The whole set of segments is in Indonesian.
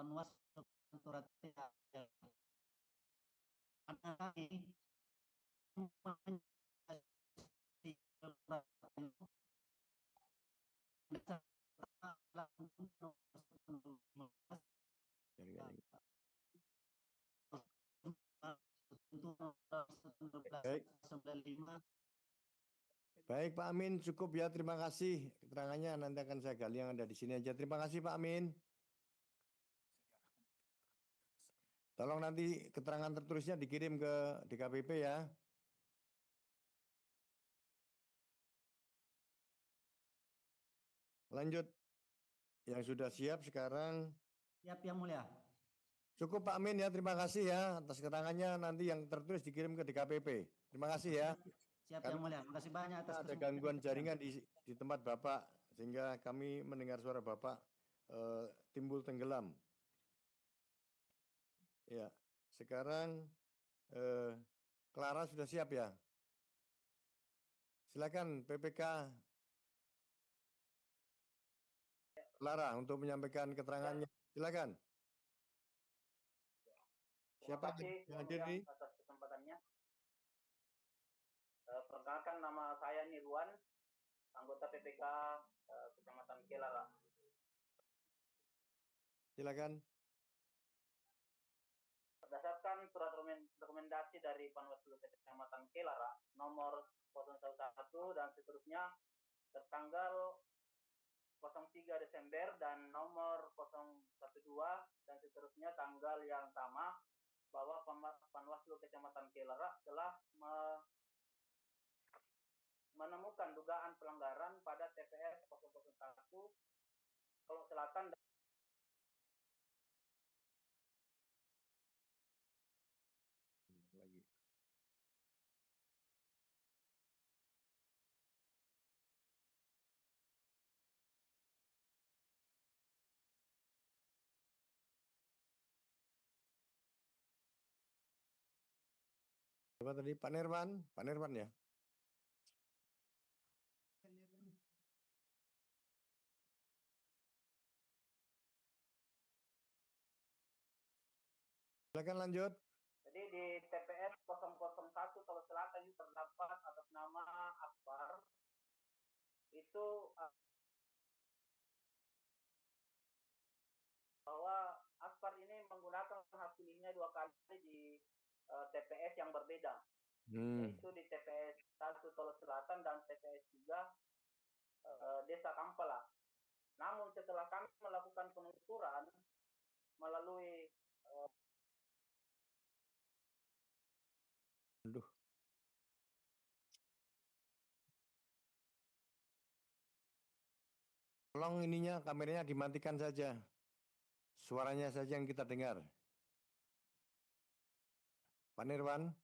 Panwas surat kami Baik. Baik Pak Amin, cukup ya. Terima kasih keterangannya. Nanti akan saya gali yang ada di sini aja. Terima kasih Pak Amin. Tolong nanti keterangan tertulisnya dikirim ke DKPP ya. Lanjut. Yang sudah siap sekarang. Siap Yang Mulia. Cukup Pak Amin ya. Terima kasih ya atas keterangannya. Nanti yang tertulis dikirim ke DKPP. Terima kasih ya. Siap Karena Yang Mulia. Terima kasih banyak atas ada kesempatan. gangguan jaringan di tempat Bapak, sehingga kami mendengar suara Bapak timbul tenggelam. Ya, sekarang Clara sudah siap ya? Silakan PPK Clara untuk menyampaikan keterangannya. Silakan. Terima Siapa kasih yang Yang hadir Mulia ini? atas kesempatannya. Perkenalkan, nama saya Nirwan, anggota PPK Kecamatan Kelara. Silakan. Berdasarkan surat rekomendasi dari Panwaslu Kecamatan Kelara nomor 011 dan seterusnya tertanggal 03 Desember dan nomor 012 dan seterusnya tanggal yang sama, bahwa Panwaslu Kecamatan Kelara telah menemukan dugaan pelanggaran pada TPS 001 Solo Selatan Lagi. Siapa tadi? Pak Nirwan? Pak Nirwan ya? Silakan lanjut. Jadi di TPS 001 Solo Selatan itu terdapat atas nama Akbar. Itu bahwa Akbar ini menggunakan hak pilihnya 2 kali di TPS yang berbeda. Yaitu di TPS 1 Solo Selatan dan TPS 3 Desa Kampala. Namun setelah kami melakukan penelusuran melalui Tolong ininya kameranya dimatikan saja. Suaranya saja yang kita dengar. Pak Nirwan?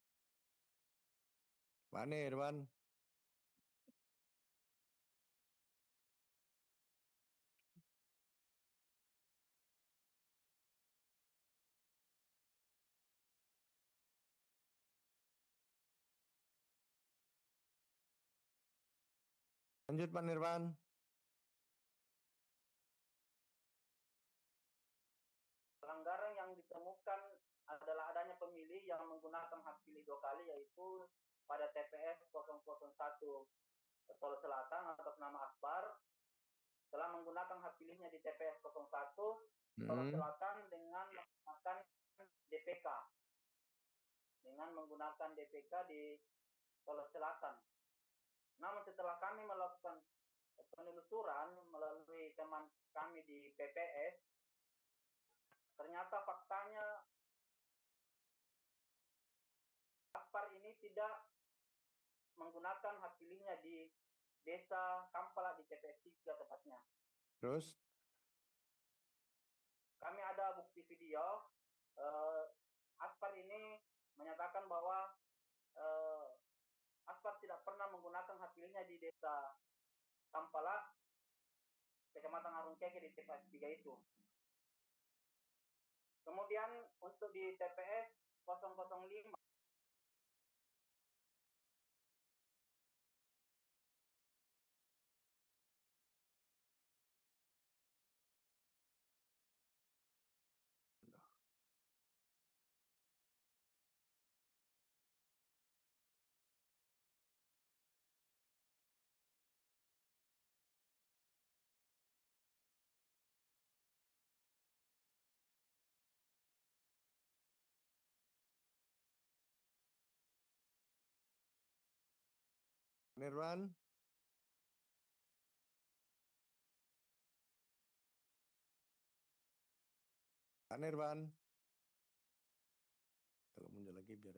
Pak Nirwan? Lanjut Pak Nirwan. pelanggaran yang ditemukan adalah adanya pemilih yang menggunakan hak pilih 2 kali, yaitu pada TPS 001 Solo Selatan atas nama Akbar telah menggunakan hak pilihnya di TPS 01 Solo Selatan dengan menggunakan DPK. Dengan menggunakan DPK di Solo Selatan. Namun setelah kami melakukan penelusuran melalui teman kami di PPS, ternyata faktanya Akbar ini tidak menggunakan hak pilihnya di Desa Kampala di TPS 3 tepatnya. Terus? Kami ada bukti video. Akbar ini menyatakan bahwa Akbar tidak pernah menggunakan hak pilihnya di Desa Kampala, Kecamatan Arungkeke di TPS 3 itu. Kemudian untuk di TPS 005 Nirwan. Pak Nirwan. Kalau muncul lagi biar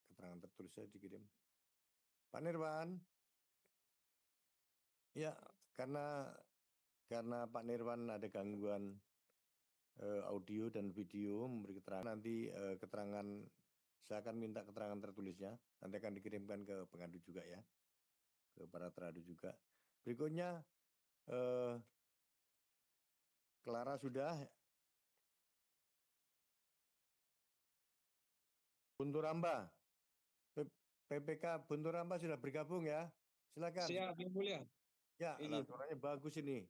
keterangan tertulisnya dikirim. Pak Nirwan. Ya, karena Pak Nirwan ada gangguan audio dan video memberi keterangan, nanti keterangan saya akan minta keterangan tertulisnya, nanti akan dikirimkan ke pengadu juga ya, ke para teradu juga. Berikutnya Clara sudah. Bunturamba, PPK Bunturamba sudah bergabung ya, silakan. Siap, Yang Mulia. Ya, Izin. suaranya bagus ini.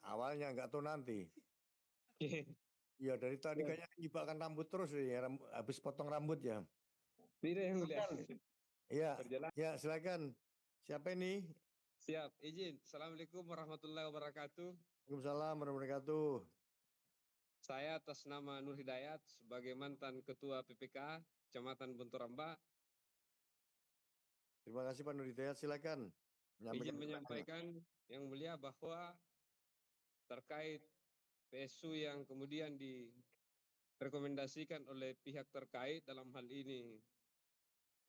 Awalnya nggak tahu nanti. Iya, dari tadi kayaknya nyibakkan rambut terus ya, habis potong rambut ya. Tidak, Yang Mulia. Iya, Berjalan. ya silakan. Siapa ini? Siap, izin. Assalamualaikum warahmatullahi wabarakatuh. Waalaikumsalam warahmatullahi wabarakatuh. Saya atas nama Nur Hidayat sebagai mantan Ketua PPK Kecamatan Bunturamba. Terima kasih Pak Nur Hidayat, silakan. Izin menyampaikan Yang Mulia bahwa terkait PSU yang kemudian direkomendasikan oleh pihak terkait dalam hal ini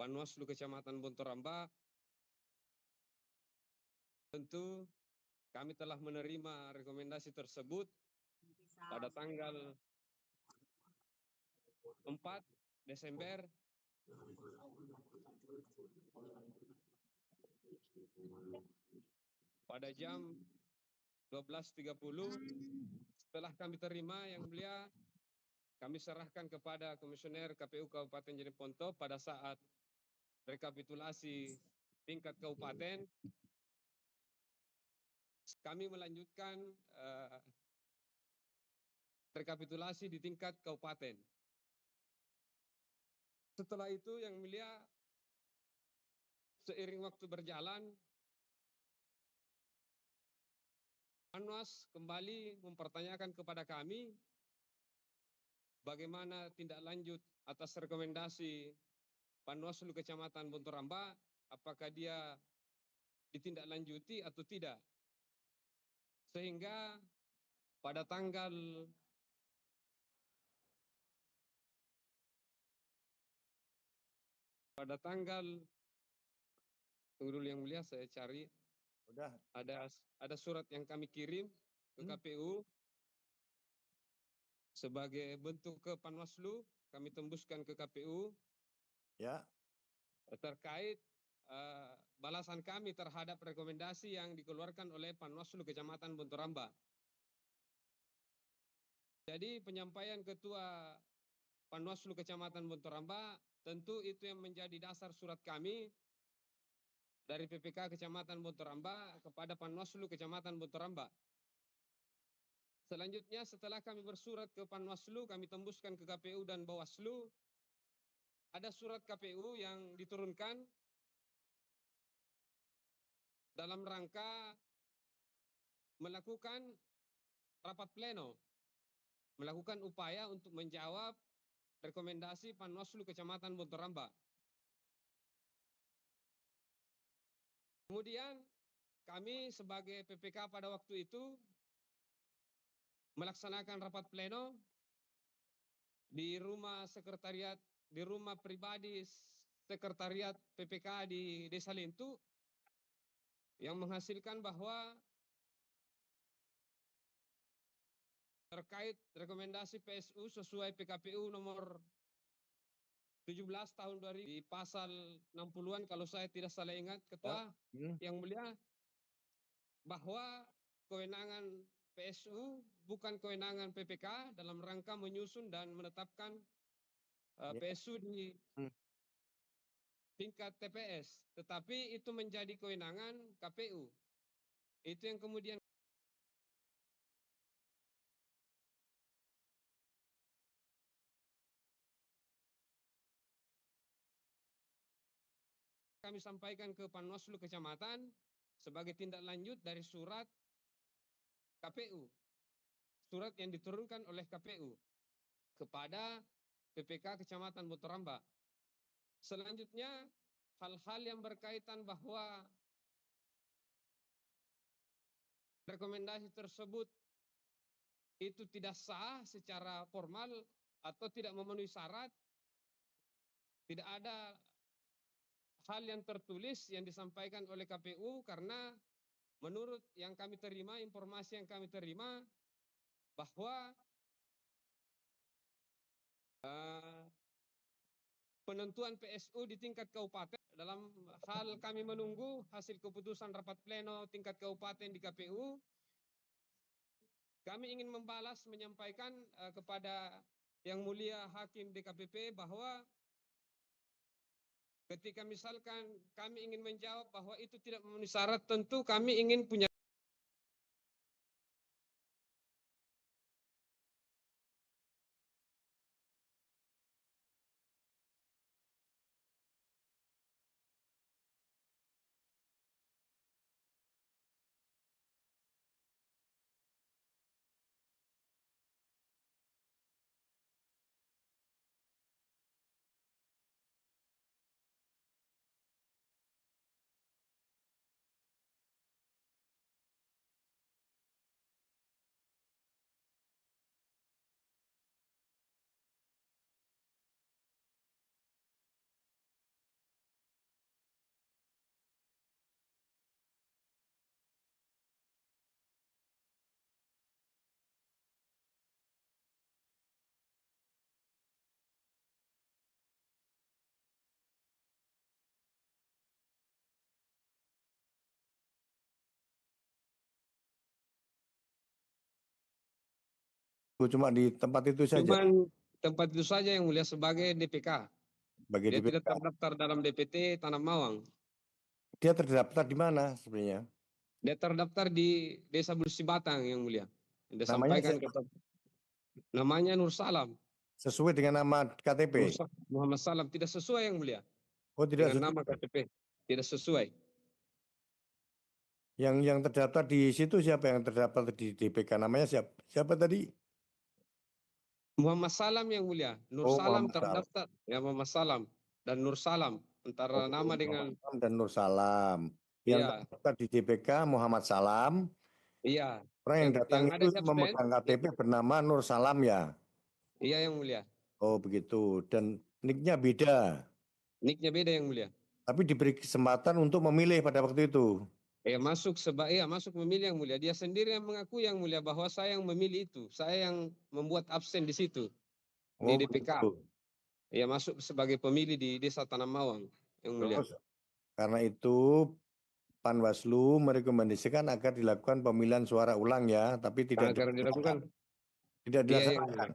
Panwaslu Kecamatan Bunturamba, tentu kami telah menerima rekomendasi tersebut pada tanggal 4 Desember pada jam 12.30. Setelah kami terima, Yang Mulia, kami serahkan kepada Komisioner KPU Kabupaten Jeneponto pada saat rekapitulasi tingkat kabupaten. Kami melanjutkan rekapitulasi di tingkat kabupaten. Setelah itu, Yang Mulia, seiring waktu berjalan, Panwas kembali mempertanyakan kepada kami bagaimana tindak lanjut atas rekomendasi Panwaslu Kecamatan Bunturamba, apakah dia ditindaklanjuti atau tidak. Sehingga pada tanggal tunggu dulu Yang Mulia, saya cari. Udah. Ada surat yang kami kirim ke KPU sebagai bentuk ke Panwaslu, kami tembuskan ke KPU. Ya. Terkait balasan kami terhadap rekomendasi yang dikeluarkan oleh Panwaslu Kecamatan Bunturamba. Jadi penyampaian Ketua Panwaslu Kecamatan Bunturamba tentu itu yang menjadi dasar surat kami dari PPK Kecamatan Bunturamba kepada Panwaslu Kecamatan Bunturamba. Selanjutnya setelah kami bersurat ke Panwaslu, kami tembuskan ke KPU dan Bawaslu. Ada surat KPU yang diturunkan dalam rangka melakukan rapat pleno, melakukan upaya untuk menjawab rekomendasi Panwaslu Kecamatan Bunturamba. Kemudian kami sebagai PPK pada waktu itu melaksanakan rapat pleno di rumah sekretariat, di rumah pribadi sekretariat PPK di Desa Lintu, yang menghasilkan bahwa terkait rekomendasi PSU sesuai PKPU nomor 17 tahun 2000 di pasal 60-an kalau saya tidak salah ingat, Ketua Yang Mulia, bahwa kewenangan PSU bukan kewenangan PPK dalam rangka menyusun dan menetapkan PSU di tingkat TPS, tetapi itu menjadi kewenangan KPU. Itu yang kemudian kami sampaikan ke Panwaslu Kecamatan sebagai tindak lanjut dari surat KPU. Surat yang diturunkan oleh KPU kepada PPK Kecamatan Bunturamba. Selanjutnya, hal-hal yang berkaitan bahwa rekomendasi tersebut itu tidak sah secara formal atau tidak memenuhi syarat, tidak ada hal yang tertulis yang disampaikan oleh KPU, karena menurut yang kami terima, informasi yang kami terima bahwa penentuan PSU di tingkat kabupaten, dalam hal kami menunggu hasil keputusan rapat pleno tingkat kabupaten di KPU, kami ingin membalas menyampaikan kepada Yang Mulia Hakim DKPP bahwa ketika misalkan kami ingin menjawab bahwa itu tidak memenuhi syarat, tentu kami ingin punya Cuma di tempat itu saja. cuman tempat itu saja Yang Mulia sebagai DPK. Bagi Dia DPK. tidak terdaftar dalam DPT Tanah Mawang. Dia terdaftar di mana sebenarnya? Dia terdaftar di Desa Bersih Batang Yang Mulia. Dia Namanya sampaikan namanya Nur Salam. sesuai dengan nama KTP. Muhammad Salam, tidak sesuai Yang Mulia. Oh, tidak Dengan nama sesuai. KTP tidak sesuai. Yang terdaftar di situ siapa yang terdaftar di DPK? Namanya siapa? Siapa tadi? Muhammad Salam Yang Mulia. Nur Oh, Salam Muhammad Salam. terdaftar. Ya, Muhammad Salam dan Nur Salam. Antara nama dengan Muhammad Salam dan Nur Salam. Yang iya, terdaftar di DPK Muhammad Salam. iya. Orang yang datang ada itu di absen. memegang KTP bernama Nur Salam ya? Iya Yang Mulia. Oh begitu. Dan nicknya beda. Nicknya beda Yang Mulia. Tapi diberi kesempatan untuk memilih pada waktu itu. Masuk memilih Yang Mulia. Dia sendiri yang mengaku Yang Mulia bahwa saya yang memilih itu. Saya yang membuat absen di situ. Di Oh DPK. begitu. Ia masuk sebagai pemilih di Desa Tanah Mawang Yang Mulia. Terus karena itu Panwaslu merekomendasikan agar dilakukan pemilihan suara ulang ya, tapi tidak Agar dilakukan. Tidak Iya Yang Mulia. dilaksanakan.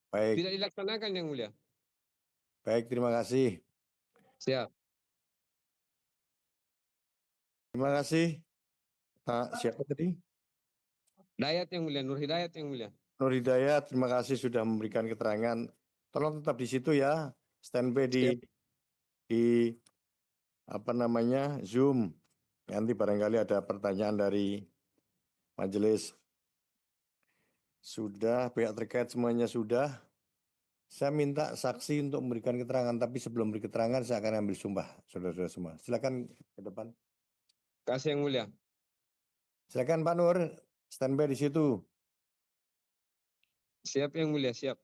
Baik, Tidak dilaksanakan Yang Mulia. baik, terima kasih. Siap. Terima kasih. Pak siapa tadi? Dayat Yang Mulia, Nur Hidayat Yang Mulia. Nur Hidayat, terima kasih sudah memberikan keterangan. Tolong tetap di situ ya, standby di apa namanya Zoom. Nanti barangkali ada pertanyaan dari majelis. Sudah, pihak terkait semuanya sudah. Saya minta saksi untuk memberikan keterangan, tapi sebelum beri keterangan saya akan ambil sumpah, saudara-saudara semua. Silakan ke depan. Kasih Yang Mulia. Silakan Pak Nur, standby di situ. Siap Yang Mulia, siap.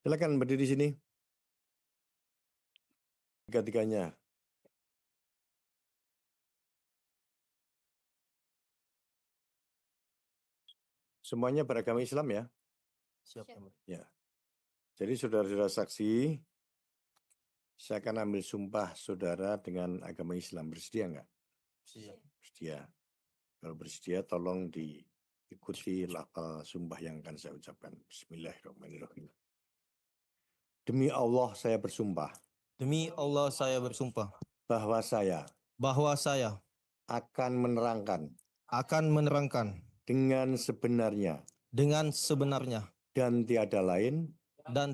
Silakan berdiri di sini. Tiga-tiganya. Semuanya beragama Islam ya? Siap. Ya. Jadi saudara-saudara saksi, saya akan ambil sumpah saudara dengan agama Islam. Bersedia enggak? Siap. Bersedia. Kalau bersedia tolong diikuti lafal sumpah yang akan saya ucapkan. Bismillahirrahmanirrahim. Demi Allah saya bersumpah. Demi Allah saya bersumpah Bahwa saya bahwa saya akan menerangkan dengan dengan sebenarnya dan tiada lain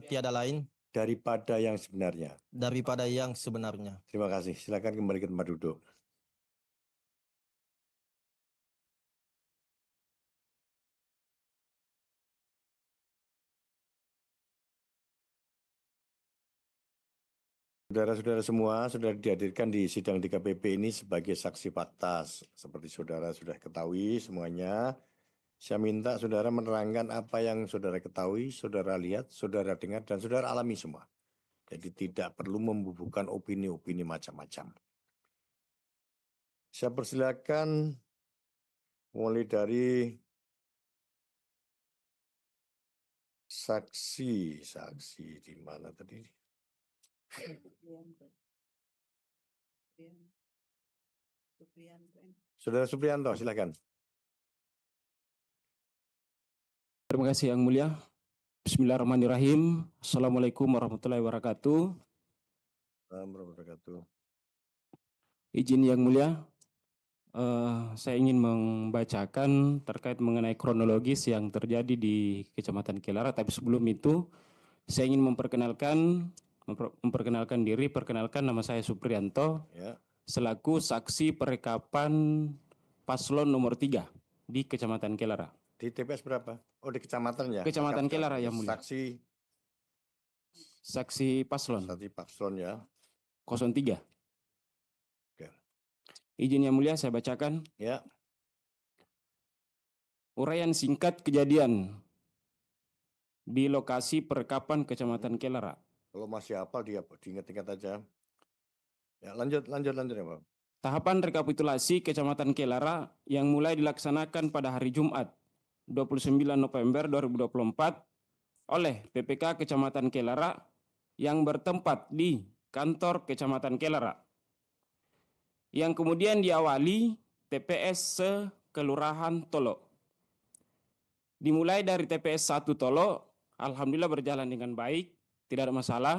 tiada lain daripada yang sebenarnya. daripada yang sebenarnya. Terima kasih. Silakan kembali ke tempat duduk. Saudara-saudara semua sudah dihadirkan di sidang DKPP ini sebagai saksi fakta. Seperti saudara sudah ketahui semuanya, saya minta saudara menerangkan apa yang saudara ketahui, saudara lihat, saudara dengar, dan saudara alami semua. Jadi tidak perlu membubuhkan opini-opini macam-macam. Saya persilakan mulai dari saksi di mana tadi? Saudara Supriyanto, silakan. Terima kasih Yang Mulia. Bismillahirrahmanirrahim. Assalamualaikum warahmatullahi wabarakatuh. Assalamualaikum warahmatullahi wabarakatuh. Izin Yang Mulia, saya ingin membacakan terkait mengenai kronologis yang terjadi di Kecamatan Kelara. Tapi sebelum itu, saya ingin memperkenalkan diri. Perkenalkan, nama saya Supriyanto, Ya. selaku saksi perekapan paslon nomor 3 di Kecamatan Kelara. Di TPS berapa? Oh, di kecamatan ya? Kecamatan Kelara, Yang Mulia. Saksi paslon Saksi paslon ya. 03. Oke. Izin Yang Mulia, saya bacakan. Ya. Uraian singkat kejadian di lokasi perekapan Kecamatan Kelara. Kalau masih hafal diingat-ingat aja. Ya, lanjut ya, Pak. Tahapan rekapitulasi Kecamatan Kelara yang mulai dilaksanakan pada hari Jumat 29 November 2024 oleh PPK Kecamatan Kelara yang bertempat di kantor Kecamatan Kelara, yang kemudian diawali TPS Kelurahan Tolo. Dimulai dari TPS 1 Tolo, alhamdulillah berjalan dengan baik, tidak ada masalah.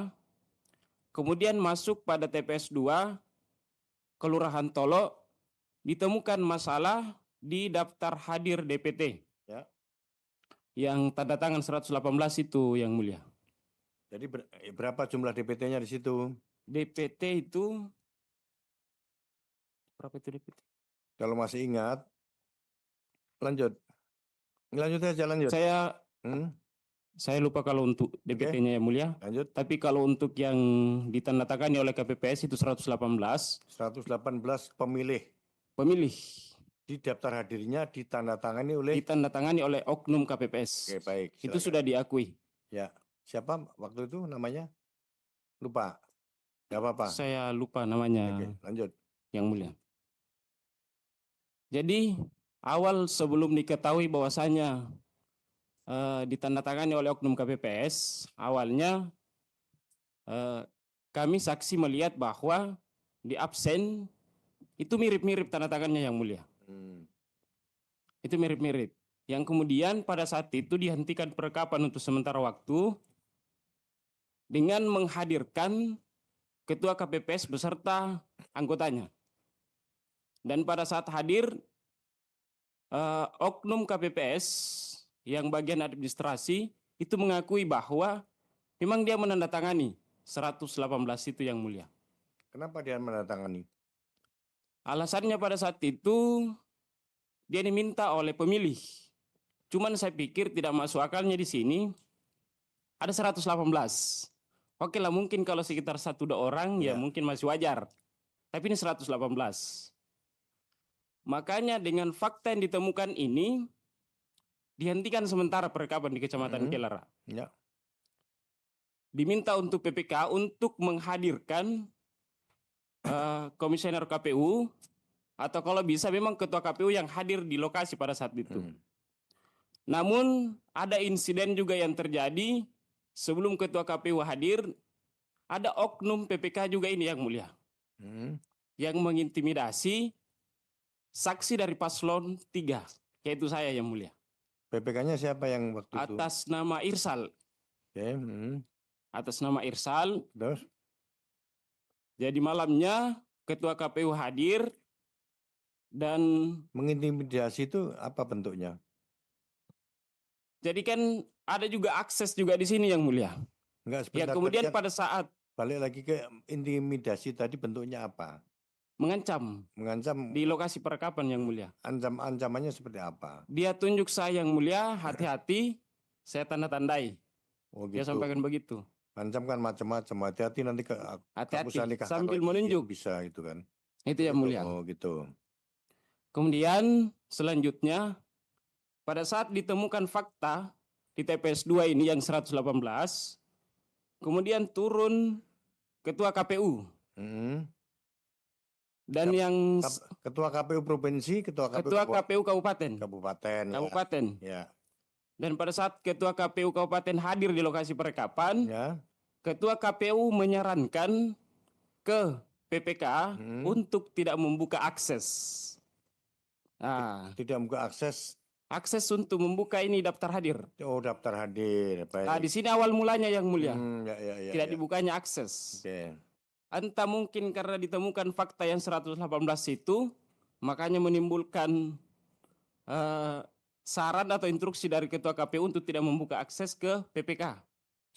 Kemudian masuk pada TPS 2 Kelurahan Tolo, ditemukan masalah di daftar hadir DPT. Ya. Yang tanda tangan 118 itu, Yang Mulia. Jadi berapa jumlah DPT-nya di situ? DPT itu berapa itu DPT? Kalau masih ingat, lanjut. Lanjut aja, lanjut. Saya lupa kalau untuk DPT-nya, Yang Mulia. Lanjut. Tapi kalau untuk yang ditandatangani oleh KPPS itu 118. 118 pemilih. Di daftar hadirnya ditandatangani oleh oknum KPPS. Oke, baik. Itu Silakan. sudah diakui. Ya. Siapa waktu itu namanya? Lupa. Gak apa-apa. Saya lupa namanya. Oke, lanjut. Yang Mulia. Jadi awal sebelum diketahui bahwasanya ditandatangani oleh oknum KPPS, awalnya kami saksi melihat bahwa di absen itu mirip-mirip tanda tangannya, Yang Mulia. Itu mirip-mirip. Yang kemudian pada saat itu dihentikan perekapan untuk sementara waktu dengan menghadirkan Ketua KPPS beserta anggotanya. Dan pada saat hadir, oknum KPPS yang bagian administrasi itu mengakui bahwa memang dia menandatangani 118 itu, Yang Mulia. Kenapa dia menandatangani? Alasannya pada saat itu dia diminta oleh pemilih. Cuman saya pikir tidak masuk akalnya di sini ada 118. Oke lah, mungkin kalau sekitar 1-2 orang ya mungkin masih wajar. Tapi ini 118. Makanya dengan fakta yang ditemukan ini dihentikan sementara perekapan di Kecamatan Kelara. Ya. Diminta untuk PPK untuk menghadirkan komisioner KPU atau kalau bisa memang ketua KPU yang hadir di lokasi pada saat itu. Namun ada insiden juga yang terjadi sebelum ketua KPU hadir, ada oknum PPK juga ini, Yang Mulia, yang mengintimidasi saksi dari paslon 3, yaitu saya, Yang Mulia. PPK-nya siapa yang waktu itu? Atas nama Irsal. Oke. Atas nama Irsal. Terus? Jadi malamnya ketua KPU hadir dan mengintimidasi itu apa bentuknya? Jadi kan ada juga akses juga di sini, Yang Mulia. Enggak, ya kemudian pada saat balik lagi ke intimidasi tadi bentuknya apa? Mengancam di lokasi perekapan, Yang Mulia. Ancamannya seperti apa? Dia tunjuk saya, Yang Mulia, hati-hati, saya tanda-tandai. Oh, gitu. Dia sampaikan begitu. Ancam kan macam-macam. Hati-hati nanti Hati-hati kehapusan nikah sambil kalau menunjuk. bisa itu kan. Itu yang mulia. Oh gitu. Kemudian selanjutnya pada saat ditemukan fakta di TPS 2 ini yang 118, kemudian turun ketua KPU Hmm. dan yang Ketua KPU provinsi, ketua KPU kabupaten. kabupaten. Kabupaten. Ya. Dan pada saat ketua KPU kabupaten hadir di lokasi perekapan, Ya. ketua KPU menyarankan ke PPK untuk tidak membuka akses. Nah, Tidak membuka akses. Akses untuk membuka ini daftar hadir. Oh, daftar hadir. Baik. Nah, di sini awal mulanya yang mulia. Ya, tidak dibukanya akses. Oke. Entah mungkin karena ditemukan fakta yang 118 itu, makanya menimbulkan saran atau instruksi dari ketua KPU untuk tidak membuka akses ke PPK.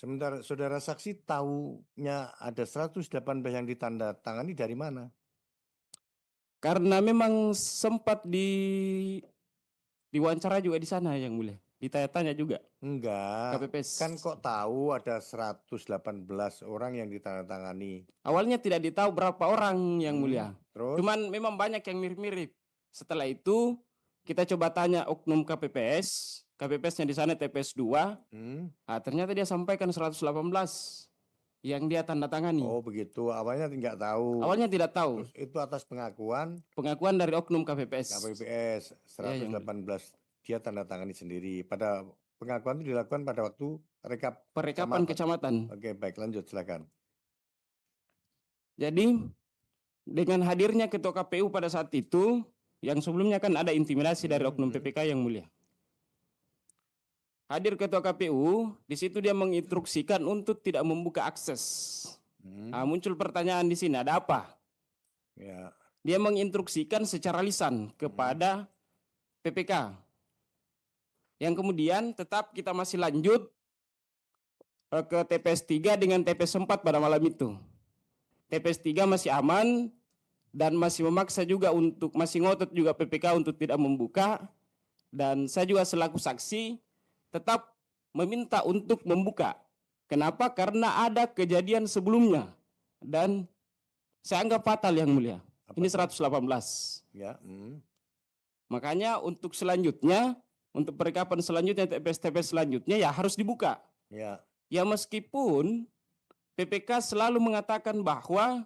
Sementara saudara saksi tahunya ada 118 yang ditandatangani dari mana? Karena memang sempat diwawancara juga di sana yang mulia. Ditanya-tanya juga. Enggak. KPPS. Kan kok tahu ada 118 orang yang ditandatangani. Awalnya tidak ditahu berapa orang yang mulia. Terus? Cuman memang banyak yang mirip-mirip. Setelah itu kita coba tanya oknum KPPS. KPPS-nya di sana TPS 2. Nah, ternyata dia sampaikan 118 yang dia tanda tangani. Oh begitu, awalnya tidak tahu. Awalnya tidak tahu. Terus itu atas pengakuan dari oknum KPPS. KPPS 118 dia tanda tangani sendiri. Pada pengakuan itu dilakukan pada waktu perekapan kecamatan. Oke, baik, lanjut silakan. Jadi dengan hadirnya ketua KPU pada saat itu, yang sebelumnya kan ada intimidasi dari oknum PPK yang mulia. Hadir ketua KPU, di situ dia menginstruksikan untuk tidak membuka akses. Nah, muncul pertanyaan di sini, ada apa? Ya. Dia menginstruksikan secara lisan kepada PPK. Yang kemudian tetap kita masih lanjut ke TPS 3 dengan TPS 4 pada malam itu. TPS 3 masih aman dan masih memaksa juga untuk, masih ngotot juga PPK untuk tidak membuka. Dan saya juga selaku saksi tetap meminta untuk membuka. Kenapa? Karena ada kejadian sebelumnya dan saya anggap fatal yang mulia. Ini 118. Ya. Makanya untuk selanjutnya, untuk perekapan selanjutnya, TPS selanjutnya ya harus dibuka. Ya. Ya meskipun PPK selalu mengatakan bahwa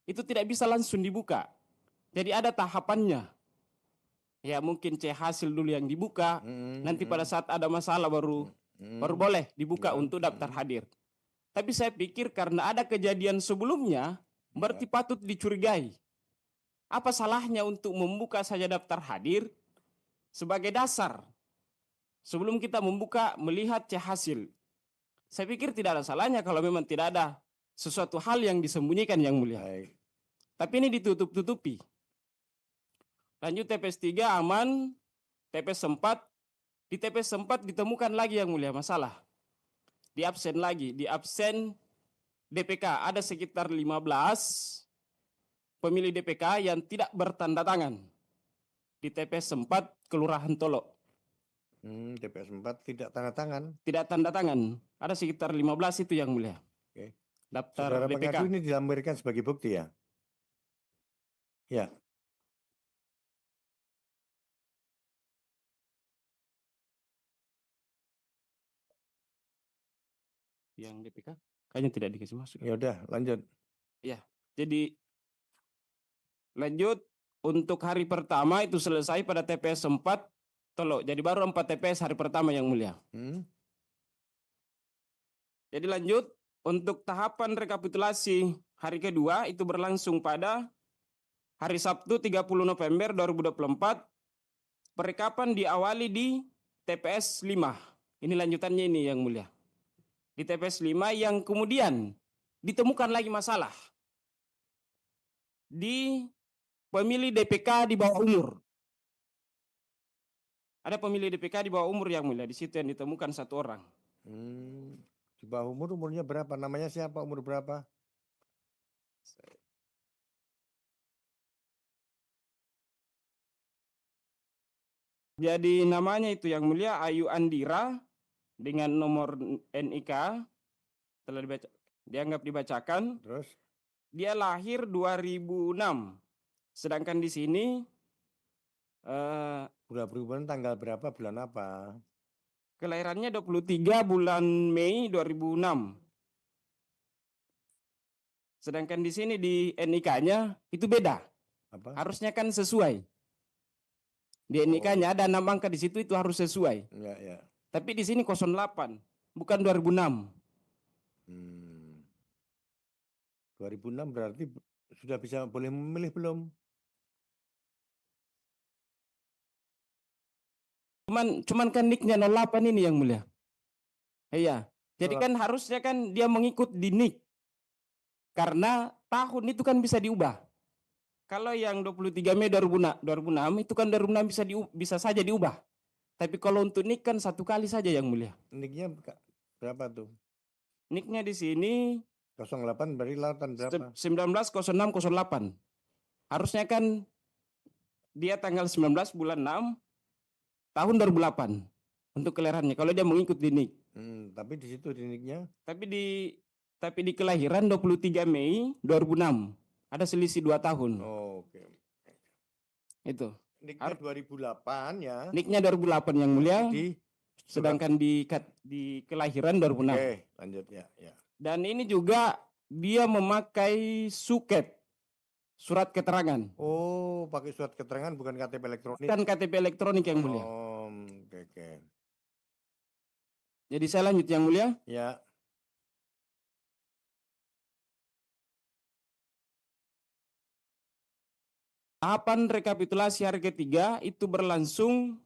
itu tidak bisa langsung dibuka. Jadi ada tahapannya. Ya mungkin C hasil dulu yang dibuka, nanti pada saat ada masalah baru boleh dibuka untuk daftar hadir. Tapi saya pikir karena ada kejadian sebelumnya, berarti patut dicurigai. Apa salahnya untuk membuka saja daftar hadir sebagai dasar sebelum kita membuka melihat C hasil. Saya pikir tidak ada salahnya kalau memang tidak ada sesuatu hal yang disembunyikan yang mulia. Baik. Tapi ini ditutup-tutupi. Lanjut TPS 3 aman, TPS 4. Di TPS 4 ditemukan lagi yang mulia masalah. Di absen lagi, di absen DPK ada sekitar 15 pemilih DPK yang tidak bertanda tangan. Di TPS 4 Kelurahan Tolo. TPS 4 tidak tanda tangan. Tidak tanda tangan. Ada sekitar 15 itu yang mulia. Oke. Daftar Saudara DPK. pengadu ini dilampirkan sebagai bukti ya? Ya. Yang DPK kayaknya tidak dikasih masuk. Ya udah, lanjut. Ya. Jadi lanjut untuk hari pertama itu selesai pada TPS 4 Tolo. Jadi baru 4 TPS hari pertama yang mulia. Jadi lanjut untuk tahapan rekapitulasi hari kedua itu berlangsung pada hari Sabtu 30 November 2024. Perekapan diawali di TPS 5. Ini lanjutannya ini yang mulia. Di TPS 5 yang kemudian ditemukan lagi masalah. Di pemilih DPK di bawah umur. Ada pemilih DPK di bawah umur yang mulia. Di situ yang ditemukan 1 orang. Di bawah umurnya berapa? Namanya siapa? Umur berapa? Jadi namanya itu yang mulia Ayu Andira dengan nomor NIK telah dianggap dibacakan. Terus Dia lahir 2006. Sedangkan di sini bulan tanggal berapa, bulan apa? kelahirannya 23 bulan Mei 2006. Sedangkan di sini di NIK-nya itu beda. Apa? Harusnya kan sesuai. Di NIK-nya ada 6 angka di situ, itu harus sesuai. Ya, ya. Tapi di sini 08, bukan 2006. 2006 berarti sudah bisa boleh memilih belum? Cuman kan nick-nya 08 ini yang mulia. Iya. Jadi 08. kan harusnya kan dia mengikut di nick. Karena tahun itu kan bisa diubah. Kalau yang 23 Mei 2006 itu kan 2006 bisa saja diubah. Tapi kalau untuk nick kan 1 kali saja yang mulia. Nick-nya berapa tuh? Nick-nya di sini 08 berarti lautan berapa? 190608. Harusnya kan dia tanggal 19 bulan 6 tahun 2008 untuk kelahirannya kalau dia mengikut di nick. Tapi di situ di nick-nya? Tapi di kelahiran 23 Mei 2006. Ada selisih 2 tahun. Oh, oke. Itu. Nick-nya 2008 ya. Nick-nya 2008 yang mulia. Sedangkan di kelahiran 2006. Oke, lanjut ya. Dan ini juga dia memakai suket, surat keterangan. Oh, pakai surat keterangan bukan KTP elektronik. Bukan KTP elektronik yang mulia. Oh, oke. Jadi saya lanjut yang mulia. Ya. Tahapan rekapitulasi hari ketiga itu berlangsung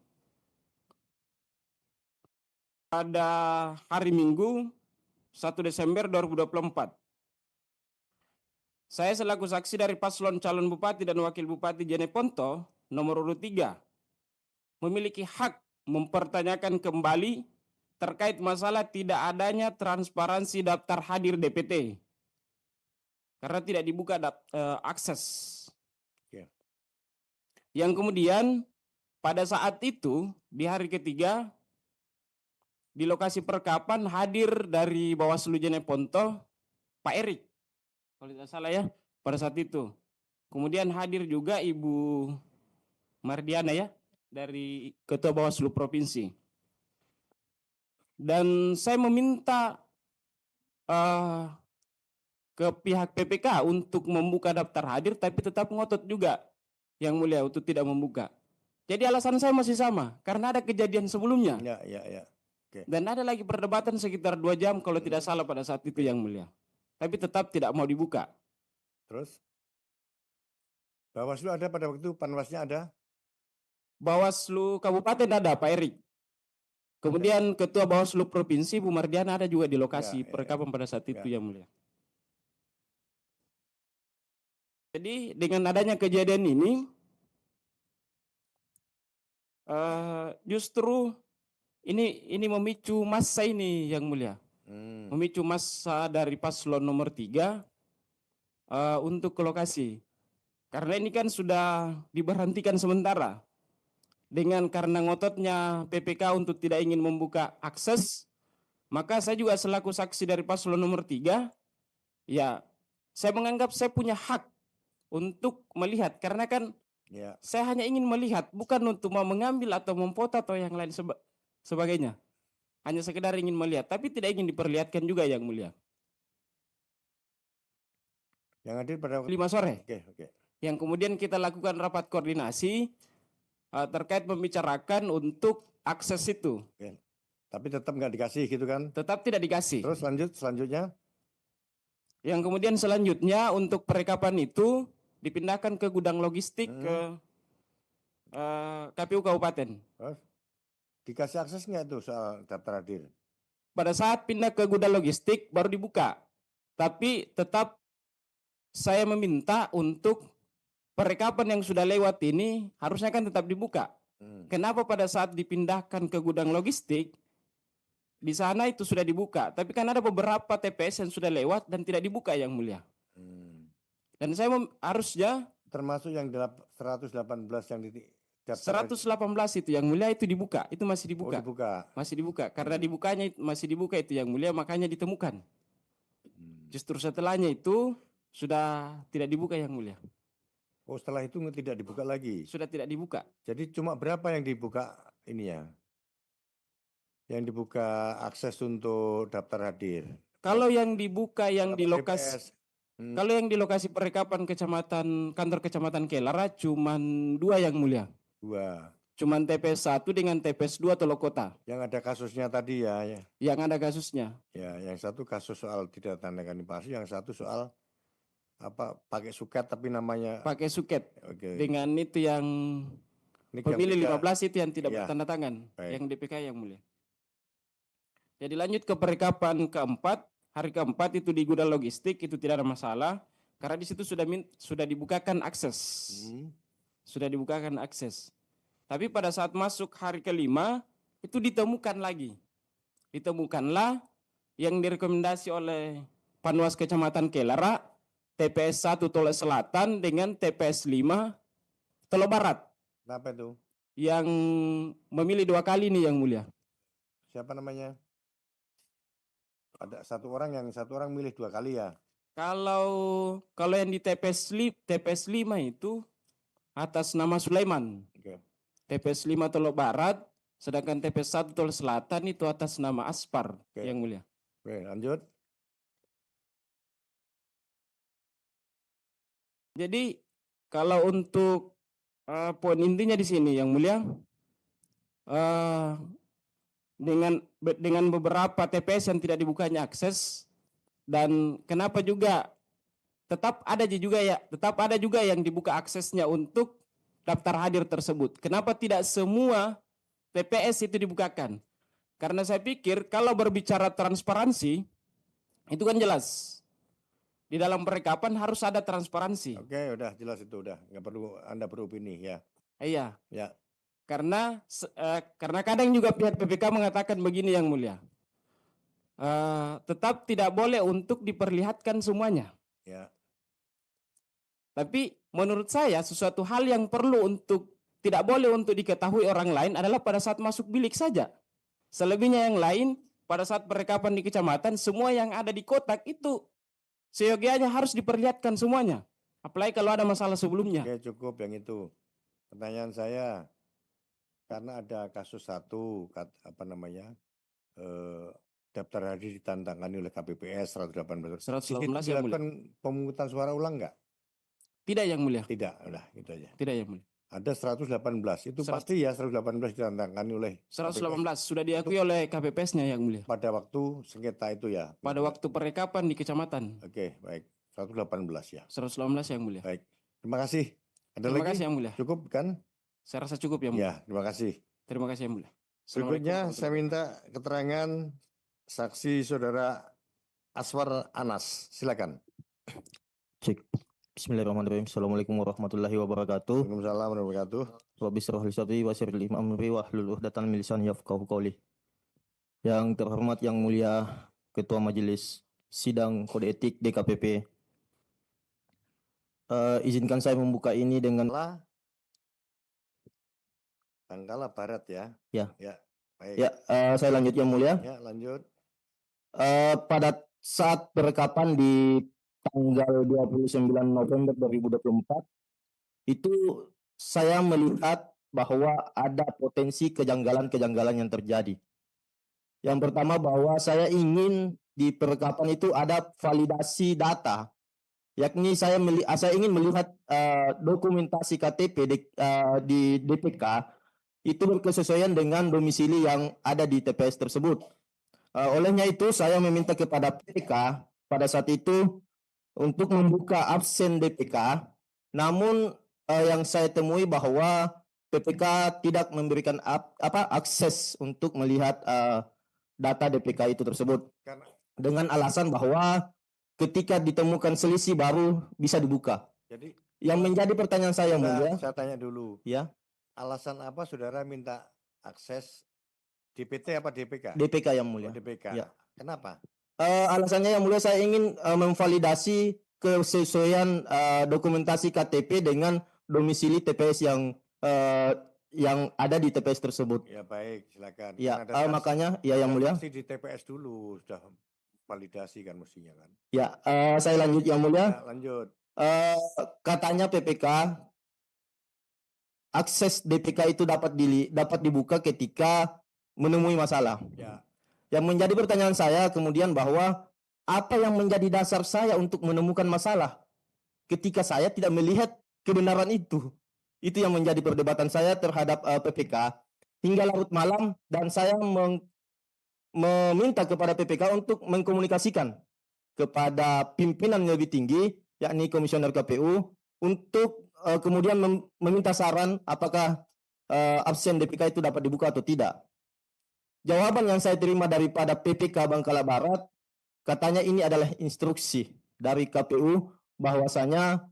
pada hari Minggu 1 Desember 2024. Saya selaku saksi dari paslon calon bupati dan wakil bupati Jeneponto nomor urut 3 memiliki hak mempertanyakan kembali terkait masalah tidak adanya transparansi daftar hadir DPT karena tidak dibuka akses. Yang kemudian pada saat itu di hari ketiga di lokasi perkapan hadir dari Bawaslu Jeneponto Pak Erik, kalau tidak salah ya, pada saat itu. Kemudian hadir juga Ibu Mardiana ya, dari Ketua Bawaslu Provinsi. Dan saya meminta ke pihak PPK untuk membuka daftar hadir, tapi tetap ngotot juga yang mulia untuk tidak membuka. Jadi alasan saya masih sama, karena ada kejadian sebelumnya. Ya. Okay. Dan ada lagi perdebatan sekitar 2 jam kalau tidak salah pada saat itu yang mulia. Tapi tetap tidak mau dibuka. Terus? Bawaslu ada pada waktu, Panwasnya ada? Bawaslu Kabupaten ada Pak Erik. Kemudian Ketua Bawaslu Provinsi Bu Mardiana ada juga di lokasi perekapan pada saat itu yang mulia. Jadi dengan adanya kejadian ini, justru ini memicu massa ini yang mulia. Memicu massa dari paslon nomor 3 untuk ke lokasi. Karena ini kan sudah diberhentikan sementara. Karena ngototnya PPK untuk tidak ingin membuka akses, maka saya juga selaku saksi dari paslon nomor 3, ya saya menganggap saya punya hak untuk melihat, karena kan saya hanya ingin melihat, bukan untuk mau mengambil atau memfoto atau yang lain sebagainya. Hanya sekedar ingin melihat, tapi tidak ingin diperlihatkan juga yang mulia. Yang hadir pada 5 sore. Oke. Yang kemudian kita lakukan rapat koordinasi terkait membicarakan untuk akses itu. Oke. Tapi tetap nggak dikasih gitu kan? Tetap tidak dikasih. Terus selanjutnya? Yang kemudian selanjutnya untuk perekapan itu dipindahkan ke gudang logistik ke KPU Kabupaten. Terus? Dikasih akses nggak tuh soal daftar hadir? Pada saat pindah ke gudang logistik baru dibuka. Tapi tetap saya meminta untuk perekapan yang sudah lewat ini harusnya kan tetap dibuka. Kenapa pada saat dipindahkan ke gudang logistik di sana itu sudah dibuka, tapi kan ada beberapa TPS yang sudah lewat dan tidak dibuka yang mulia. Dan saya harusnya termasuk yang 118 yang di 118 itu yang mulia itu dibuka, itu masih dibuka. Oh, dibuka. Masih dibuka, karena dibukanya masih dibuka itu yang mulia, makanya ditemukan. Justru setelahnya itu sudah tidak dibuka yang mulia. Oh, setelah itu tidak dibuka lagi. Sudah tidak dibuka. Jadi cuma berapa yang dibuka ini ya? Yang dibuka akses untuk daftar hadir. Kalau yang dibuka yang di Apa lokasi TPS? kalau yang di lokasi perekapan kantor kecamatan Kelara cuman 2 yang mulia. 2. Cuman TPS 1 dengan TPS 2 Tolo Kota. Yang ada kasusnya tadi ya. Yang ada kasusnya. Ya, yang satu kasus soal tidak tanda palsu, yang satu soal apa pakai suket tapi namanya Pakai suket. Oke. Dengan itu yang Ini pemilih yang 15 itu yang tidak Iya. bertanda tangan. Baik. Yang DPK yang mulia. Jadi lanjut ke perekapan keempat. Hari keempat itu di gudang logistik itu tidak ada masalah. Karena di situ sudah dibukakan akses. Sudah dibukakan akses. Tapi pada saat masuk hari kelima itu ditemukan lagi. Ditemukanlah yang direkomendasi oleh Panwas Kecamatan Kelara, TPS 1 Tolo Selatan dengan TPS 5 Tolo Barat. Kenapa itu? Yang memilih 2 kali nih yang mulia. Siapa namanya? Ada satu orang milih 2 kali ya. Kalau yang di TPS 5 itu atas nama Sulaiman. Oke. TPS 5 Tolo Barat, sedangkan TPS 1 Tolo Selatan itu atas nama Aspar. Oke. Yang mulia. Oke, lanjut. Jadi kalau untuk poin intinya di sini yang mulia, dengan beberapa TPS yang tidak dibukanya akses, dan kenapa juga tetap ada juga yang dibuka aksesnya untuk daftar hadir tersebut. Kenapa tidak semua TPS itu dibukakan? Karena saya pikir kalau berbicara transparansi itu kan jelas. Di dalam perekapan harus ada transparansi. Oke, udah jelas itu udah. Nggak perlu Anda beropini ya. Iya. Ya. Karena kadang juga pihak PPK mengatakan begini yang mulia. Tetap tidak boleh untuk diperlihatkan semuanya. Ya. Tapi menurut saya sesuatu hal yang perlu tidak boleh untuk diketahui orang lain adalah pada saat masuk bilik saja. Selebihnya yang lain pada saat perekapan di kecamatan semua yang ada di kotak itu seyogianya harus diperlihatkan semuanya. Apalagi kalau ada masalah sebelumnya. Oke, cukup yang itu. Pertanyaan saya, karena ada kasus satu, daftar hadir ditantangani oleh KPPS 118. 118 yang mulia. Dilakukan pemungutan suara ulang enggak? Tidak yang mulia. Tidak, udah gitu aja. Tidak yang mulia. Ada 118, itu pasti ya 118 ditantangani oleh 118 sudah diakui oleh KPPS-nya yang mulia. pada waktu sengketa itu ya. Pada waktu perekapan di kecamatan. Oke, baik. 118 ya. 118 yang mulia. Baik. Terima kasih. Ada Terima lagi? kasih yang mulia. Cukup kan? Saya rasa cukup yang mulia. Ya, terima kasih. Terima kasih yang mulia. Berikutnya saya minta keterangan saksi saudara Aswar Anas. Silakan. Cek. Bismillahirrahmanirrahim. Assalamualaikum warahmatullahi wabarakatuh. Waalaikumsalam warahmatullahi wabarakatuh. Rabbi shrah li sadri wa yassir li amri wahlul 'uqdatam min lisani yafqahu qawli. Yang terhormat yang mulia Ketua Majelis Sidang Kode Etik DKPP. Izinkan saya membuka ini dengan Tangkala Barat ya. Ya. Ya. Baik. ya saya lanjut yang mulia. Ya, lanjut. Pada saat perekapan di tanggal 29 November 2024 itu saya melihat bahwa ada potensi kejanggalan-kejanggalan yang terjadi. Yang pertama bahwa saya ingin di perekapan itu ada validasi data, yakni saya ingin melihat dokumentasi KTP di DPK itu berkesesuaian dengan domisili yang ada di TPS tersebut. Olehnya itu saya meminta kepada PPK pada saat itu untuk membuka absen DPK, namun yang saya temui bahwa PPK tidak memberikan akses untuk melihat data DPK itu tersebut dengan alasan bahwa ketika ditemukan selisih baru bisa dibuka. Jadi yang menjadi pertanyaan saya mulia, saya tanya dulu. Ya. Alasan apa saudara minta akses DPT apa DPK? DPK yang mulia. Oh, DPK. Ya. Kenapa? Alasannya yang mulia saya ingin memvalidasi kesesuaian dokumentasi KTP dengan domisili TPS yang ada di TPS tersebut. Ya baik, silakan. Ya, Kan ada makanya ya yang mulia. saksi di TPS dulu sudah validasi kan mestinya kan. Ya, saya lanjut yang mulia. Ya, lanjut. Katanya PPK akses DPK itu dapat dibuka ketika menemui masalah. Ya. Yang menjadi pertanyaan saya kemudian bahwa apa yang menjadi dasar saya untuk menemukan masalah ketika saya tidak melihat kebenaran itu. Itu yang menjadi perdebatan saya terhadap PPK hingga larut malam, dan saya meminta kepada PPK untuk mengkomunikasikan kepada pimpinan yang lebih tinggi, yakni Komisioner KPU, untuk kemudian meminta saran apakah absen DPK itu dapat dibuka atau tidak. Jawaban yang saya terima daripada PPK Bangkala Barat, katanya ini adalah instruksi dari KPU bahwasanya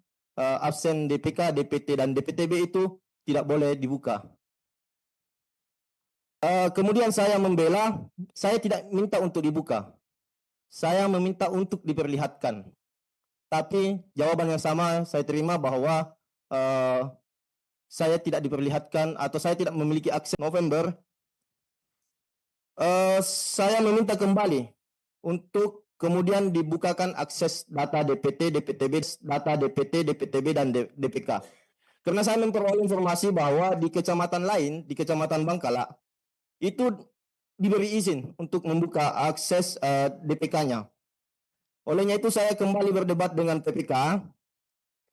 absen DPK, DPT, dan DPTB itu tidak boleh dibuka. Kemudian saya membela, saya tidak minta untuk dibuka. Saya meminta untuk diperlihatkan. Tapi jawaban yang sama saya terima bahwa saya tidak diperlihatkan atau saya tidak memiliki akses. November, saya meminta kembali untuk kemudian dibukakan akses data DPT, DPTB, data DPT, DPTB, dan DPK. Karena saya memperoleh informasi bahwa di kecamatan lain, di Kecamatan Bangkala, itu diberi izin untuk membuka akses DPK-nya. Olehnya itu saya kembali berdebat dengan PPK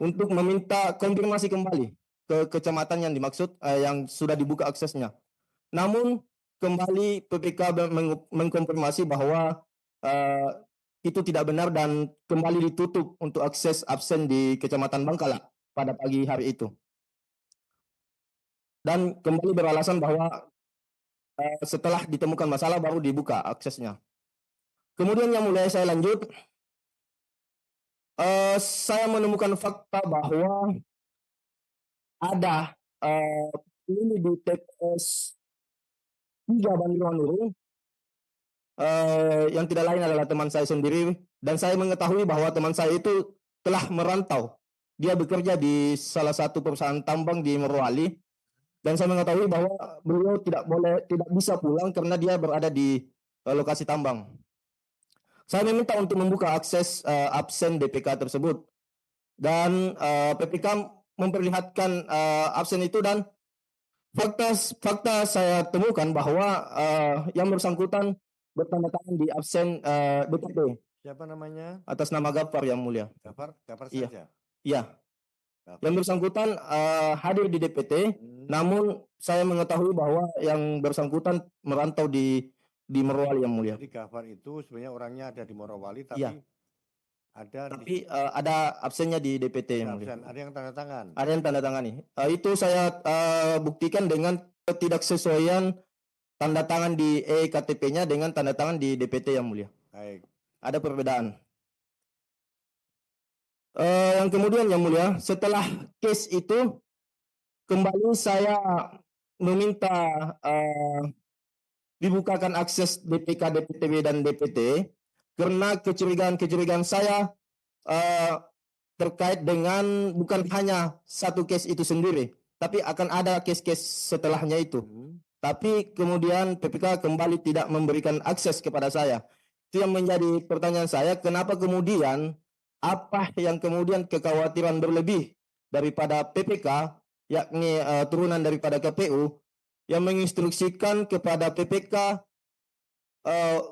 untuk meminta konfirmasi kembali ke kecamatan yang dimaksud yang sudah dibuka aksesnya. Namun kembali PPK mengkonfirmasi bahwa itu tidak benar dan kembali ditutup untuk akses absen di Kecamatan Bangkala pada pagi hari itu. Dan kembali beralasan bahwa setelah ditemukan masalah baru dibuka aksesnya. Kemudian yang mulia saya lanjut. Saya menemukan fakta bahwa ada ini di TPS 3 Bandirwan Nurung, yang tidak lain adalah teman saya sendiri, dan saya mengetahui bahwa teman saya itu telah merantau. Dia bekerja di salah satu perusahaan tambang di Morowali, dan saya mengetahui bahwa beliau tidak bisa pulang karena dia berada di lokasi tambang. Saya meminta untuk membuka akses absen DPK tersebut, dan PPK memperlihatkan absen itu, dan fakta saya temukan bahwa yang bersangkutan bertanda tangan di absen DPT. Siapa namanya? Atas nama Gafar yang mulia. Gafar Iya. saja. Iya. Gafar. Yang bersangkutan hadir di DPT, namun saya mengetahui bahwa yang bersangkutan merantau di Morowali yang mulia. Jadi Gafar itu sebenarnya orangnya ada di Morowali, tapi Iya. ada absennya di DPT yang mulia. Ada yang tanda tangan. Ada yang tanda tangani. Itu saya buktikan dengan ketidaksesuaian tanda tangan di EKTP-nya dengan tanda tangan di DPT yang mulia. Baik. Ada perbedaan. Yang kemudian yang mulia, setelah case itu kembali saya meminta dibukakan akses DPK, DPTB, dan DPT karena kecurigaan saya terkait dengan bukan hanya satu case itu sendiri, tapi akan ada case-case setelahnya itu. Tapi kemudian PPK kembali tidak memberikan akses kepada saya. Itu yang menjadi pertanyaan saya, kenapa kemudian apa yang kemudian kekhawatiran berlebih daripada PPK, yakni turunan daripada KPU, yang menginstruksikan kepada PPK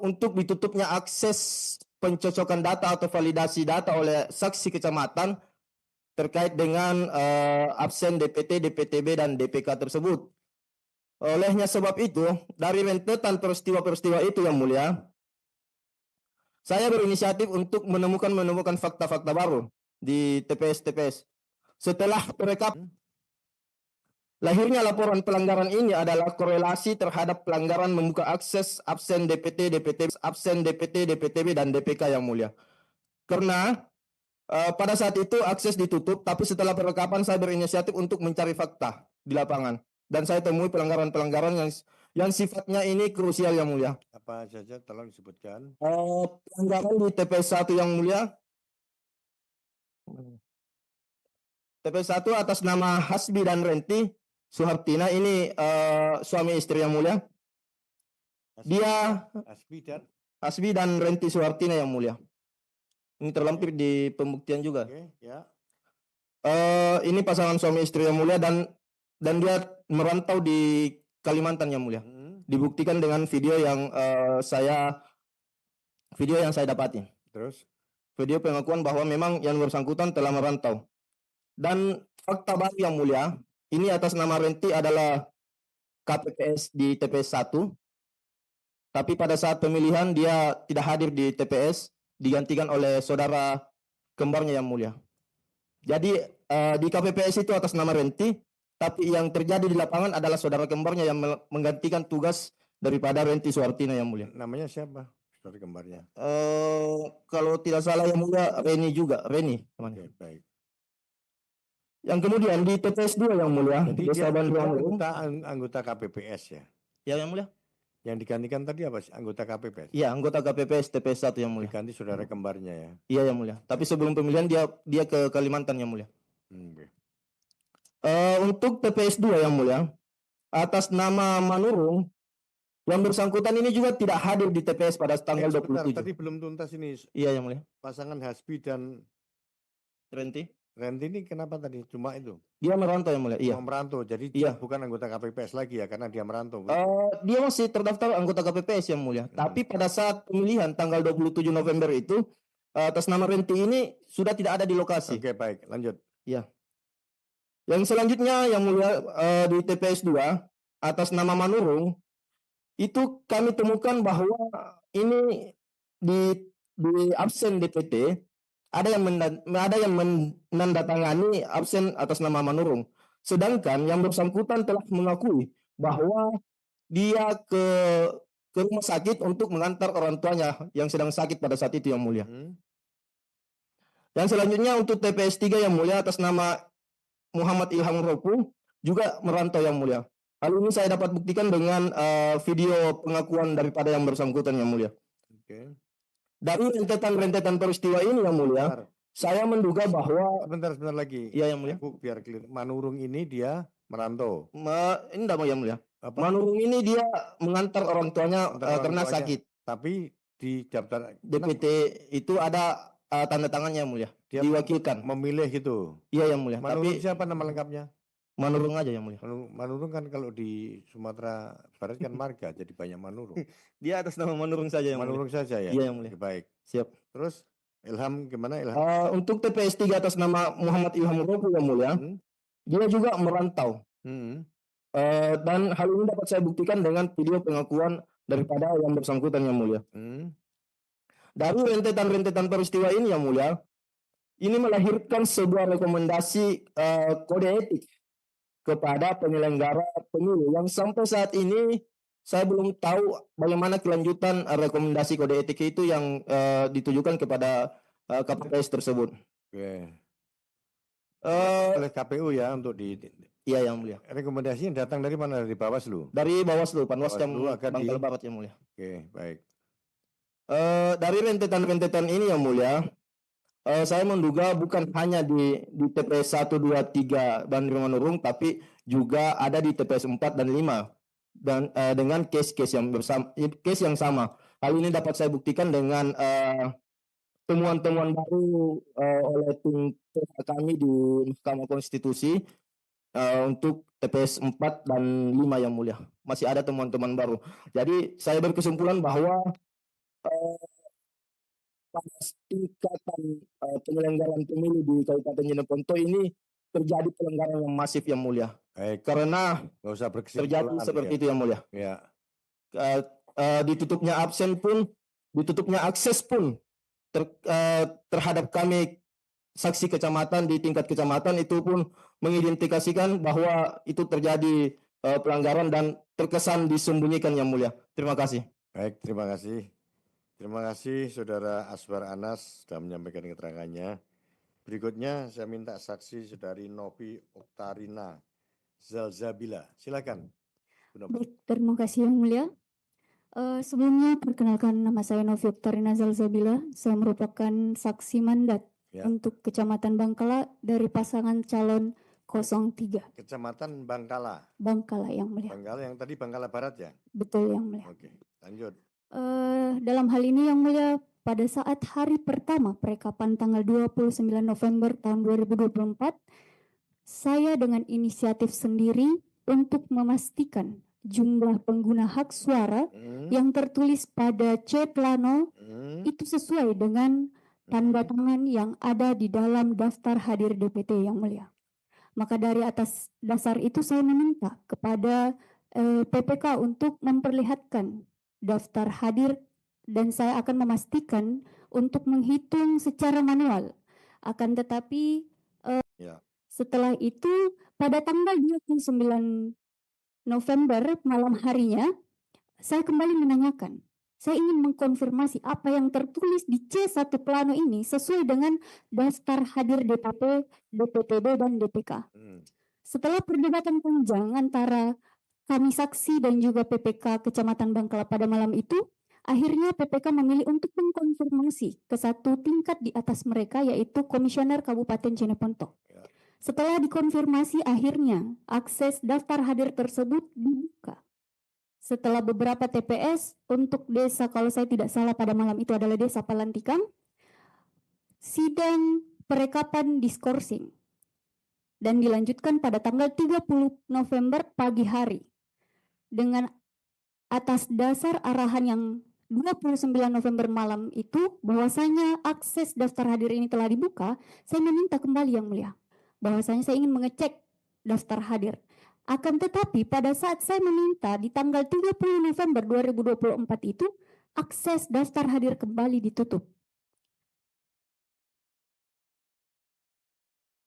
untuk ditutupnya akses pencocokan data atau validasi data oleh saksi kecamatan terkait dengan absen DPT, DPTB, dan DPK tersebut. Olehnya sebab itu, dari rentetan peristiwa-peristiwa itu yang mulia, saya berinisiatif untuk menemukan fakta-fakta baru di TPS. Setelah mereka lahirnya laporan pelanggaran ini adalah korelasi terhadap pelanggaran membuka akses absen DPT, DPTB, dan DPK yang mulia. Karena pada saat itu akses ditutup, tapi setelah perlengkapan saya berinisiatif untuk mencari fakta di lapangan. Dan saya temui pelanggaran-pelanggaran yang sifatnya ini krusial yang mulia. Apa saja tolong disebutkan? Pelanggaran di TPS 1 yang mulia. TPS 1 atas nama Hasbi dan Renti Suhartina, ini suami istri yang mulia. Dia Hasbi dan Renti Suhartina yang mulia. Ini terlampir di pembuktian juga. Oke, ya. Ini pasangan suami istri yang mulia dan dia merantau di Kalimantan yang mulia. Dibuktikan dengan video yang saya dapati. Terus? Video pengakuan bahwa memang yang bersangkutan telah merantau. Dan fakta baru yang mulia, ini atas nama Renti adalah KPPS di TPS 1. Tapi pada saat pemilihan dia tidak hadir di TPS, digantikan oleh saudara kembarnya yang mulia. Jadi di KPPS itu atas nama Renti, tapi yang terjadi di lapangan adalah saudara kembarnya yang menggantikan tugas daripada Renti Suhartina yang mulia. Namanya siapa? Saudara kembarnya. Kalau tidak salah yang mulia Reni juga, Reni. Oke, baik. Yang kemudian di TPS 2 yang mulia, Jadi Desa dia Bandung. anggota KPPS ya. Ya yang mulia. Yang digantikan tadi apa sih? Anggota KPPS. Iya, anggota KPPS TPS 1 yang mulia. Diganti saudara kembarnya ya. Iya yang mulia. Tapi sebelum pemilihan dia ke Kalimantan yang mulia. Oke. Untuk TPS 2 yang mulia, atas nama Manurung, yang bersangkutan ini juga tidak hadir di TPS pada tanggal Sebentar, 27. tadi belum tuntas ini. Iya yang mulia. Pasangan Hasbi dan Renti ini kenapa tadi? Cuma itu. dia merantau yang mulia. Iya. Cuma merantau. Jadi Iya. dia bukan anggota KPPS lagi ya karena dia merantau. Dia masih terdaftar anggota KPPS yang mulia. Tapi pada saat pemilihan tanggal 27 November itu atas nama Renti ini sudah tidak ada di lokasi. Oke, baik. Lanjut. Iya. Yang selanjutnya yang mulia di TPS 2 atas nama Manurung itu kami temukan bahwa ini di absen DPT ada yang menandatangani absen atas nama Manurung. Sedangkan yang bersangkutan telah mengakui bahwa dia ke rumah sakit untuk mengantar orang tuanya yang sedang sakit pada saat itu yang mulia. Yang selanjutnya untuk TPS 3 yang mulia atas nama Muhammad Ilham Ropu juga merantau yang mulia. Hal ini saya dapat buktikan dengan video pengakuan daripada yang bersangkutan yang mulia. Oke. Dari rentetan peristiwa ini yang mulia, saya menduga bahwa Sebentar lagi. Iya yang mulia. Aku biar clear. Manurung ini dia merantau. Ini tidak mau yang mulia. Apa? Manurung ini dia mengantar orang tuanya karena tuanya. sakit. Tapi di daftar DPT itu ada tanda tangannya yang mulia. Dia diwakilkan. memilih gitu. Iya yang mulia. Manurung Tapi siapa nama lengkapnya? Manurung aja yang mulia. Manurung kan kalau di Sumatera Barat kan marga jadi banyak Manurung. Dia atas nama Manurung saja yang Manurung mulia. saja ya. Iya yang mulia. Oke, baik. Siap. Terus Ilham gimana Ilham? Untuk TPS 3 atas nama Muhammad Ilham Ropu yang mulia, dia juga merantau. Dan hal ini dapat saya buktikan dengan video pengakuan daripada yang bersangkutan yang mulia. Dari rentetan peristiwa ini yang mulia, ini melahirkan sebuah rekomendasi kode etik kepada penyelenggara pemilu yang sampai saat ini saya belum tahu bagaimana kelanjutan rekomendasi kode etik itu yang ditujukan kepada KPPS tersebut. Oke. Oleh KPU ya untuk Iya yang mulia. rekomendasi yang datang dari mana? Dari Bawaslu. Dari Bawaslu, Panwaskam Bawaslu akan Bangka Barat yang mulia. Oke, baik. Dari rentetan ini yang mulia, saya menduga bukan hanya di TPS 1, 2, 3 Bandar Manurung, tapi juga ada di TPS 4 dan 5 dan dengan case-case yang sama. Hal ini dapat saya buktikan dengan temuan-temuan baru oleh tim kami di Mahkamah Konstitusi untuk TPS 4 dan 5 yang mulia. Masih ada temuan-temuan baru. Jadi saya berkesimpulan bahwa pada tingkatan penyelenggaraan pemilu di Kabupaten Jeneponto ini terjadi pelanggaran yang masif yang mulia. Baik. Karena Nggak usah terjadi seperti itu yang mulia. Ya. Ditutupnya absen pun, ditutupnya akses pun terhadap kami saksi kecamatan di tingkat kecamatan itu pun mengidentifikasikan bahwa itu terjadi pelanggaran dan terkesan disembunyikan yang mulia. Terima kasih. Baik, terima kasih. Terima kasih Saudara Aswar Anas sudah menyampaikan keterangannya. Berikutnya saya minta saksi Saudari Novi Oktarina Zalzabila. Silakan. Baik, terima kasih Yang Mulia. Sebelumnya perkenalkan nama saya Novi Oktarina Zalzabila. Saya merupakan saksi mandat untuk Kecamatan Bangkala dari pasangan calon 03. Kecamatan Bangkala. Bangkala Yang Mulia. Bangkala yang tadi Bangkala Barat ya? Betul Yang Mulia. Oke, lanjut. Dalam hal ini Yang Mulia, pada saat hari pertama perekapan tanggal 29 November tahun 2024, saya dengan inisiatif sendiri untuk memastikan jumlah pengguna hak suara yang tertulis pada C plano itu sesuai dengan tanda tangan yang ada di dalam daftar hadir DPT Yang Mulia. Maka dari atas dasar itu saya meminta kepada PPK untuk memperlihatkan daftar hadir dan saya akan memastikan untuk menghitung secara manual. Akan tetapi setelah itu pada tanggal 29 November malam harinya saya kembali menanyakan. Saya ingin mengkonfirmasi apa yang tertulis di C1 plano ini sesuai dengan daftar hadir DPP, DPTB, dan DPK. Setelah perdebatan panjang antara kami saksi dan juga PPK Kecamatan Bangkala pada malam itu, akhirnya PPK memilih untuk mengkonfirmasi ke satu tingkat di atas mereka, yaitu Komisioner Kabupaten Jeneponto. Setelah dikonfirmasi, akhirnya akses daftar hadir tersebut dibuka. Setelah beberapa TPS untuk desa, kalau saya tidak salah pada malam itu adalah desa Palantikang, sidang perekapan diskorsing dan dilanjutkan pada tanggal 30 November pagi hari. Dengan atas dasar arahan yang 29 November malam itu bahwasanya akses daftar hadir ini telah dibuka, saya meminta kembali Yang Mulia bahwasanya saya ingin mengecek daftar hadir. Akan tetapi pada saat saya meminta di tanggal 30 November 2024 itu akses daftar hadir kembali ditutup.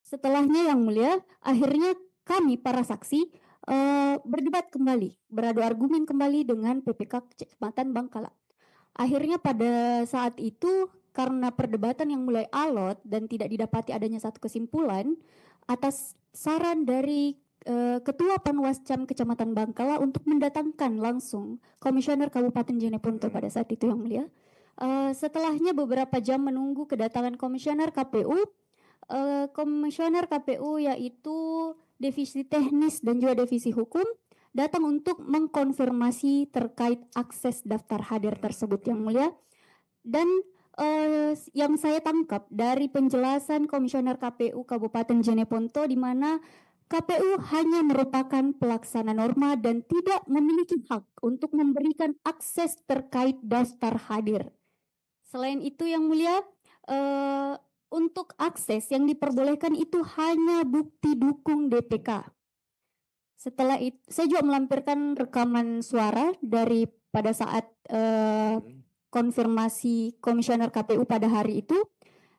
Setelahnya Yang Mulia, akhirnya kami para saksi berdebat kembali, beradu argumen kembali dengan PPK Kecamatan Bangkala. Akhirnya pada saat itu karena perdebatan yang mulai alot dan tidak didapati adanya satu kesimpulan, atas saran dari Ketua Panwascam Kecamatan Bangkala untuk mendatangkan langsung Komisioner Kabupaten Jeneponto pada saat itu Yang Mulia. Setelahnya beberapa jam menunggu kedatangan Komisioner KPU, Komisioner KPU yaitu Divisi Teknis dan juga Divisi Hukum datang untuk mengkonfirmasi terkait akses daftar hadir tersebut Yang Mulia. Dan yang saya tangkap dari penjelasan Komisioner KPU Kabupaten Jeneponto di mana KPU hanya merupakan pelaksana norma dan tidak memiliki hak untuk memberikan akses terkait daftar hadir. Selain itu Yang Mulia, untuk akses yang diperbolehkan itu hanya bukti dukung DPK. Setelah itu, saya juga melampirkan rekaman suara dari pada saat konfirmasi Komisioner KPU pada hari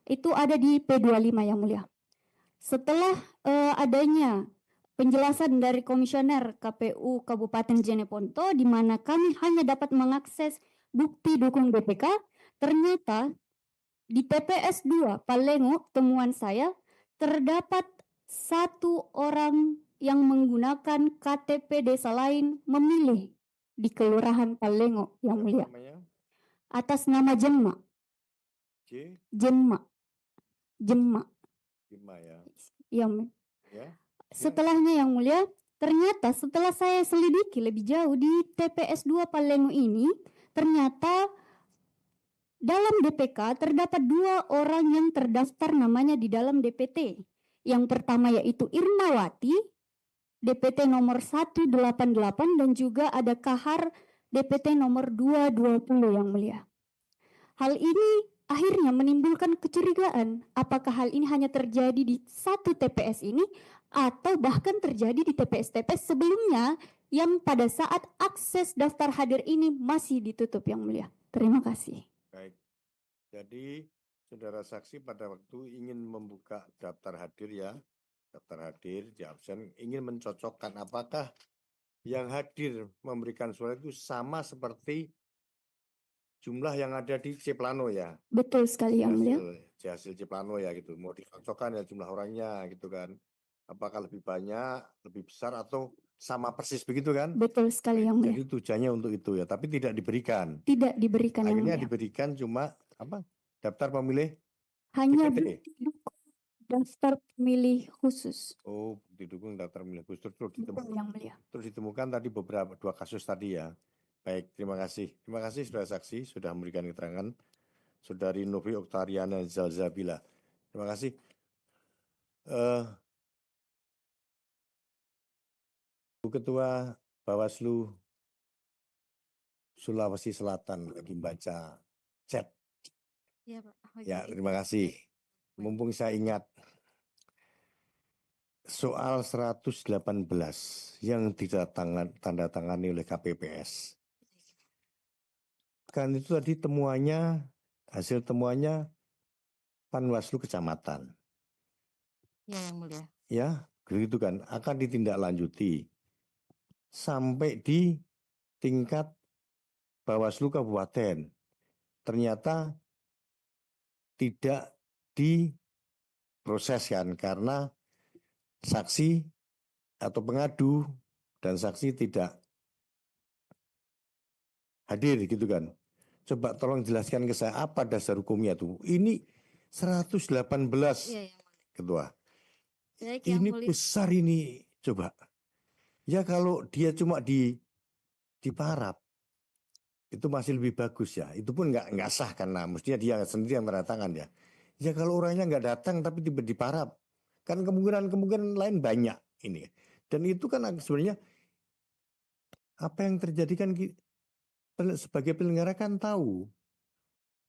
itu ada di P25 Yang Mulia. Setelah adanya penjelasan dari Komisioner KPU Kabupaten Jeneponto di mana kami hanya dapat mengakses bukti dukung DPK, ternyata di TPS 2 Palengo temuan saya terdapat satu orang yang menggunakan KTP desa lain memilih di Kelurahan Palengo Yang Mulia. Atas nama Jemma. Jemma ya. Yang setelahnya Yang Mulia, ternyata setelah saya selidiki lebih jauh di TPS 2 Palengo ini, ternyata dalam DPK terdapat dua orang yang terdaftar namanya di dalam DPT. Yang pertama yaitu Irmawati, DPT nomor 188 dan juga ada Kahar, DPT nomor 220 Yang Mulia. Hal ini akhirnya menimbulkan kecurigaan, apakah hal ini hanya terjadi di satu TPS ini atau bahkan terjadi di TPS-TPS sebelumnya yang pada saat akses daftar hadir ini masih ditutup Yang Mulia. Terima kasih. Baik, jadi saudara saksi pada waktu ingin membuka daftar hadir ya, daftar hadir di absen, ingin mencocokkan apakah yang hadir memberikan suara itu sama seperti jumlah yang ada di C plano ya. Betul sekali Yang Mulia. Hasil C plano ya gitu, mau dicocokkan ya jumlah orangnya gitu kan. Apakah lebih banyak, lebih besar atau sama persis begitu kan? Betul sekali Yang Mulia. Jadi tujuannya untuk itu ya, tapi tidak diberikan. Tidak diberikan Yang Akhirnya Mulia. diberikan cuma apa? Daftar pemilih hanya DPT. Daftar pemilih khusus. Oh, didukung daftar pemilih khusus terus Betul Yang Mulia. terus ditemukan tadi beberapa dua kasus tadi ya. Baik, terima kasih. Terima kasih saudara saksi sudah memberikan keterangan. Saudari Novi Oktariana Zalzabila. Terima kasih. Bu Ketua Bawaslu Sulawesi Selatan lagi baca chat. Ya, Pak. Ya, terima kasih. Mumpung saya ingat soal 118 yang ditandatangani oleh KPPS. Kan itu tadi temuannya, hasil temuannya Panwaslu Kecamatan. Ya, Yang Mulia. Ya, begitu kan, akan ditindaklanjuti sampai di tingkat Bawaslu Kabupaten. Ternyata tidak diproseskan karena saksi atau pengadu dan saksi tidak hadir gitu kan. Coba tolong jelaskan ke saya apa dasar hukumnya tuh. Ini 118 Ya, Yang Mulia. Ketua. Baik, Yang Ini Mulia. besar ini coba. Ya kalau dia cuma di Parap itu masih lebih bagus ya. Itu pun nggak sah karena mestinya dia sendiri yang tanda tangan ya. Ya kalau orangnya nggak datang tapi tiba di Parap, kan kemungkinan lain banyak ini. Dan itu kan sebenarnya apa yang terjadi kan sebagai penyelenggara kan tahu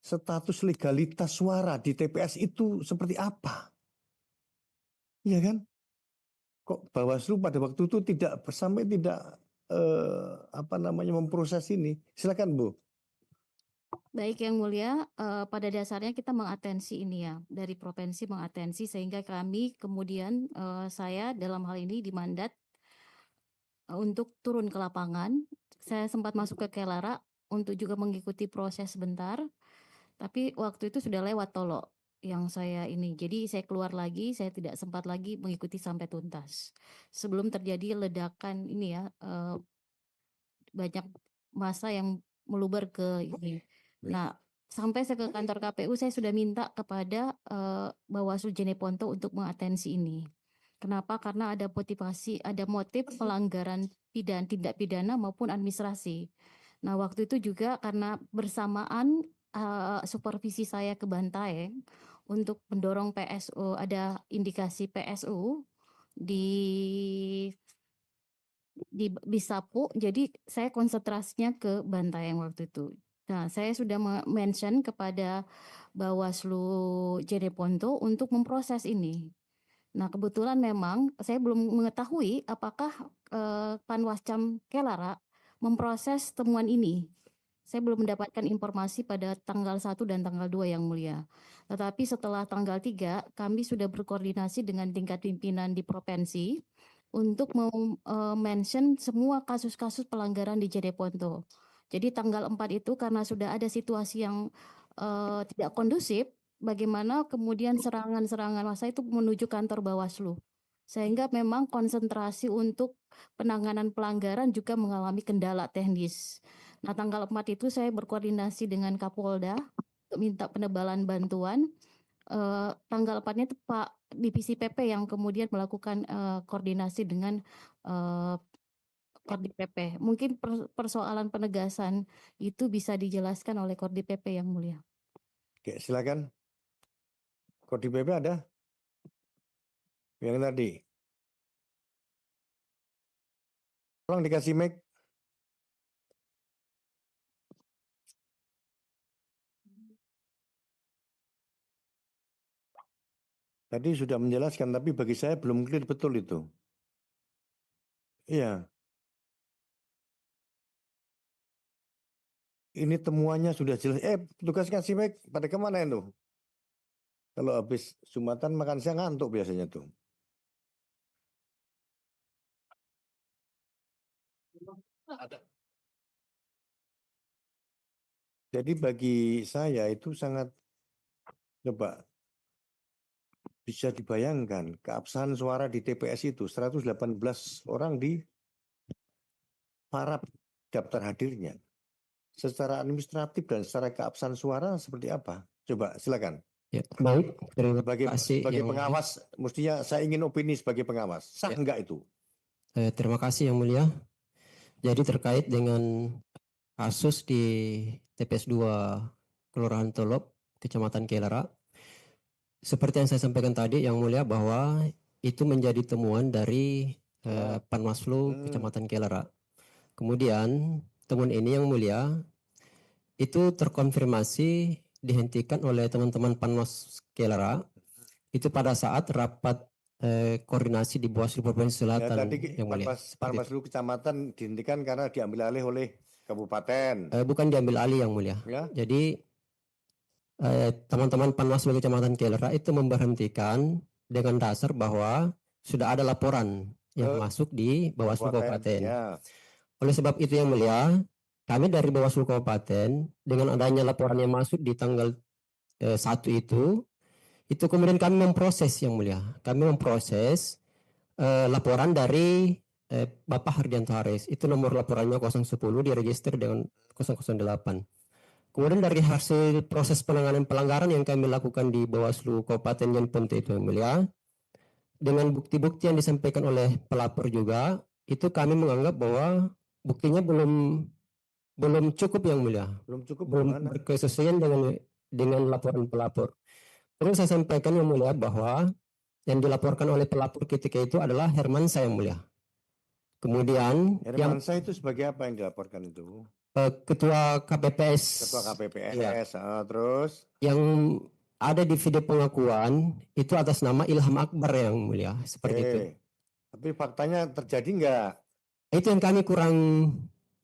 status legalitas suara di TPS itu seperti apa. Iya kan? Kok Bawaslu pada waktu itu tidak memproses ini. Silakan Bu. Baik Yang Mulia, pada dasarnya kita mengatensi ini ya, dari provinsi mengatensi sehingga kami kemudian saya dalam hal ini dimandat untuk turun ke lapangan. Saya sempat masuk ke Kelara untuk juga mengikuti proses sebentar, tapi waktu itu sudah lewat Tolo yang saya ini. Jadi saya keluar lagi, saya tidak sempat lagi mengikuti sampai tuntas. Sebelum terjadi ledakan ini ya, banyak massa yang meluber ke ini. Nah, sampai saya ke kantor KPU saya sudah minta kepada Bawaslu Jeneponto untuk mengatensi ini. Kenapa? Karena ada motif pelanggaran tindak pidana maupun administrasi. Nah, waktu itu juga karena bersamaan supervisi saya ke Bantaeng untuk mendorong PSU, ada indikasi PSU di Bisapu, jadi saya konsentrasinya ke Bantaeng waktu itu. Nah, saya sudah mention kepada Bawaslu Jeneponto untuk memproses ini. Nah, kebetulan memang saya belum mengetahui apakah Panwascam Kelara memproses temuan ini. Saya belum mendapatkan informasi pada tanggal 1 dan tanggal 2 Yang Mulia. Tetapi setelah tanggal 3, kami sudah berkoordinasi dengan tingkat pimpinan di provinsi untuk mention semua kasus-kasus pelanggaran di Jeneponto. Jadi tanggal 4 itu karena sudah ada situasi yang tidak kondusif, bagaimana kemudian serangan-serangan massa itu menuju kantor Bawaslu. Sehingga memang konsentrasi untuk penanganan pelanggaran juga mengalami kendala teknis. Nah, tanggal 4 itu saya berkoordinasi dengan Kapolda untuk minta penebalan bantuan. Tanggal 4-nya itu Pak Divisi PP yang kemudian melakukan koordinasi dengan Kordip PP. Mungkin persoalan penegasan itu bisa dijelaskan oleh Kordip PP Yang Mulia. Oke, silakan. Koordip PP ada? Yang tadi. Tolong dikasih mic. Tadi sudah menjelaskan, tapi bagi saya belum clear betul itu. Iya. Ini temuannya sudah jelas. Petugas kasih mic pada kemana itu? Kalau habis Jumatan makan siang ngantuk biasanya tuh. Ada. Jadi bagi saya itu sangat coba bisa dibayangkan keabsahan suara di TPS itu 118 orang di Parap daftar hadirnya. Secara administratif dan secara keabsahan suara seperti apa? Coba silakan. Ya, baik, terima kasih. Sebagai pengawas, mestinya saya ingin opini sebagai pengawas. Sah enggak itu? Terima kasih Yang Mulia. Jadi terkait dengan kasus di TPS 2 Kelurahan Tolop, Kecamatan Kelara. Seperti yang saya sampaikan tadi, Yang Mulia, bahwa itu menjadi temuan dari Panwaslu Kecamatan Kelara. Kemudian temuan ini Yang Mulia itu terkonfirmasi dihentikan oleh teman-teman Panwas Kelara itu pada saat rapat koordinasi di Bawaslu Provinsi Ya, Selatan. tadi Yang Mulia. Panwaslu Kecamatan dihentikan karena diambil alih oleh kabupaten. Bukan diambil alih Yang Mulia. Ya. Jadi teman-teman Panwaslu Kecamatan Kelara itu memberhentikan dengan dasar bahwa sudah ada laporan yang masuk di Bawaslu Kabupaten. Ya. Oleh sebab itu Yang Mulia, kami dari Bawaslu Kabupaten dengan adanya laporan yang masuk di tanggal 1 itu kemudian kami memproses Yang Mulia. Kami memproses laporan dari Bapak Hardianto Haris. Itu nomor laporannya 010 diregister dengan 008. Kemudian dari hasil proses penanganan pelanggaran yang kami lakukan di Bawaslu Kabupaten Nyenponto itu Yang Mulia, dengan bukti-bukti yang disampaikan oleh pelapor juga, itu kami menganggap bahwa buktinya belum cukup Yang Mulia. Belum cukup, belum berkesesuaian dengan laporan pelapor. Perlu saya sampaikan Yang Mulia bahwa yang dilaporkan oleh pelapor ketika itu adalah Hermansyah Yang Mulia. Kemudian Hermansyah itu sebagai apa yang dilaporkan itu? Ketua KPPS. Ketua KPPS. Ya. Terus yang ada di video pengakuan itu atas nama Ilham Akbar Yang Mulia, seperti itu. Tapi faktanya terjadi enggak? Itu yang kami kurang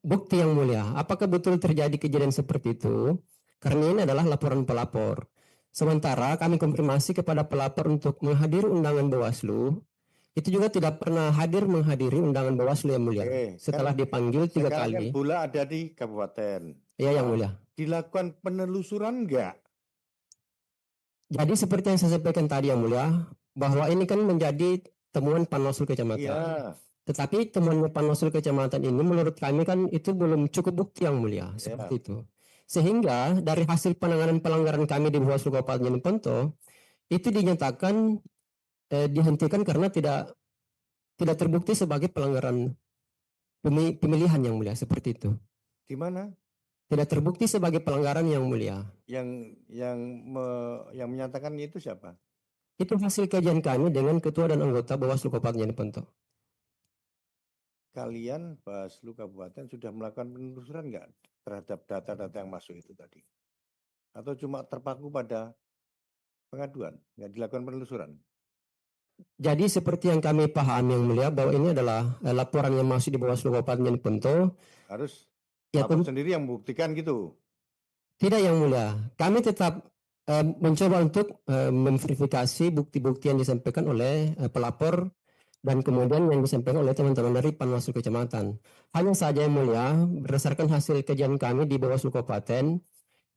bukti Yang Mulia. Apakah betul terjadi kejadian seperti itu? Karena ini adalah laporan pelapor. Sementara kami konfirmasi kepada pelapor untuk menghadiri undangan Bawaslu, itu juga tidak pernah menghadiri undangan Bawaslu Yang Mulia. Setelah dipanggil 3 kali. Kan bola ada di kabupaten. Iya Yang Mulia. Dilakukan penelusuran enggak? Jadi seperti yang saya sampaikan tadi Yang Mulia, bahwa ini kan menjadi temuan Panwaslu Kecamatan. Iya. Tetapi temuannya Panwaslu Kecamatan ini menurut kami kan itu belum cukup bukti Yang Mulia, seperti itu. Sehingga dari hasil penanganan pelanggaran kami di Bawaslu Kabupaten Nyenponto itu dinyatakan dihentikan karena tidak terbukti sebagai pelanggaran pemilihan Yang Mulia, seperti itu. Di mana? Tidak terbukti sebagai pelanggaran Yang Mulia. Yang menyatakan itu siapa? Itu hasil kajian kami dengan ketua dan anggota Bawaslu Kabupaten Nyenponto. Kalian Bawaslu Kabupaten sudah melakukan penelusuran enggak terhadap data-data yang masuk itu tadi? Atau cuma terpaku pada pengaduan, enggak dilakukan penelusuran? Jadi seperti yang kami pahami Yang Mulia, bahwa ini adalah laporan yang masuk di Bawaslu Kabupaten Nyenponto. Harus pelapor sendiri yang membuktikan gitu? Tidak Yang Mulia, kami tetap mencoba untuk memverifikasi bukti-bukti yang disampaikan oleh pelapor dan kemudian yang disampaikan oleh teman-teman dari Panwaslu Kecamatan. Hanya saja Yang Mulia, berdasarkan hasil kajian kami di Bawaslu Kabupaten,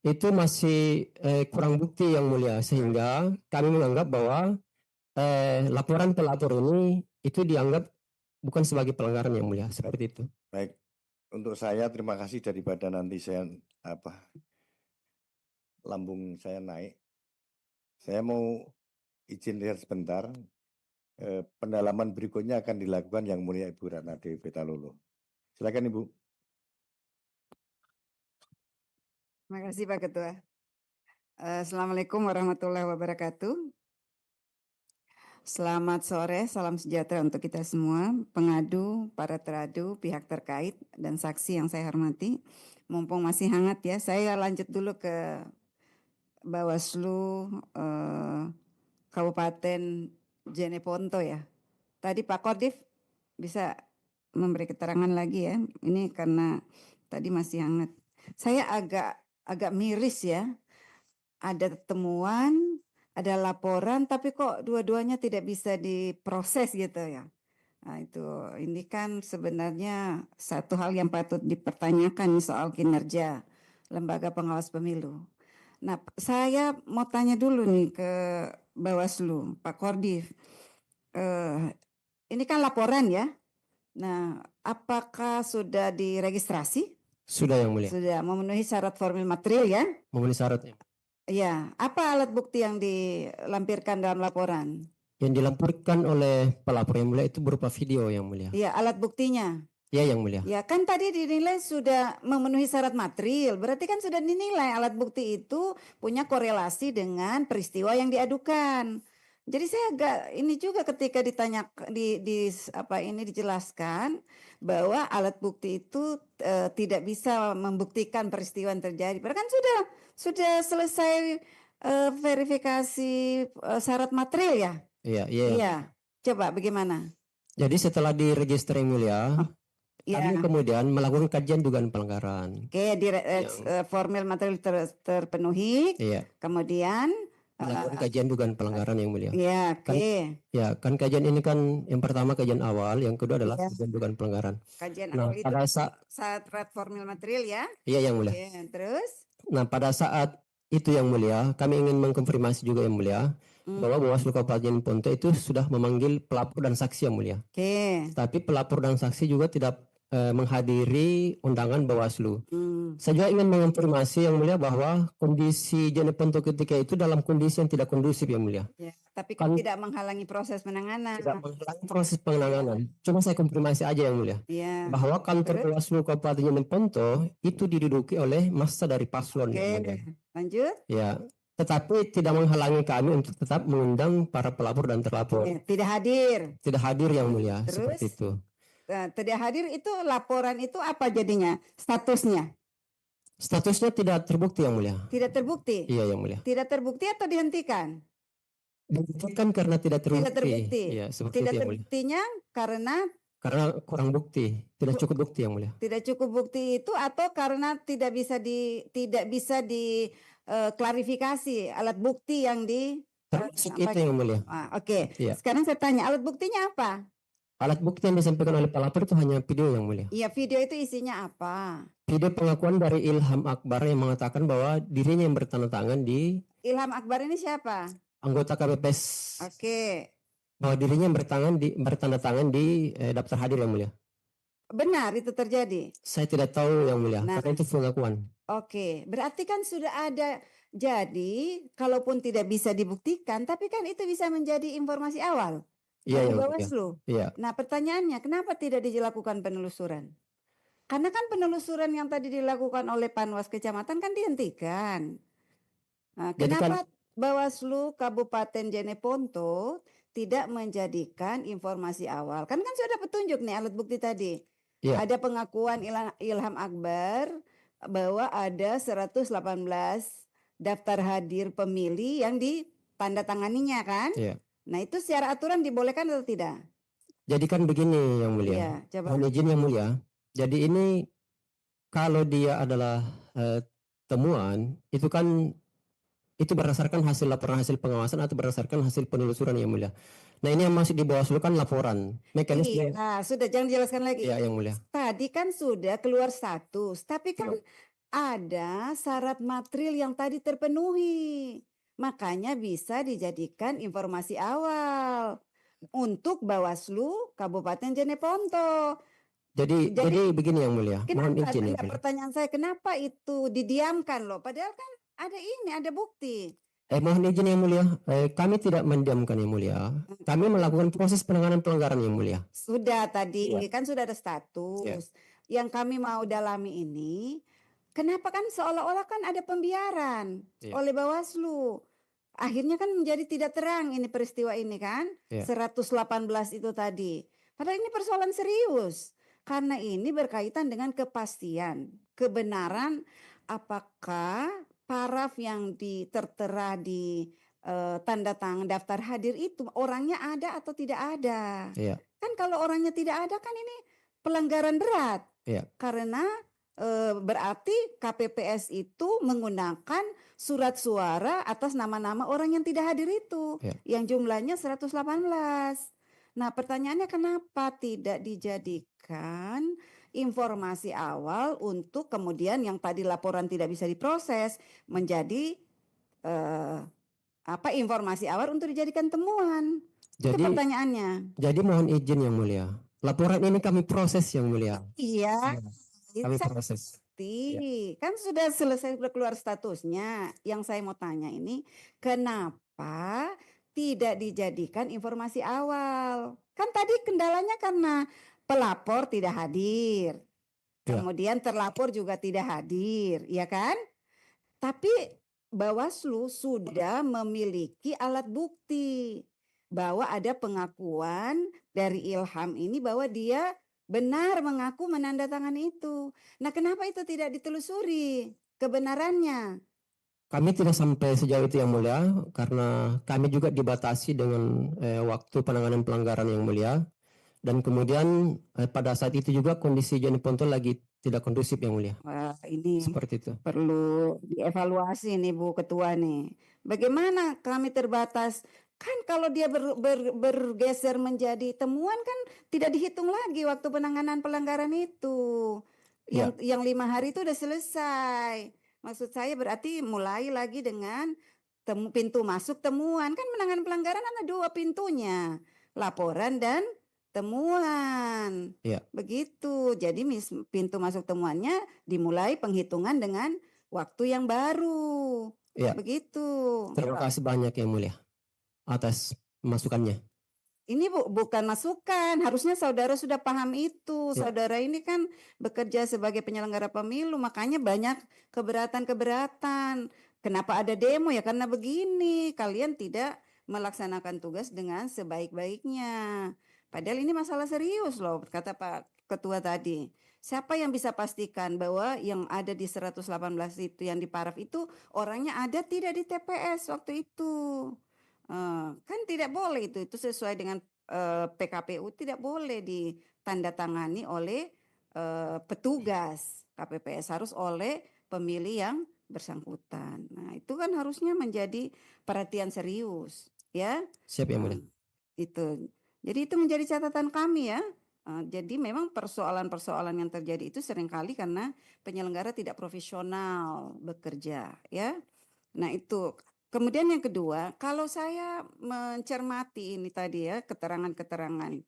itu masih kurang bukti Yang Mulia, sehingga kami menganggap bahwa laporan pelapor ini itu dianggap bukan sebagai pelanggaran Yang Mulia, seperti itu. Baik, untuk saya terima kasih daripada nanti saya lambung saya naik. Saya mau izin lihat sebentar. Pendalaman berikutnya akan dilakukan Yang Mulia Ibu Ratna Dewi Betalolo. Silakan Ibu. Terima kasih Pak Ketua. Assalamualaikum warahmatullahi wabarakatuh. Selamat sore, salam sejahtera untuk kita semua, pengadu, para teradu, pihak terkait, dan saksi yang saya hormati. Mumpung masih hangat ya, saya lanjut dulu ke Bawaslu Kabupaten Nyenponto ya. Tadi Pak Kordif bisa memberi keterangan lagi ya, ini karena tadi masih hangat. Saya agak miris ya, ada temuan, ada laporan, tapi kok dua-duanya tidak bisa diproses gitu ya. Nah itu, ini kan sebenarnya satu hal yang patut dipertanyakan soal kinerja Lembaga Pengawas Pemilu. Nah saya mau tanya dulu nih ke Bawaslu, Pak Kordif. Ini kan laporan ya. Nah apakah sudah diregistrasi? Sudah Yang Mulia. Sudah memenuhi syarat formil material ya? Memenuhi syaratnya. Ya, apa alat bukti yang dilampirkan dalam laporan? Yang dilampirkan oleh pelapor Yang Mulia itu berupa video Yang Mulia. Iya, alat buktinya. Ya, yang mulia. Ya kan tadi dinilai sudah memenuhi syarat material, berarti kan sudah dinilai alat bukti itu punya korelasi dengan peristiwa yang diadukan. Jadi saya agak ini juga ketika ditanya dijelaskan bahwa alat bukti itu tidak bisa membuktikan peristiwa yang terjadi. Padahal kan sudah selesai verifikasi syarat material ya. Iya, iya. Iya. Coba bagaimana? Jadi setelah diregister yang mulia, Ya. kami kemudian melakukan kajian dugaan pelanggaran. Oke, formal material terpenuhi. Iya. Kemudian Melakukan kajian dugaan pelanggaran yang mulia. ya, oke. Kan kajian ini kan yang pertama kajian awal, yang kedua adalah kajian dugaan pelanggaran. Kajian Nah, awal itu pada saat formal material ya. Iya, yang mulia. Oke, terus? Nah, pada saat itu yang mulia, kami ingin mengkonfirmasi juga yang mulia bahwa Bawaslu Kabupaten Ponto itu sudah memanggil pelapor dan saksi yang mulia. Oke. Tapi pelapor dan saksi juga tidak menghadiri undangan Bawaslu. Saya juga ingin mengonfirmasi yang mulia bahwa kondisi Jene Ponto ketika itu dalam kondisi yang tidak kondusif yang mulia. Ya, tapi kan tidak menghalangi proses penanganan. Tidak menghalangi proses penanganan. Cuma saya konfirmasi aja yang mulia. Ya. Bahwa kantor Bawaslu Kabupaten Jene Ponto itu diduduki oleh massa dari paslon. Oke, yang mulia. lanjut. Ya, tetapi tidak menghalangi kami untuk tetap mengundang para pelapor dan terlapor. Ya, tidak hadir. Tidak hadir yang mulia. Terus? Seperti itu. Tidak hadir itu laporan itu apa jadinya? Statusnya? Statusnya tidak terbukti yang mulia. Tidak terbukti? Iya yang mulia. Tidak terbukti atau dihentikan? Dihentikan karena tidak terbukti. Tidak terbukti. Iya, seperti Tidak itu yang mulia. terbuktinya karena Kurang bukti, tidak cukup bukti yang mulia. tidak cukup bukti itu atau karena tidak bisa klarifikasi alat bukti yang Termasuk itu yang mulia. Oke. Iya. Sekarang saya tanya alat buktinya apa? Alat bukti yang disampaikan oleh pelapor itu hanya video yang mulia. Iya, video itu isinya apa? Video pengakuan dari Ilham Akbar yang mengatakan bahwa dirinya yang bertanda tangan di Ilham Akbar ini siapa? anggota KPPS. Oke. Bahwa dirinya yang bertanda tangan di daftar hadir yang mulia. Benar itu terjadi? Saya tidak tahu yang mulia, Nah. karena itu pengakuan. Oke, berarti kan sudah ada. Jadi, kalaupun tidak bisa dibuktikan, tapi kan itu bisa menjadi informasi awal. Iya Dari yang mulia. Bawaslu. Iya. Nah, pertanyaannya, kenapa tidak dilakukan penelusuran? Karena kan penelusuran yang tadi dilakukan oleh Panwas Kecamatan kan dihentikan. Nah, Jadi kenapa Bawaslu Kabupaten Jene Ponto tidak menjadikan informasi awal? Kan sudah petunjuk nih alat bukti tadi. Iya. Ada pengakuan Ilham Akbar bahwa ada 118 daftar hadir pemilih yang ditandatanganinya kan? Iya. Nah, itu secara aturan dibolehkan atau tidak? Jadi kan begini yang mulia. Iya, coba. Mohon izin yang mulia. Jadi ini kalau dia adalah temuan, itu kan itu berdasarkan hasil laporan hasil pengawasan atau berdasarkan hasil penelusuran yang mulia. Nah, ini yang masuk di Bawaslu kan laporan. Mekanisme. Iya, sudah jangan dijelaskan lagi. Iya, yang mulia. Tadi kan sudah keluar status, tapi kan ada syarat material yang tadi terpenuhi. Makanya bisa dijadikan informasi awal untuk Bawaslu Kabupaten Jene Ponto. Jadi begini yang mulia. Mohon Kenapa? izin yang Enggak, mulia. pertanyaan saya kenapa itu didiamkan loh? Padahal kan ada bukti. Mohon izin yang mulia. Kami tidak mendiamkan yang mulia. Kami melakukan proses penanganan pelanggaran yang mulia. Sudah tadi Iya. kan sudah ada status. Iya. Yang kami mau dalami ini, kenapa kan seolah-olah kan ada pembiaran Iya. oleh Bawaslu. Akhirnya kan menjadi tidak terang ini peristiwa ini kan. Iya. 118 itu tadi. Padahal ini persoalan serius. Karena ini berkaitan dengan kepastian, kebenaran apakah paraf yang tertera di tanda tangan daftar hadir itu orangnya ada atau tidak ada. Iya. Kan kalau orangnya tidak ada kan ini pelanggaran berat. Iya. Karena berarti KPPS itu menggunakan surat suara atas nama-nama orang yang tidak hadir itu. Iya. Yang jumlahnya 118. Nah, pertanyaannya kenapa tidak dijadikan informasi awal untuk kemudian yang tadi laporan tidak bisa diproses menjadi informasi awal untuk dijadikan temuan. Itu pertanyaannya. Jadi mohon izin yang mulia. Laporan ini kami proses yang mulia. Iya. Kami proses. Kan sudah selesai, sudah keluar statusnya. Yang saya mau tanya ini, kenapa tidak dijadikan informasi awal? Kan tadi kendalanya karena pelapor tidak hadir. Ya. Kemudian terlapor juga tidak hadir, ya kan? Tapi Bawaslu sudah memiliki alat bukti bahwa ada pengakuan dari Ilham ini bahwa dia benar mengaku menandatangani itu. Nah, kenapa itu tidak ditelusuri kebenarannya? Kami tidak sampai sejauh itu yang mulia, karena kami juga dibatasi dengan waktu penanganan pelanggaran yang mulia. Dan kemudian pada saat itu juga kondisi Joni Ponto lagi tidak kondusif yang mulia. Wah, ini Seperti itu. perlu dievaluasi nih Bu Ketua nih. Bagaimana kami terbatas? Kan kalau dia bergeser menjadi temuan kan tidak dihitung lagi waktu penanganan pelanggaran itu. Yang 5 hari itu udah selesai. Maksud saya berarti mulai lagi dengan pintu masuk temuan. Kan penanganan pelanggaran ada 2 pintunya. Laporan dan temuan. Ya. Begitu. Jadi pintu masuk temuannya dimulai penghitungan dengan waktu yang baru. Ya. Begitu. Terima kasih banyak yang mulia atas masukannya. Ini bukan masukan, harusnya saudara sudah paham itu. Ya. Saudara ini kan bekerja sebagai penyelenggara pemilu, makanya banyak keberatan-keberatan. Kenapa ada demo ya? Karena begini, kalian tidak melaksanakan tugas dengan sebaik-baiknya. Padahal ini masalah serius loh, kata Pak Ketua tadi. Siapa yang bisa pastikan bahwa yang ada di 118 itu yang di Paraf itu orangnya ada tidak di TPS waktu itu? Kan tidak boleh itu sesuai dengan PKPU, tidak boleh ditandatangani oleh petugas KPPS, harus oleh pemilih yang bersangkutan. Nah, itu kan harusnya menjadi perhatian serius, ya. Siap yang mulia. Itu. Jadi itu menjadi catatan kami ya. Jadi memang persoalan-persoalan yang terjadi itu seringkali karena penyelenggara tidak profesional bekerja, ya. Nah, itu. Kemudian yang kedua, kalau saya mencermati ini tadi ya, keterangan-keterangan,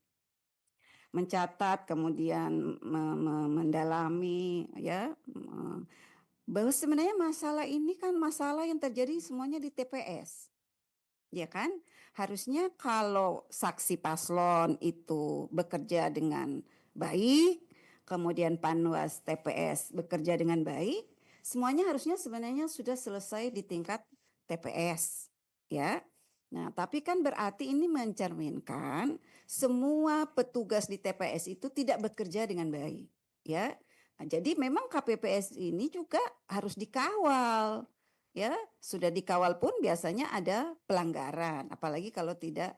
mencatat, kemudian mendalami ya, bahwa sebenarnya masalah ini kan masalah yang terjadi semuanya di TPS. Ya kan? Harusnya kalau saksi paslon itu bekerja dengan baik, kemudian Panwas TPS bekerja dengan baik, semuanya harusnya sebenarnya sudah selesai di tingkat TPS, ya. Nah, tapi kan berarti ini mencerminkan semua petugas di TPS itu tidak bekerja dengan baik, ya. Nah, jadi memang KPPS ini juga harus dikawal. Ya, sudah dikawal pun biasanya ada pelanggaran, apalagi kalau tidak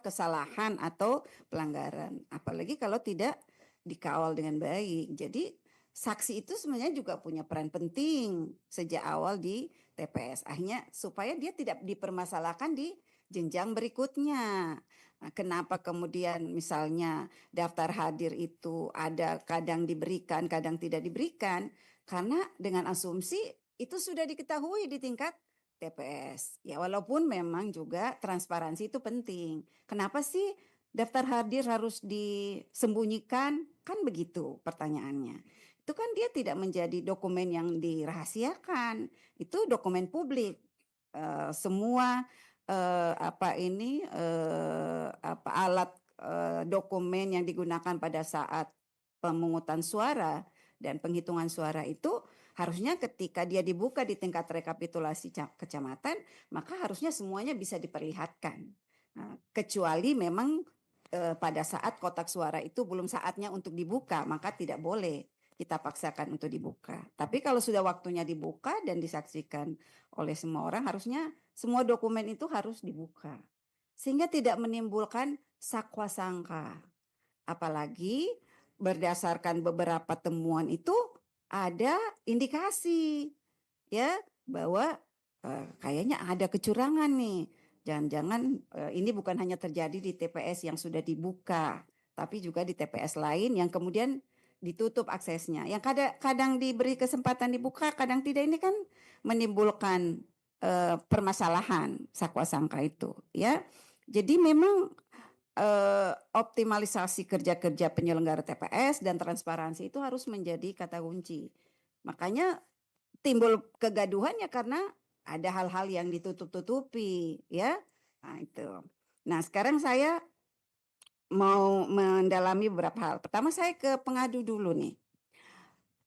kesalahan atau pelanggaran, apalagi kalau tidak dikawal dengan baik. Jadi saksi itu sebenarnya juga punya peran penting sejak awal di TPS, akhirnya supaya dia tidak dipermasalahkan di jenjang berikutnya. Nah, kenapa kemudian misalnya daftar hadir itu ada kadang diberikan, kadang tidak diberikan? Karena dengan asumsi itu sudah diketahui di tingkat TPS. Ya, walaupun memang juga transparansi itu penting. Kenapa sih daftar hadir harus disembunyikan? Kan begitu pertanyaannya. Itu kan dia tidak menjadi dokumen yang dirahasiakan. Itu dokumen publik. Semua alat dokumen yang digunakan pada saat pemungutan suara dan penghitungan suara itu harusnya ketika dia dibuka di tingkat rekapitulasi kecamatan, maka harusnya semuanya bisa diperlihatkan. Nah, kecuali memang pada saat kotak suara itu belum saatnya untuk dibuka, maka tidak boleh kita paksakan untuk dibuka. Tapi kalau sudah waktunya dibuka dan disaksikan oleh semua orang, harusnya semua dokumen itu harus dibuka. Sehingga tidak menimbulkan sakwa sangka. Apalagi berdasarkan beberapa temuan itu ada indikasi ya bahwa kayaknya ada kecurangan nih. Jangan-jangan ini bukan hanya terjadi di TPS yang sudah dibuka, tapi juga di TPS lain yang kemudian ditutup aksesnya. Yang kadang diberi kesempatan dibuka, kadang tidak, ini kan menimbulkan permasalahan sakwa sangka itu ya. Jadi memang optimalisasi kerja-kerja penyelenggara TPS dan transparansi itu harus menjadi kata kunci. Makanya timbul kegaduhannya karena ada hal-hal yang ditutup-tutupi ya. Nah, itu. Nah, sekarang saya mau mendalami beberapa hal. Pertama saya ke pengadu dulu nih.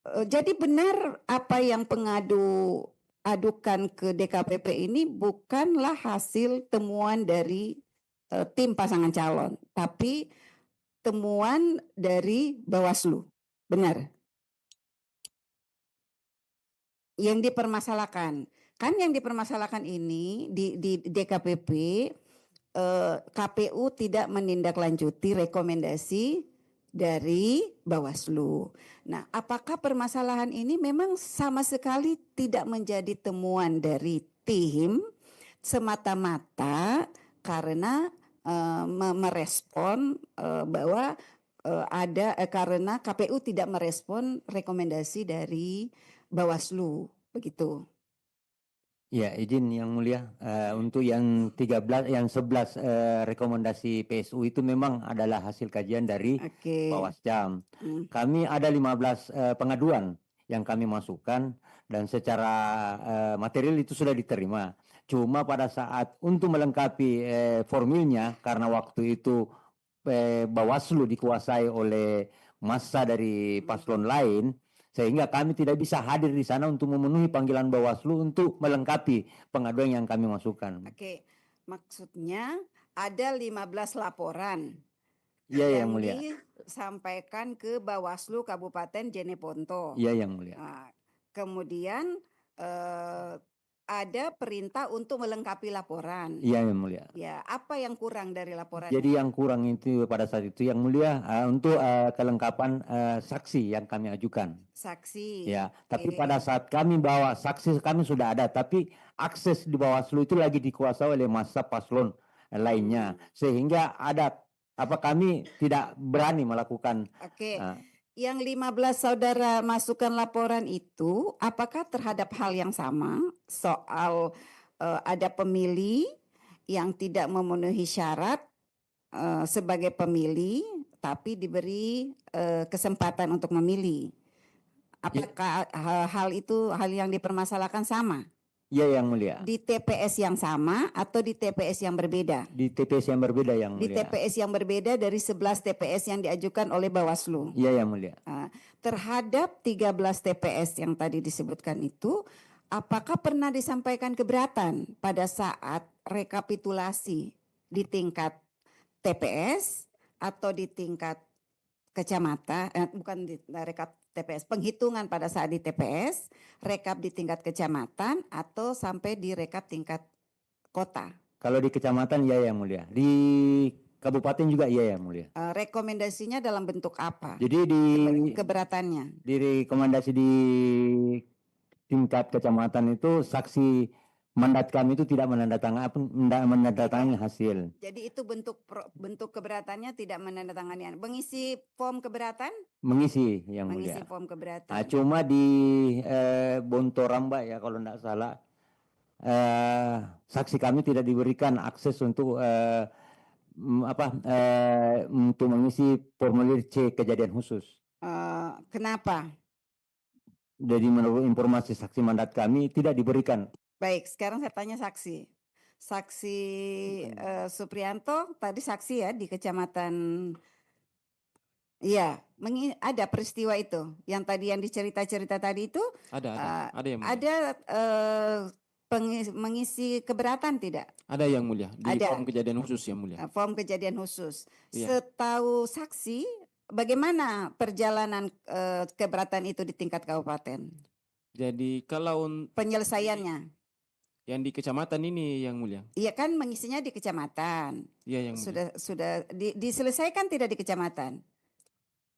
Jadi benar apa yang pengadu adukan ke DKPP ini bukanlah hasil temuan dari tim pasangan calon, tapi temuan dari Bawaslu. Benar? Yang dipermasalahkan. Kan yang dipermasalahkan ini di DKPP KPU tidak menindaklanjuti rekomendasi dari Bawaslu. Nah, apakah permasalahan ini memang sama sekali tidak menjadi temuan dari tim semata-mata karena merespon bahwa karena KPU tidak merespon rekomendasi dari Bawaslu, begitu. Ya, izin Yang Mulia, untuk yang 11 rekomendasi PSU itu memang adalah hasil kajian dari Bawasjam. Kami ada 15 pengaduan yang kami masukkan dan secara material itu sudah diterima. Cuma pada saat untuk melengkapi formilnya karena waktu itu Bawaslu dikuasai oleh massa dari paslon lain, sehingga kami tidak bisa hadir di sana untuk memenuhi panggilan Bawaslu untuk melengkapi pengaduan yang kami masukkan. Oke, maksudnya ada 15 laporan Iya, Yang yang Mulia. disampaikan ke Bawaslu Kabupaten Jeneponto. Iya, Yang Mulia. Nah, kemudian ada perintah untuk melengkapi laporan. Iya, Yang Mulia. Ya, apa yang kurang dari laporan? Jadi yang kurang itu pada saat itu Yang Mulia untuk kelengkapan saksi yang kami ajukan. Saksi. Ya, tapi pada saat kami bawa saksi kami sudah ada, tapi akses di Bawaslu itu lagi dikuasai oleh massa paslon lainnya, sehingga ada kami tidak berani melakukan. Oke. Yang 15 saudara masukkan laporan itu, apakah terhadap hal yang sama soal ada pemilih yang tidak memenuhi syarat sebagai pemilih, tapi diberi kesempatan untuk memilih? Apakah hal itu hal yang dipermasalahkan sama? Iya, Yang Mulia. Di TPS yang sama atau di TPS yang berbeda? Di TPS yang berbeda, Yang Mulia. Di TPS yang berbeda dari 11 TPS yang diajukan oleh Bawaslu. Iya, Yang Mulia. Terhadap 13 TPS yang tadi disebutkan itu, apakah pernah disampaikan keberatan pada saat rekapitulasi di tingkat TPS atau di tingkat kecamatan, bukan di rekap TPS, penghitungan pada saat di TPS, rekap di tingkat kecamatan atau sampai di rekap tingkat kota? Kalau di kecamatan ya Yang Mulia, di kabupaten juga iya Yang Mulia. Rekomendasinya dalam bentuk apa? Jadi di keberatannya? Di rekomendasi di tingkat kecamatan itu saksi mandat kami itu tidak menandatangani hasil. Jadi itu bentuk keberatannya tidak menandatangani. Mengisi form keberatan? Mengisi Yang Mulia. Mengisi form keberatan. Cuma di Bontoramba ya kalau tidak salah, saksi kami tidak diberikan akses untuk untuk mengisi formulir C kejadian khusus. Kenapa? Jadi menurut informasi saksi mandat kami tidak diberikan. Baik, sekarang saya tanya saksi. Saksi Suprianto tadi saksi ya di kecamatan. Iya, ada peristiwa itu. Yang tadi yang dicerita-cerita tadi itu ada yang mulia. Ada mengisi keberatan tidak? Ada Yang Mulia di ada. Form kejadian khusus Yang Mulia. Form kejadian khusus. Iya. Setahu saksi, bagaimana perjalanan keberatan itu di tingkat kabupaten? Jadi kalau penyelesaiannya yang di kecamatan ini Yang Mulia. Iya kan mengisinya di kecamatan. Iya Yang Mulia. Sudah diselesaikan tidak di kecamatan?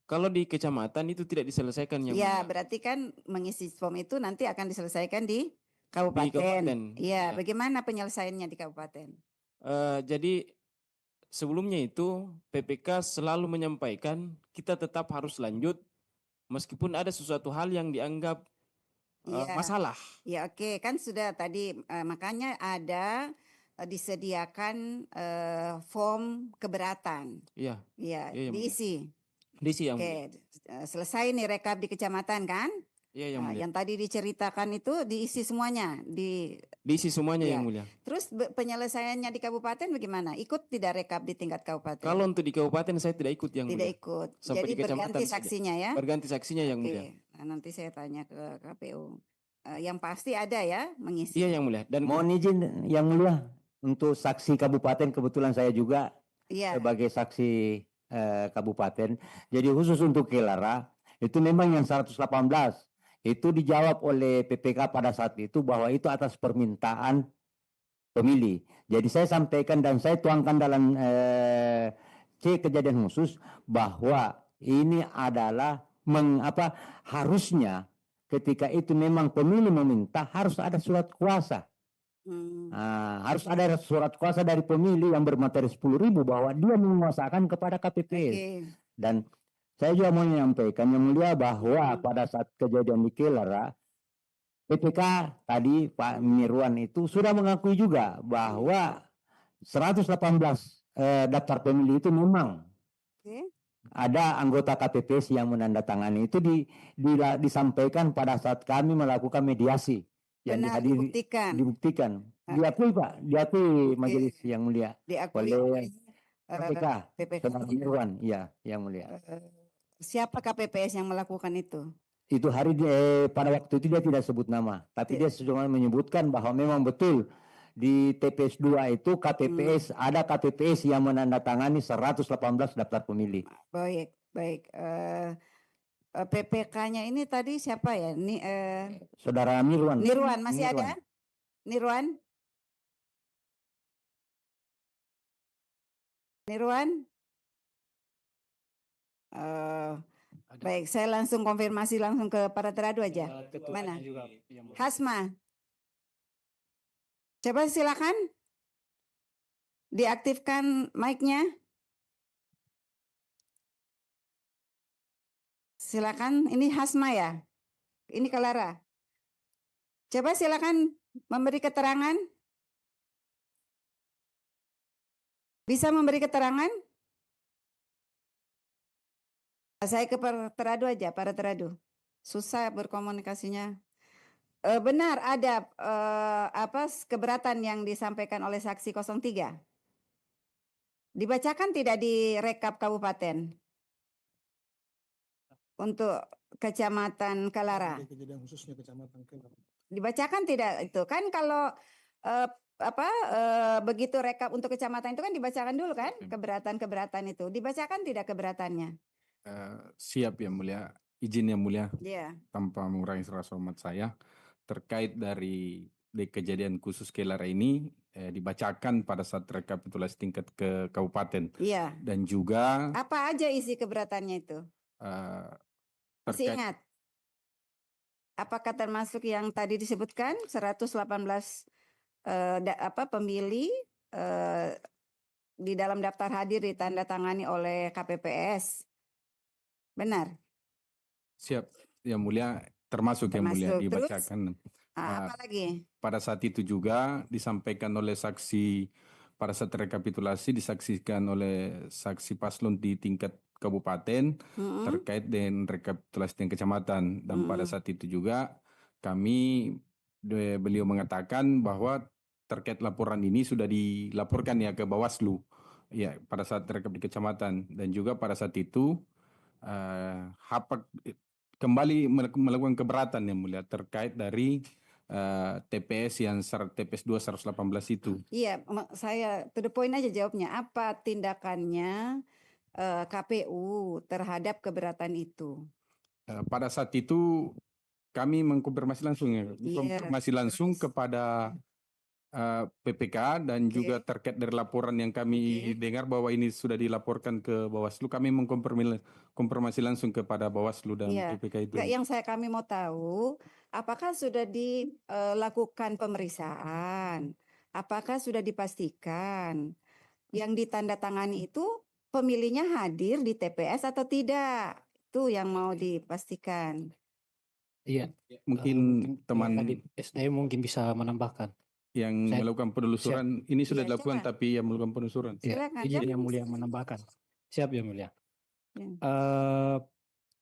Kalau di kecamatan itu tidak diselesaikan Yang Mulia. Mulia. Berarti kan mengisi form itu nanti akan diselesaikan di kabupaten. Iya, bagaimana penyelesaiannya di kabupaten? Jadi sebelumnya itu PPK selalu menyampaikan kita tetap harus lanjut meskipun ada sesuatu hal yang dianggap masalah. Ya oke, kan sudah tadi makanya ada disediakan form keberatan. Iya. Iya, diisi. Diisi Yang Mulia. Selesai nih rekap di kecamatan kan? Iya Yang Mulia. Yang tadi diceritakan itu diisi semuanya di Diisi semuanya Iya. yang mulia. Terus penyelesaiannya di kabupaten bagaimana? Ikut tidak rekap di tingkat kabupaten? Kalau untuk di kabupaten saya tidak ikut yang Tidak mulia. ikut. Sampai Jadi di kecamatan berganti tidak. saksinya ya? Berganti saksinya yang Oke. mulia. Nah, nanti saya tanya ke KPU. Yang pasti ada ya mengisi. Iya yang mulia. Dan Mohon izin yang mulia untuk saksi kabupaten, kebetulan saya juga Iya. sebagai saksi kabupaten. Jadi khusus untuk Kelara itu memang yang 118 itu dijawab oleh PPK pada saat itu bahwa itu atas permintaan pemilih. Jadi saya sampaikan dan saya tuangkan dalam C kejadian khusus bahwa ini adalah harusnya ketika itu memang pemilih meminta harus ada surat kuasa. Harus ada surat kuasa dari pemilih yang bermateri 10.000 bahwa dia menguasakan kepada KPPS. Dan saya juga mau menyampaikan yang mulia bahwa pada saat kejadian di Kelara, PPK tadi Pak Mirwan itu sudah mengakui juga bahwa 118 daftar pemilih itu memang ada anggota KPPS yang menandatangani itu disampaikan pada saat kami melakukan mediasi yang dibuktikan. Diakui Pak, diakui majelis yang mulia. Diakui oleh PPK. Saudara Mirwan, ya yang mulia. Siapa KPPS yang melakukan itu? Itu pada waktu itu dia tidak sebut nama, tapi dia cuma menyebutkan bahwa memang betul di TPS 2 itu KPPS ada KPPS yang menandatangani 118 daftar pemilih. Baik, baik. PPK-nya ini tadi siapa ya? Ini Saudara Mirwan. Nirwan masih ada? Nirwan? Nirwan? Baik, saya langsung konfirmasi langsung ke para teradu aja. Mana? Hasma. Coba silakan diaktifkan mic-nya. Silakan, ini Hasma ya? Ini Kelara. Coba silakan memberi keterangan. Bisa memberi keterangan? Saya ke para teradu aja, para teradu. Susah berkomunikasinya. Benar ada keberatan yang disampaikan oleh saksi 03. Dibacakan tidak di rekap kabupaten untuk Kecamatan Kelara. Kejadian khususnya Kecamatan Kelara. Dibacakan tidak itu kan kalau begitu rekap untuk kecamatan itu kan dibacakan dulu kan keberatan itu. Dibacakan tidak keberatannya? Siap yang mulia, izin yang mulia, tanpa mengurangi rasa hormat saya terkait dari kejadian khusus Kelara ini dibacakan pada saat rekapitulasi tingkat ke kabupaten. Iya. Dan juga apa aja isi keberatannya itu? Masih ingat? Apakah termasuk yang tadi disebutkan 118 pemilih di dalam daftar hadir ditandatangani oleh KPPS? Benar? Siap, yang mulia, termasuk yang mulia dibacakan. Apa lagi? Pada saat itu juga disampaikan oleh saksi pada saat rekapitulasi disaksikan oleh saksi paslon di tingkat kabupaten terkait dengan rekapitulasi tingkat kecamatan, dan pada saat itu juga beliau mengatakan bahwa terkait laporan ini sudah dilaporkan ya ke Bawaslu ya pada saat rekap di kecamatan, dan juga pada saat itu Hapak kembali melakukan keberatan yang mulia terkait dari TPS yang TPS 2 118 itu. Iya, saya to the point aja jawabnya. Apa tindakannya KPU terhadap keberatan itu? Pada saat itu kami mengkonfirmasi langsung ya, konfirmasi langsung kepada PPK dan juga terkait dari laporan yang kami dengar bahwa ini sudah dilaporkan ke Bawaslu, kami mengkonfirmasi langsung kepada Bawaslu dan PPK itu. Yang kami mau tahu, apakah sudah dilakukan pemeriksaan? Apakah sudah dipastikan yang ditandatangani itu pemilihnya hadir di TPS atau tidak? Itu yang mau dipastikan. Iya, mungkin teman SDM mungkin bisa menambahkan. Yang melakukan penelusuran ini sudah dilakukan, tapi yang melakukan penelusuran. Izin yang mulia menambahkan. Siap yang mulia.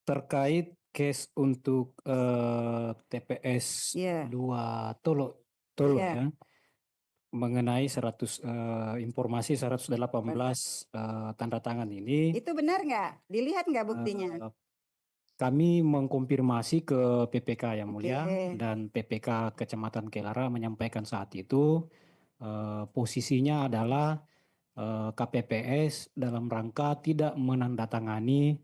Terkait case untuk TPS 2 Tolo Betul Iya. ya. Mengenai informasi 118 tanda tangan ini, Itu benar nggak? Dilihat nggak buktinya? kami mengkonfirmasi ke PPK yang mulia, Oke. dan PPK Kecamatan Kelara menyampaikan saat itu posisinya adalah KPPS dalam rangka tidak menandatangani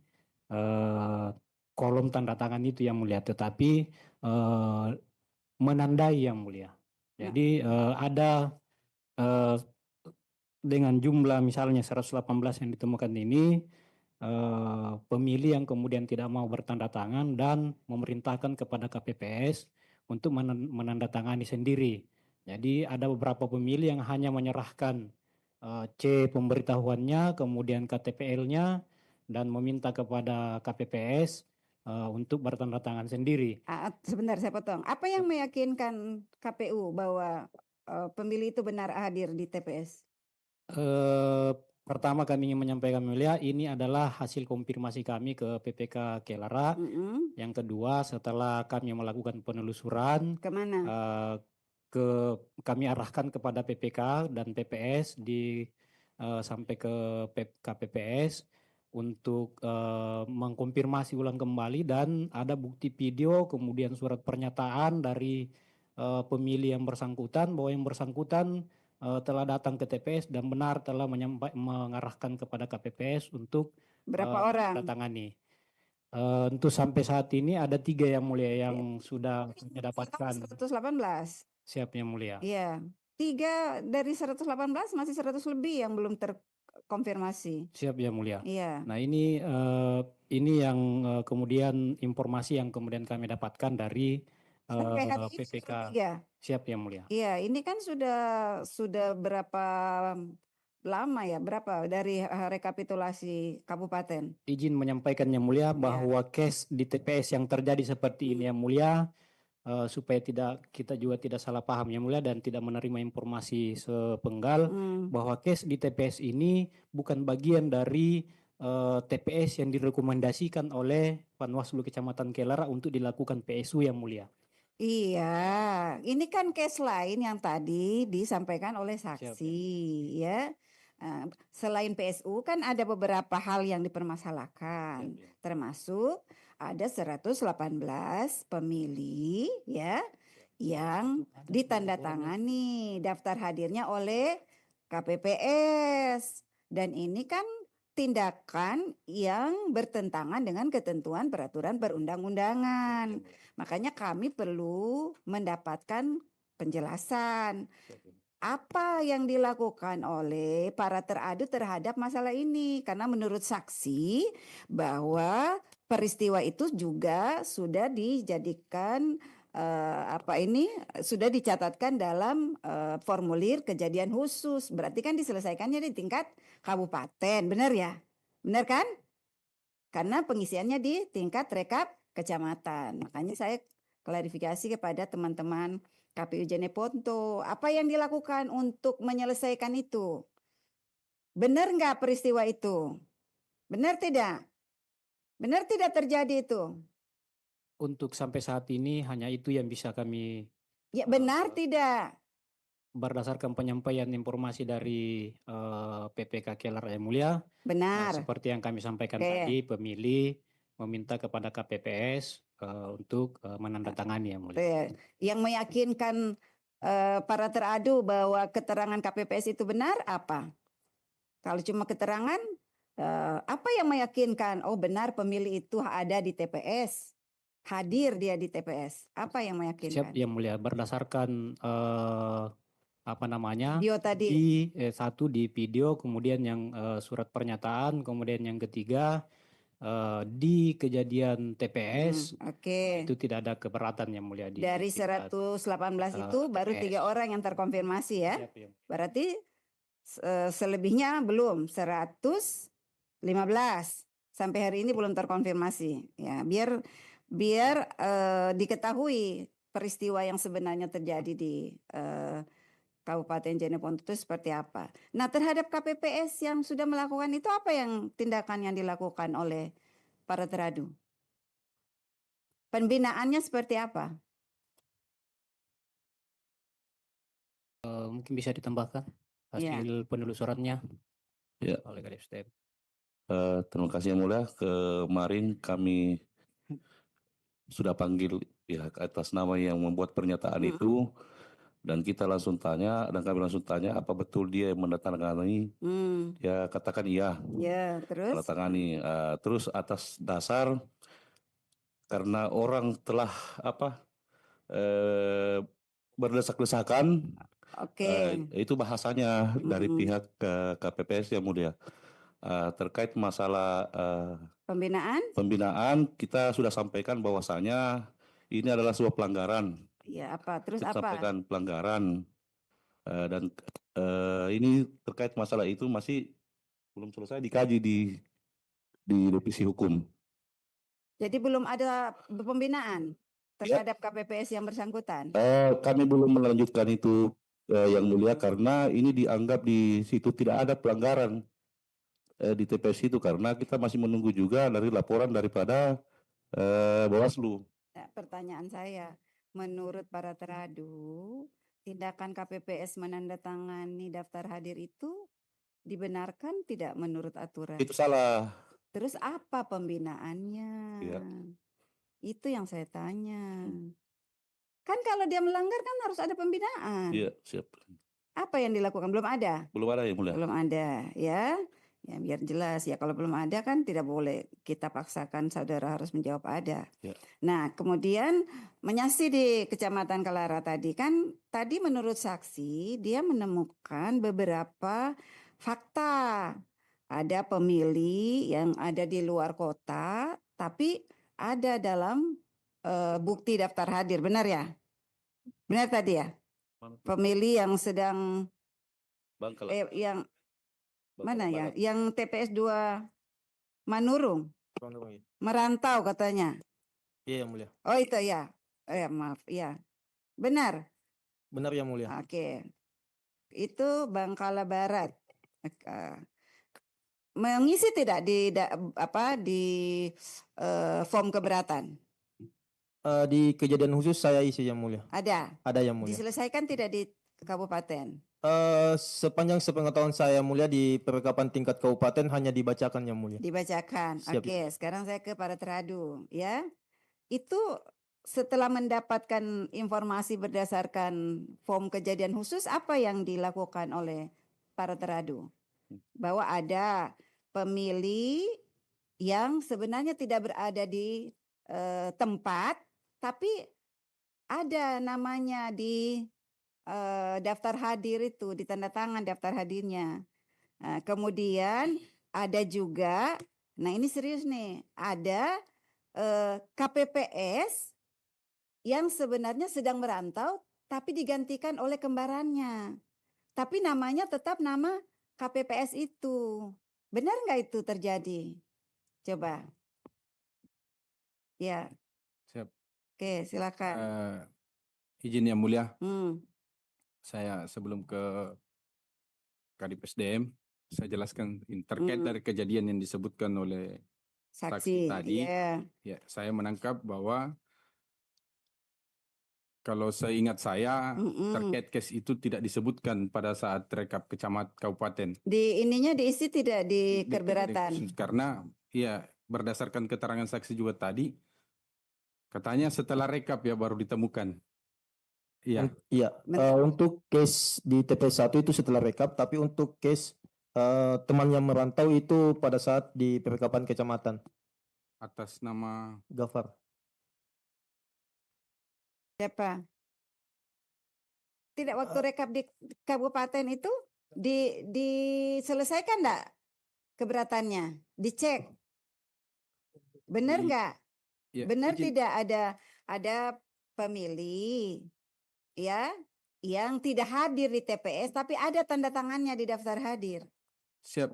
kolom tanda tangan itu yang mulia, tetapi menandai yang mulia. Jadi ada dengan jumlah misalnya 118 yang ditemukan ini, pemilih yang kemudian tidak mau bertanda tangan dan memerintahkan kepada KPPS untuk menandatangani sendiri. Jadi ada beberapa pemilih yang hanya menyerahkan C pemberitahuannya, kemudian KTPL-nya, dan meminta kepada KPPS untuk bertanda tangan sendiri. Sebentar saya potong. Apa yang meyakinkan KPU bahwa pemilih itu benar hadir di TPS? Pertama kami ingin menyampaikan mulia, ini adalah hasil konfirmasi kami ke PPK Kelara. Yang kedua, setelah kami melakukan penelusuran, kemana? Kami arahkan kepada PPK dan PPS sampai ke KPPS untuk mengkonfirmasi ulang kembali, dan ada bukti video, kemudian surat pernyataan dari pemilih yang bersangkutan bahwa yang bersangkutan telah datang ke TPS dan benar telah mengarahkan kepada KPPS untuk berapa orang menandatangani. Untuk sampai saat ini ada 3 yang mulia yang sudah mendapatkan 118. Siap yang mulia. Iya, 3 dari 118 masih 100 lebih yang belum terkonfirmasi. Siap yang mulia. Iya. Nah ini yang kemudian informasi yang kemudian kami dapatkan dari PPK. Siap yang mulia. Iya, ini kan sudah berapa lama ya? Berapa dari rekapitulasi kabupaten? Izin menyampaikan yang mulia bahwa case di TPS yang terjadi seperti ini yang mulia, supaya kita juga tidak salah paham yang mulia dan tidak menerima informasi sepenggal bahwa case di TPS ini bukan bagian dari TPS yang direkomendasikan oleh Panwaslu Kecamatan Kelara untuk dilakukan PSU yang mulia. Iya, ini kan case lain yang tadi disampaikan oleh saksi, ya. Selain PSU kan ada beberapa hal yang dipermasalahkan, termasuk ada 118 pemilih ya yang ditandatangani daftar hadirnya oleh KPPS, dan ini kan tindakan yang bertentangan dengan ketentuan peraturan perundang-undangan. Makanya kami perlu mendapatkan penjelasan apa yang dilakukan oleh para teradu terhadap masalah ini, karena menurut saksi bahwa peristiwa itu juga sudah dijadikan sudah dicatatkan dalam formulir kejadian khusus. Berarti kan diselesaikannya di tingkat kabupaten, benar ya? Benar kan? Karena pengisiannya di tingkat rekap kecamatan. Makanya saya klarifikasi kepada teman-teman KPU Jeneponto, apa yang dilakukan untuk menyelesaikan itu? Benar nggak peristiwa itu? Benar tidak? Benar tidak terjadi itu? Untuk sampai saat ini hanya itu yang bisa kami. Ya benar tidak? Berdasarkan penyampaian informasi dari PPK Kelara yang mulia. Benar. Seperti yang kami sampaikan tadi, pemilih meminta kepada KPPS untuk menandatangani yang mulia. Yang meyakinkan para teradu bahwa keterangan KPPS itu benar apa? Kalau cuma keterangan, apa yang meyakinkan? Oh benar pemilih itu ada di TPS, hadir dia di TPS. Apa yang meyakinkan? Siap yang mulia, berdasarkan video tadi. Satu di video, kemudian yang surat pernyataan, kemudian yang ketiga di kejadian TPS, itu tidak ada keberatan yang mulia. Dari 118 itu baru 3 orang yang terkonfirmasi ya. Berarti selebihnya belum, 115 sampai hari ini belum terkonfirmasi ya. Biar diketahui peristiwa yang sebenarnya terjadi di Kabupaten Jeneponto itu seperti apa. Nah, terhadap KPPS yang sudah melakukan itu, apa yang tindakan yang dilakukan oleh para teradu? Pembinaannya seperti apa? Mungkin bisa ditambahkan Ya. hasil penelusurannya Ya. oleh Kadif STM. Terima kasih yang mulia. Kemarin kami sudah panggil pihak atas nama yang membuat pernyataan itu, dan kita langsung tanya, dan kami langsung tanya apa betul dia yang menandatangani. Dia katakan iya. Ya, terus? Menandatangani. Terus atas dasar karena orang telah berdesak-desakan. Itu bahasanya dari pihak KPPS yang mulia. Terkait masalah pembinaan, kita sudah sampaikan bahwasanya ini adalah sebuah pelanggaran. Ya, apa? Terus Kita apa? sampaikan pelanggaran, dan ini terkait masalah itu masih belum selesai dikaji di divisi hukum. Jadi belum ada pembinaan terhadap KPPS yang bersangkutan? Kami belum melanjutkan itu yang mulia, karena ini dianggap di situ tidak ada pelanggaran di TPS itu, karena kita masih menunggu juga dari laporan daripada Bawaslu. Nah, pertanyaan saya, menurut para teradu, tindakan KPPS menandatangani daftar hadir itu dibenarkan tidak menurut aturan? Itu salah. Terus apa pembinaannya? Ya. Itu yang saya tanya. Kan kalau dia melanggar kan harus ada pembinaan. Iya, siap. Apa yang dilakukan? Belum ada? Belum ada yang mulia. Belum ada, ya. Ya biar jelas ya, kalau belum ada kan tidak boleh kita paksakan saudara harus menjawab ada. Ya. Nah, kemudian menyasi di Kecamatan Kelara tadi kan, tadi menurut saksi dia menemukan beberapa fakta. Ada pemilih yang ada di luar kota, tapi ada dalam bukti daftar hadir, benar ya? Benar tadi ya? Pemilih yang sedang yang mana ya? Yang TPS 2 Manurung. Merantau katanya. Iya yang mulia. Oh itu ya. Maaf, ya. Benar. Benar yang mulia. Oke. Itu Bangkala Barat. Mengisi tidak di form keberatan? Di kejadian khusus saya isi yang mulia. Ada. Ada yang mulia. Diselesaikan tidak di kabupaten? Sepanjang sepengetahuan saya yang mulia di perlengkapan tingkat kabupaten hanya dibacakan yang mulia. Dibacakan. Siap. Oke, sekarang saya ke para teradu ya. Itu setelah mendapatkan informasi berdasarkan form kejadian khusus, apa yang dilakukan oleh para teradu? Bahwa ada pemilih yang sebenarnya tidak berada di tempat, tapi ada namanya di daftar hadir itu, di tanda tangan daftar hadirnya. Kemudian ada juga, nah ini serius nih, ada KPPS yang sebenarnya sedang merantau tapi digantikan oleh kembarannya. Tapi namanya tetap nama KPPS itu. Benar nggak itu terjadi? Coba. Ya. Siap. Oke, silakan. Izin yang mulia. Saya sebelum ke Kadif SDM, saya jelaskan terkait dari kejadian yang disebutkan oleh saksi tadi. Ya, saya menangkap bahwa kalau seingat saya terkait case itu tidak disebutkan pada saat rekap kecamatan kabupaten. Di ininya diisi tidak di keberatan? Karena ya berdasarkan keterangan saksi juga tadi, katanya setelah rekap ya baru ditemukan. Iya. Iya. Untuk case di TPS 1 itu setelah rekap, tapi untuk case teman yang merantau itu pada saat di perlengkapan kecamatan. Atas nama Gafar. Siapa? Tidak waktu rekap di kabupaten itu diselesaikan enggak keberatannya? Dicek. Benar enggak? Ya, Benar tidak ada pemilih ya yang tidak hadir di TPS tapi ada tanda tangannya di daftar hadir. Siap.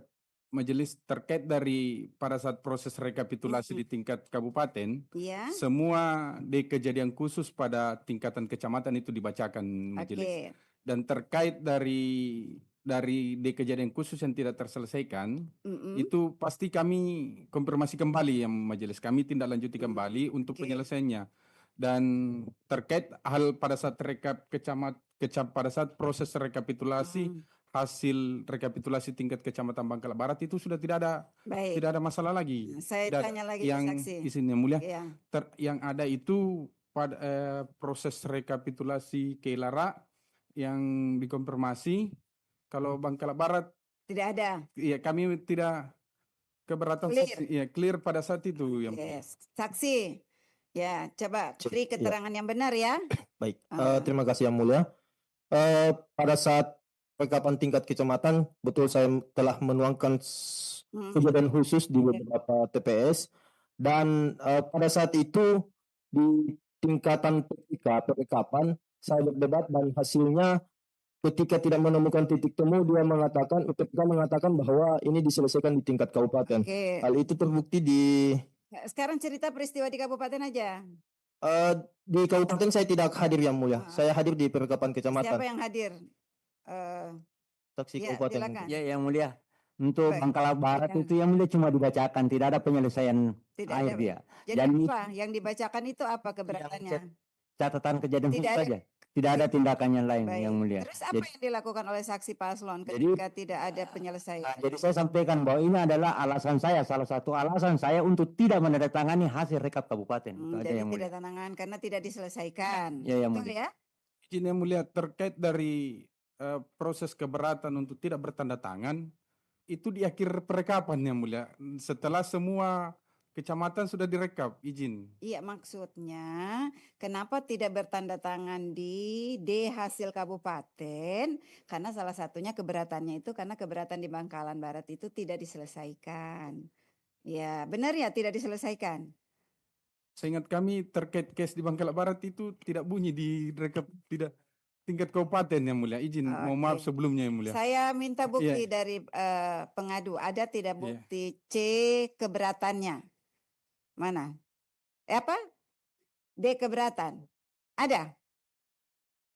Majelis, terkait dari pada saat proses rekapitulasi di tingkat kabupaten, semua di kejadian khusus pada tingkatan kecamatan itu dibacakan majelis. Dan terkait dari di kejadian khusus yang tidak terselesaikan, itu pasti kami konfirmasi kembali yang majelis, kami tindak lanjuti kembali untuk penyelesaiannya. Dan terkait hal pada saat pada saat proses rekapitulasi hasil rekapitulasi tingkat Kecamatan Bangkala Barat itu sudah tidak ada masalah lagi. Saya Tidak ada. tanya lagi Yang ke saksi. izin yang mulia, Iya. yang ada itu pada proses rekapitulasi Kelara yang dikonfirmasi kalau Bangkala Barat Tidak ada. ya kami tidak keberatan clear pada saat itu yang Yes. Saksi. Ya, coba beri keterangan yang benar ya. Baik, terima kasih Yang Mulia. Pada saat rekapan tingkat kecamatan, betul saya telah menuangkan kejadian khusus di beberapa TPS dan pada saat itu di tingkatan perekapan saya berdebat dan hasilnya ketika tidak menemukan titik temu dia mengatakan PPK mengatakan bahwa ini diselesaikan di tingkat kabupaten. Hal itu terbukti di Sekarang cerita peristiwa di kabupaten aja. di kabupaten saya tidak hadir Yang Mulia. Saya hadir di perekapan kecamatan. Siapa yang hadir? Saksi Ya, kabupaten. silakan. Ya, Yang Mulia. Untuk Baik. Bangkala Barat Ya. itu Yang Mulia cuma dibacakan, tidak ada penyelesaian Tidak air ada. dia. Jadi Dan apa yang dibacakan itu apa keberatannya? catatan kejadian Tidak khusus ada. saja. Tidak ada tindakan yang lain Baik. Yang Mulia. Terus apa yang dilakukan oleh saksi paslon Jadi- ketika tidak ada penyelesaian? Jadi saya sampaikan bahwa ini adalah alasan saya, salah satu alasan saya untuk tidak menandatangani hasil rekap kabupaten. Itu aja Jadi Yang Mulia. tidak tantangan karena tidak diselesaikan. Ya, Yang Betul Mulia. ya? izin yang mulia terkait dari proses keberatan untuk tidak bertanda tangan itu di akhir perekapan yang mulia setelah semua kecamatan sudah direkap izin. Iya, maksudnya kenapa tidak bertanda tangan di D hasil kabupaten? Karena salah satunya keberatannya itu karena keberatan di Bangkalan Barat itu tidak diselesaikan. Ya, benar ya tidak diselesaikan. Seingat kami terkait case di Bangkala Barat itu tidak bunyi di rekap tidak tingkat kabupaten yang mulia. Izin, mohon maaf Oke. sebelumnya yang mulia. Saya minta bukti Iya. dari pengadu. Ada tidak Iya. bukti C keberatannya? Mana? Apa? D keberatan. Ada?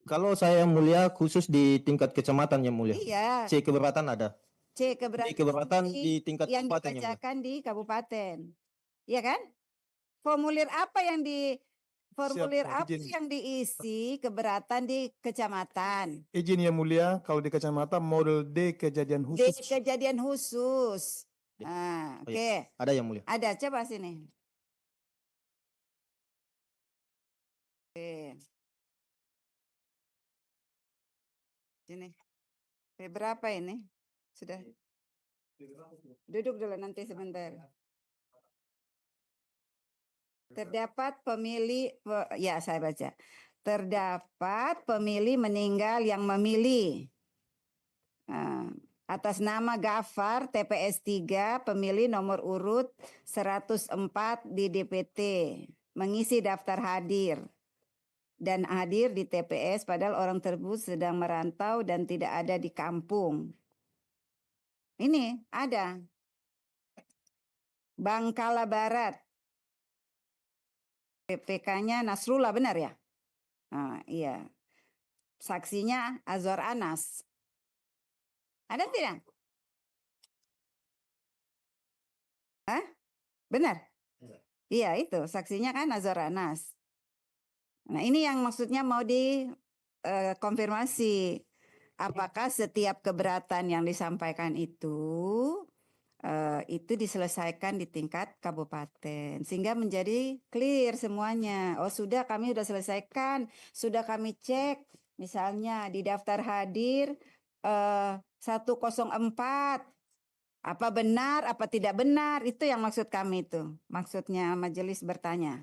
Kalau saya Yang Mulia khusus di tingkat kecamatan Yang Mulia. Iya. C keberatan ada. C keberatan, keberatan di tingkat yang kabupaten, Yang Mulia. dibacakan di kabupaten. Iya kan? Formulir apa yang Siap, izin. yang diisi keberatan di kecamatan? Izin Yang Mulia, kalau di kecamatan model D kejadian D khusus. kejadian khusus. Nah, Oh, oke. iya. Ada Yang Mulia. Ada, coba sini. Oke. Sini. Berapa ini? Sudah. Duduk dulu nanti sebentar. Terdapat pemilih, ya saya baca. Terdapat pemilih meninggal yang memilih. Atas nama Gafar, TPS 3, pemilih nomor urut 104 di DPT. Mengisi daftar hadir. Dan hadir di TPS padahal orang tersebut sedang merantau dan tidak ada di kampung. Ini ada. Bangkala Barat. PPK-nya Nasrullah, benar ya? Nah, iya. Saksinya Azwar Anas. Ada tidak? Hah? Benar? Iya itu, saksinya kan Azwar Anas. Nah ini yang maksudnya mau dikonfirmasi. Apakah setiap keberatan yang disampaikan itu diselesaikan di tingkat kabupaten sehingga menjadi clear semuanya. Oh sudah, kami sudah selesaikan, sudah kami cek misalnya di daftar hadir 104 apa benar apa tidak benar, itu yang maksud kami itu, maksudnya majelis bertanya.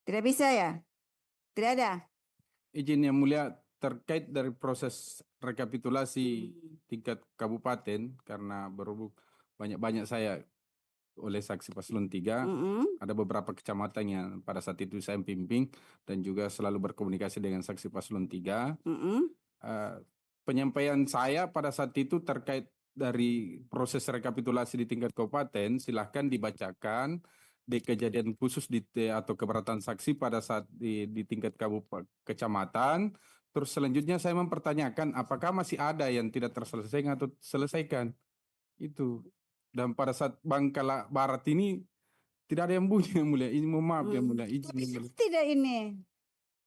Tidak bisa ya? Tidak ada? Izin Yang Mulia terkait dari proses rekapitulasi tingkat kabupaten karena berhubung banyak-banyak saya oleh saksi paslon 3 ada beberapa kecamatan yang pada saat itu saya pimpin dan juga selalu berkomunikasi dengan saksi paslon 3. Penyampaian saya pada saat itu terkait dari proses rekapitulasi di tingkat kabupaten silahkan dibacakan di kejadian khusus atau keberatan saksi pada saat di tingkat kecamatan. Terus selanjutnya saya mempertanyakan apakah masih ada yang tidak terselesaikan atau selesaikan itu. Dan pada saat Bangkala Barat ini Tidak ada yang bunyi yang mulia. Ini mohon maaf yang mulia. Izin Tapi yang mulia. tidak ini.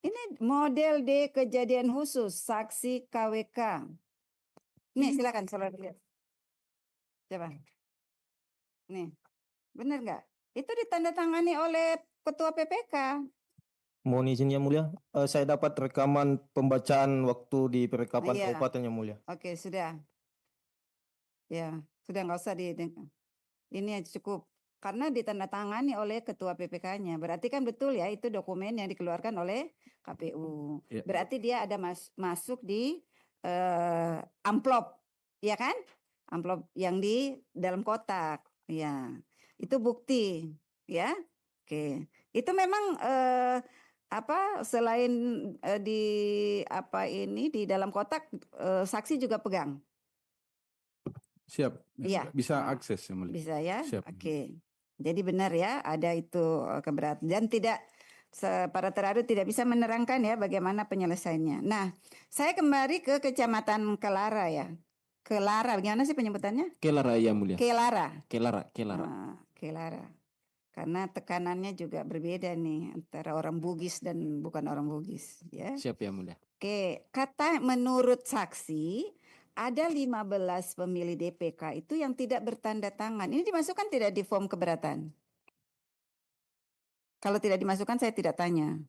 Ini model D kejadian khusus saksi KWK. Nih silakan saudara lihat. Coba. Nih, benar nggak? Itu ditandatangani oleh Ketua PPK. Mohon izin yang mulia, saya dapat rekaman pembacaan waktu di perekapan Iya. kabupaten yang mulia. Oke, sudah. Ya, sudah nggak usah ini cukup. Karena ditandatangani oleh Ketua PPK-nya. Berarti kan betul ya, itu dokumen yang dikeluarkan oleh KPU. Ya. Berarti dia ada masuk di amplop, ya kan? Amplop yang di dalam kotak. Ya, itu bukti, ya. Oke, itu memang selain di dalam kotak saksi juga pegang. Siap. Iya. Bisa akses yang mulia. Bisa ya. Siap. Oke. Jadi benar ya, ada itu keberatan dan tidak para teradu tidak bisa menerangkan ya bagaimana penyelesaiannya. Nah, saya kembali ke Kecamatan Kelara ya. Kelara, bagaimana sih penyebutannya? Kelara yang mulia. Kelara. Kelara. Kelara. Karena tekanannya juga berbeda nih antara orang Bugis dan bukan orang Bugis ya. Siap yang mulia. Oke, kata menurut saksi ada 15 pemilih DPK itu yang tidak bertanda tangan. Ini dimasukkan tidak di form keberatan? Kalau tidak dimasukkan saya tidak tanya.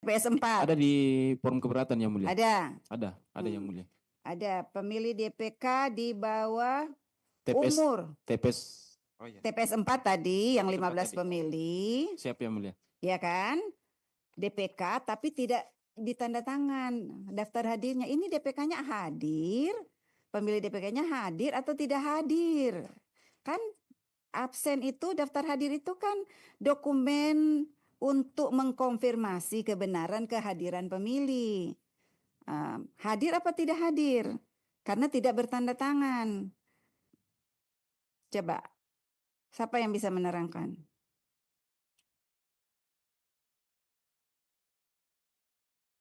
TPS 4. Ada di form keberatan yang mulia. Ada yang mulia. Ada pemilih DPK di bawah TPS, umur. TPS. TPS 4 tadi yang 15 pemilih. Siap yang mulia. Ya kan? DPK tapi tidak ditanda tangan daftar hadirnya. Ini DPK-nya hadir, pemilih DPK-nya hadir atau tidak hadir. Kan absen itu, daftar hadir itu kan dokumen untuk mengkonfirmasi kebenaran kehadiran pemilih. Hadir apa tidak hadir? Karena tidak bertanda tangan. Coba, siapa yang bisa menerangkan?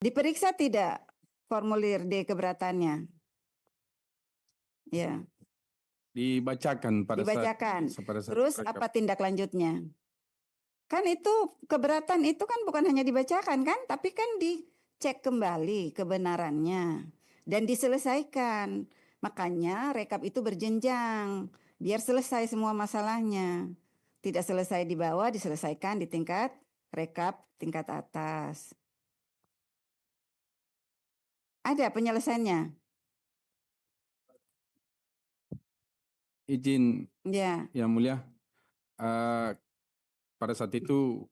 Diperiksa tidak formulir D keberatannya? Ya. Dibacakan pada Dibacakan. saat Terus apa tindak lanjutnya? Kan itu keberatan itu kan bukan hanya dibacakan kan, tapi kan dicek kembali kebenarannya dan diselesaikan. Makanya rekap itu berjenjang biar selesai semua masalahnya. Tidak selesai di bawah, diselesaikan di tingkat rekap tingkat atas. Ada penyelesaiannya? Izin Ya. yang mulia, pada saat itu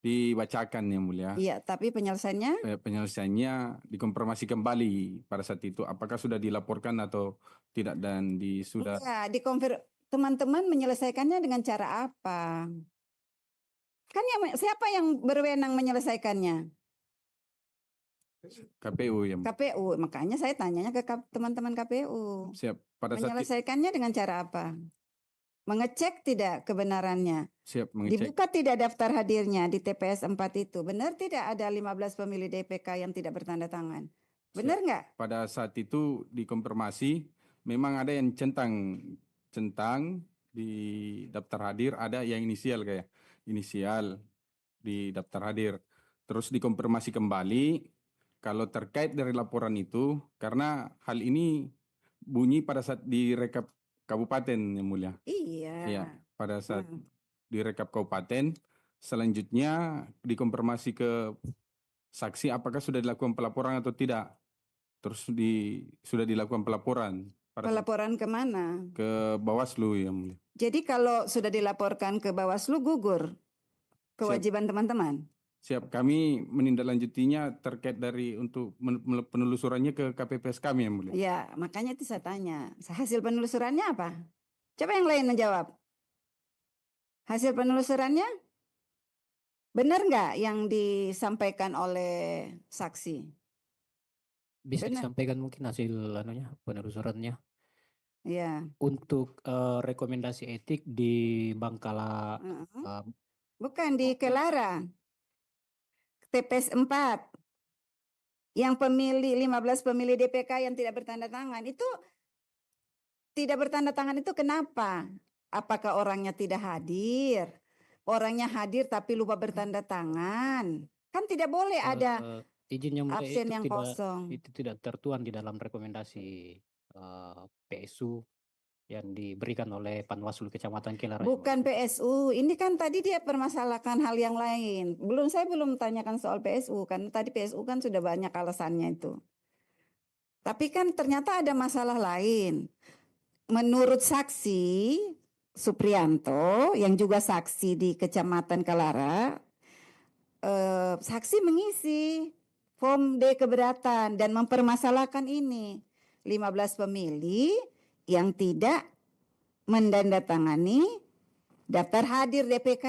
dibacakan yang mulia. Iya, tapi penyelesaiannya? Penyelesaiannya dikonfirmasi kembali pada saat itu. Apakah sudah dilaporkan atau tidak dan sudah? Iya, teman-teman menyelesaikannya dengan cara apa? Kan siapa yang berwenang menyelesaikannya? KPU yang. KPU, makanya saya tanyanya ke teman-teman KPU. Siap. Pada saat menyelesaikannya dengan cara apa? Mengecek tidak kebenarannya? Siap, mengecek. Dibuka tidak daftar hadirnya di TPS 4 itu? Benar tidak ada 15 pemilih DPK yang tidak bertanda tangan? Benar nggak? Pada saat itu dikonfirmasi, memang ada yang centang di daftar hadir, ada yang inisial kayak inisial di daftar hadir. Terus dikonfirmasi kembali kalau terkait dari laporan itu, karena hal ini bunyi pada saat direkap kabupaten yang mulia. Iya. Ya, pada saat direkap kabupaten, selanjutnya dikonfirmasi ke saksi apakah sudah dilakukan pelaporan atau tidak. Terus sudah dilakukan pelaporan. Pelaporan kemana? Ke Bawaslu yang mulia. Jadi kalau sudah dilaporkan ke Bawaslu gugur kewajiban teman-teman? Siap, kami menindaklanjutinya terkait dari untuk penelusurannya ke KPPS kami yang mulia. Ya, makanya itu saya tanya. Hasil penelusurannya apa? Coba yang lain menjawab. Hasil penelusurannya benar nggak yang disampaikan oleh saksi? Bisa disampaikan mungkin hasil penelusurannya. Ya. Untuk rekomendasi etik di Bangkala. Bukan di Kelara. TPS 4 yang 15 pemilih DPK yang tidak bertanda tangan itu tidak bertanda tangan itu kenapa? Apakah orangnya tidak hadir? Orangnya hadir tapi lupa bertanda tangan. Kan tidak boleh ada izin yang mulia absen yang itu tidak tertuang di dalam rekomendasi PSU yang diberikan oleh Panwaslu Kecamatan Kelara. Bukan PSU, ini kan tadi dia permasalahkan hal yang lain. Saya belum tanyakan soal PSU, karena tadi PSU kan sudah banyak alasannya itu. Tapi kan ternyata ada masalah lain. Menurut saksi Suprianto yang juga saksi di Kecamatan Kelara, saksi mengisi form D keberatan dan mempermasalahkan ini 15 pemilih yang tidak mendandatangani daftar hadir DPK.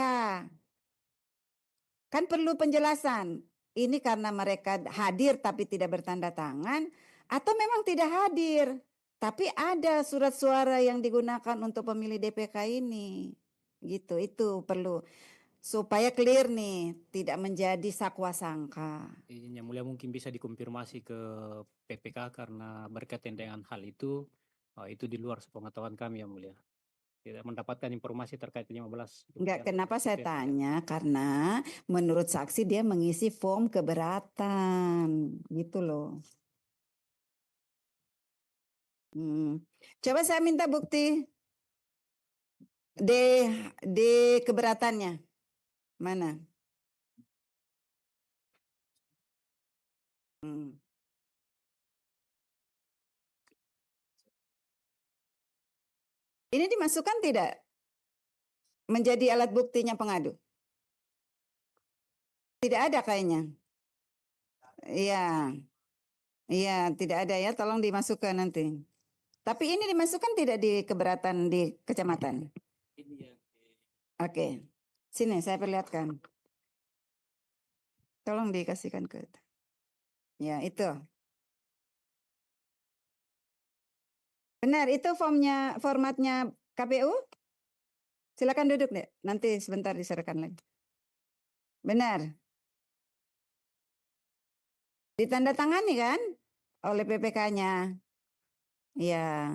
Kan perlu penjelasan. Ini karena mereka hadir tapi tidak bertanda tangan atau memang tidak hadir tapi ada surat suara yang digunakan untuk pemilih DPK ini. Gitu, itu perlu supaya clear nih, tidak menjadi sakwa sangka. Izin yang mulia mungkin bisa dikonfirmasi ke PPK karena berkaitan dengan hal itu di luar sepengetahuan kami yang mulia. Tidak mendapatkan informasi terkait 15. Enggak, kenapa saya tanya? Karena menurut saksi dia mengisi form keberatan, gitu loh. Coba saya minta bukti D keberatannya. Mana? Ini dimasukkan tidak menjadi alat buktinya pengadu? Tidak ada kayaknya. Iya. Iya, tidak ada ya, tolong dimasukkan nanti. Tapi ini dimasukkan tidak di keberatan di kecamatan? Oke. Sini saya perlihatkan. Tolong dikasihkan ke. Ya, itu. Benar, itu formatnya KPU? Silakan duduk, Dek. Nanti sebentar diserahkan lagi. Benar. Ditandatangani kan oleh PPK-nya. Ya.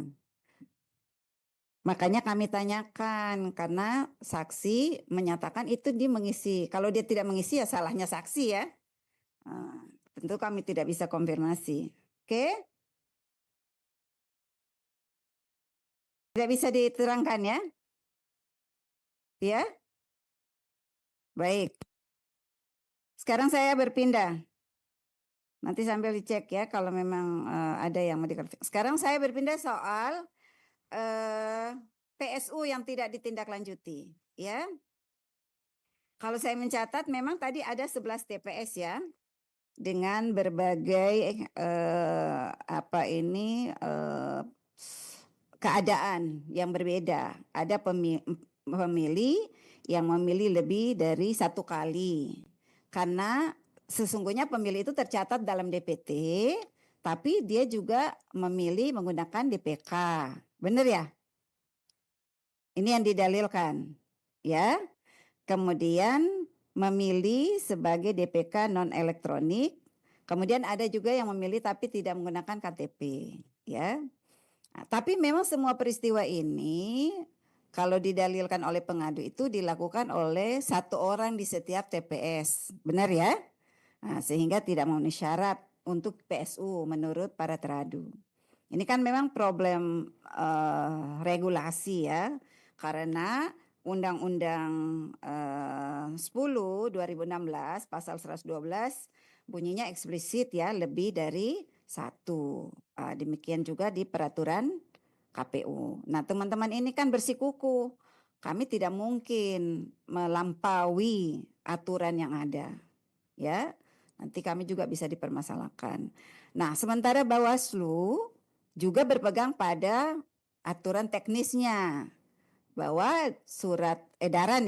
Makanya kami tanyakan karena saksi menyatakan itu dia mengisi. Kalau dia tidak mengisi ya salahnya saksi ya. Tentu kami tidak bisa konfirmasi. Oke? Tidak bisa diterangkan ya? Ya? Baik. Sekarang saya berpindah. Nanti sambil dicek ya kalau memang ada yang mau diklarifikasi. Sekarang saya berpindah soal PSU yang tidak ditindaklanjuti, ya. Kalau saya mencatat memang tadi ada 11 TPS ya, dengan berbagai keadaan yang berbeda. Ada pemilih yang memilih lebih dari satu kali, karena sesungguhnya pemilih itu tercatat dalam DPT, tapi dia juga memilih menggunakan DPK. Benar ya? Ini yang didalilkan, ya. Kemudian memilih sebagai DPK non elektronik. Kemudian ada juga yang memilih tapi tidak menggunakan KTP, ya. Nah, tapi memang semua peristiwa ini kalau didalilkan oleh pengadu itu dilakukan oleh satu orang di setiap TPS, benar ya? Nah, sehingga tidak memenuhi syarat untuk PSU menurut para teradu. Ini kan memang problem regulasi ya, karena Undang-Undang 10 2016 pasal 112 bunyinya eksplisit ya, lebih dari satu. Demikian juga di peraturan KPU. Nah, teman-teman ini kan bersikukuh, kami tidak mungkin melampaui aturan yang ada, ya. Nanti kami juga bisa dipermasalahkan. Nah, sementara Bawaslu juga berpegang pada aturan teknisnya, bahwa surat edaran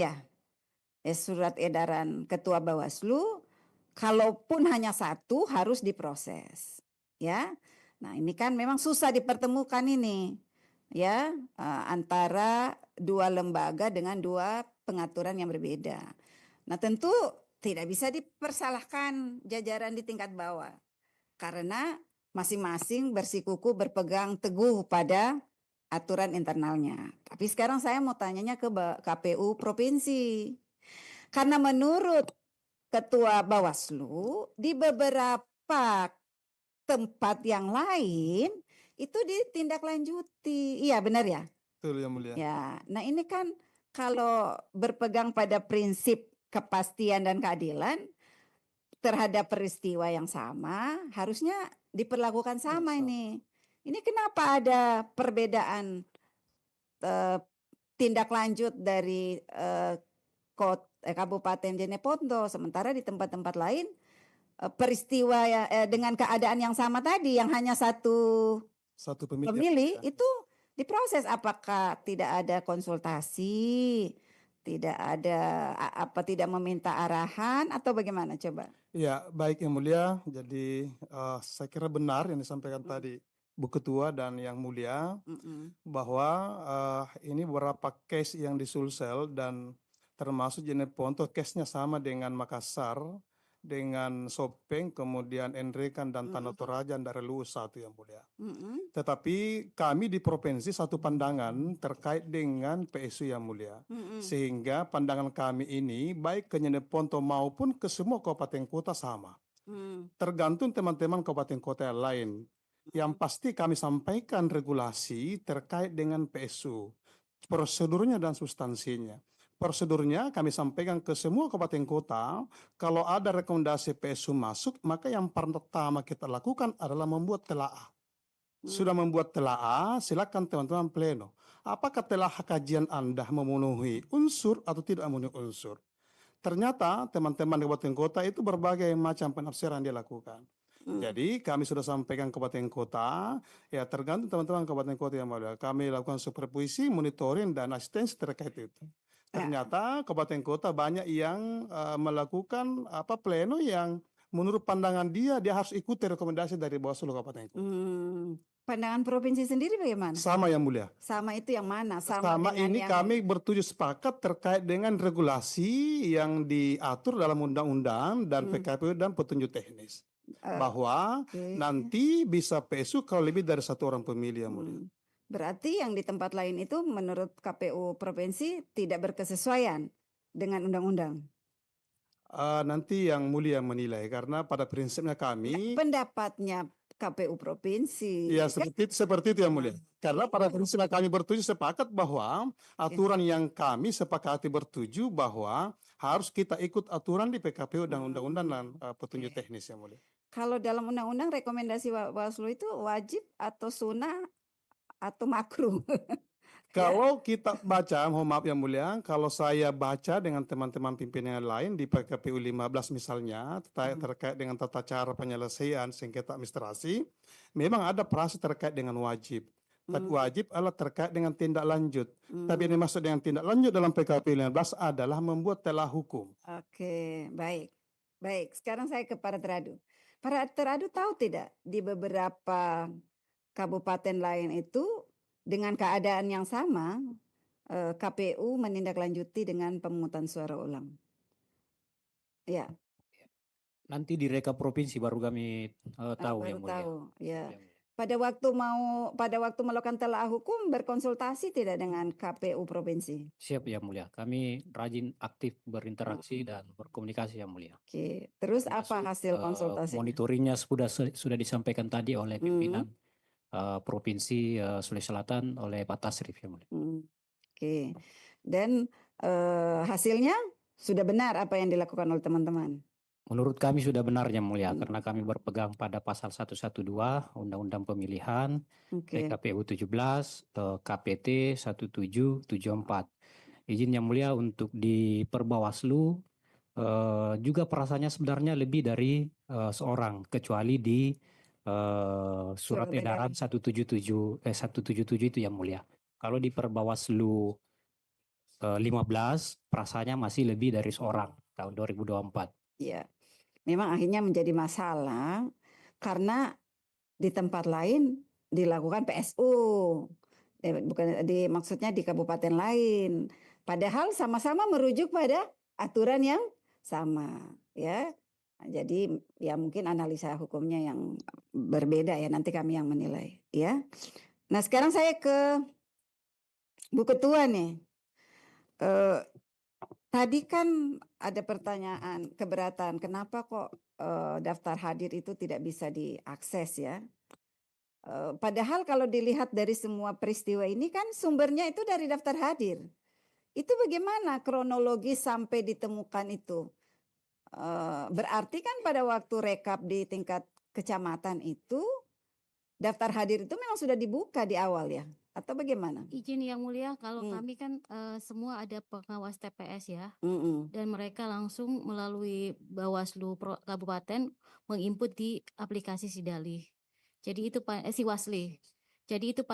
surat edaran Ketua Bawaslu, kalaupun hanya satu harus diproses, ya. Nah, ini kan memang susah dipertemukan ini, ya, antara dua lembaga dengan dua pengaturan yang berbeda. Nah, tentu tidak bisa dipersalahkan jajaran di tingkat bawah, karena masing-masing bersikukuh berpegang teguh pada aturan internalnya. Tapi sekarang saya mau tanyanya ke KPU provinsi. Karena menurut Ketua Bawaslu di beberapa tempat yang lain itu ditindaklanjuti. Iya benar ya? Betul yang mulia. Ya, nah ini kan kalau berpegang pada prinsip kepastian dan keadilan terhadap peristiwa yang sama harusnya diperlakukan sama ini. Ini kenapa ada perbedaan tindak lanjut dari Kabupaten Jeneponto, sementara di tempat-tempat lain peristiwa dengan keadaan yang sama tadi, yang hanya satu pemilih itu diproses. Apakah tidak ada konsultasi, tidak ada tidak meminta arahan atau bagaimana coba? Ya, baik yang mulia. Jadi saya kira benar yang disampaikan tadi Bu Ketua dan yang mulia bahwa ini beberapa case yang di Sulsel dan termasuk Jeneponto case-nya sama dengan Makassar, dengan Sopeng, kemudian Enrekan dan Tanah Toraja dari Luwu satu yang mulia. Tetapi kami di provinsi satu pandangan terkait dengan PSU yang mulia. Sehingga pandangan kami ini baik ke Jeneponto maupun ke semua kabupaten kota sama. Tergantung teman-teman kabupaten kota yang lain. Yang pasti kami sampaikan regulasi terkait dengan PSU, prosedurnya dan substansinya. Prosedurnya kami sampaikan ke semua kabupaten kota, kalau ada rekomendasi PSU masuk, maka yang pertama kita lakukan adalah membuat telaah. Sudah membuat telaah, silakan teman-teman pleno. Apakah telaah kajian Anda memenuhi unsur atau tidak memenuhi unsur? Ternyata teman-teman di kabupaten kota itu berbagai macam penafsiran dia lakukan. Jadi kami sudah sampaikan ke kabupaten kota, ya tergantung teman-teman kabupaten kota yang mulia. Kami lakukan supervisi, monitoring, dan asistensi terkait itu. Ternyata kabupaten kota banyak yang melakukan pleno yang menurut pandangan dia harus ikuti rekomendasi dari Bawaslu Kabupaten kota. Pandangan provinsi sendiri bagaimana? Sama yang mulia. Sama itu yang mana? Sama ini yang... kami bertujuh sepakat terkait dengan regulasi yang diatur dalam undang-undang dan PKPU dan petunjuk teknis. Bahwa nanti bisa PSU kalau lebih dari satu orang pemilih yang mulia. Berarti yang di tempat lain itu menurut KPU provinsi tidak berkesesuaian dengan undang-undang. Nanti yang mulia menilai karena pada prinsipnya kami pendapatnya KPU provinsi. Ya seperti itu yang mulia. Karena pada prinsipnya kami bertujuh sepakat bahwa aturan yang kami sepakati bertujuh bahwa harus kita ikut aturan di PKPU dan undang-undang dan petunjuk teknis yang mulia. Kalau dalam undang-undang rekomendasi Bawaslu itu wajib atau sunnah atau makruh? Kalau kita baca, mohon maaf yang mulia, kalau saya baca dengan teman-teman pimpinan lain di PKPU 15 misalnya, terkait dengan tata cara penyelesaian sengketa administrasi, memang ada prase terkait dengan wajib. Tapi wajib adalah terkait dengan tindak lanjut. Tapi yang dimaksud dengan tindak lanjut dalam PKPU 15 adalah membuat telah hukum. Oke, baik. Baik, sekarang saya ke para teradu. Para teradu tahu tidak di beberapa kabupaten lain itu dengan keadaan yang sama KPU menindaklanjuti dengan pemungutan suara ulang. Ya. Nanti di Reka provinsi baru kami tahu yang mulia. Tahu, ya. Pada waktu melakukan telaah hukum berkonsultasi tidak dengan KPU provinsi? Siap yang mulia. Kami rajin aktif berinteraksi dan berkomunikasi yang mulia. Oke. Terus apa hasil konsultasi? Monitoringnya sudah disampaikan tadi oleh pimpinan Provinsi Sulawesi Selatan oleh Pak Tasrif yang mulia. Oke. Dan hasilnya sudah benar apa yang dilakukan oleh teman-teman? Menurut kami sudah benar yang mulia karena kami berpegang pada pasal 112 Undang-Undang Pemilihan, PKPU 17, KPT 1774. Izin yang mulia untuk di Perbawaslu juga perasaannya sebenarnya lebih dari seorang kecuali di surat edaran 177 itu yang mulia. Kalau di Perbawaslu 15 perasaannya masih lebih dari seorang tahun 2024. Ya, memang akhirnya menjadi masalah karena di tempat lain dilakukan PSU, maksudnya di kabupaten lain. Padahal sama-sama merujuk pada aturan yang sama, ya. Jadi ya mungkin analisa hukumnya yang berbeda ya, nanti kami yang menilai, ya. Nah sekarang saya ke Bu Ketua nih, tadi kan ada pertanyaan keberatan, kenapa kok daftar hadir itu tidak bisa diakses ya? Padahal kalau dilihat dari semua peristiwa ini kan sumbernya itu dari daftar hadir. Itu bagaimana kronologi sampai ditemukan itu? Berarti kan pada waktu rekap di tingkat kecamatan itu daftar hadir itu memang sudah dibuka di awal ya? Atau bagaimana? Izin Yang Mulia, kalau kami kan semua ada pengawas TPS ya, dan mereka langsung melalui Bawaslu Kabupaten menginput di aplikasi Sidalih. Jadi itu Siwasli. Jadi itu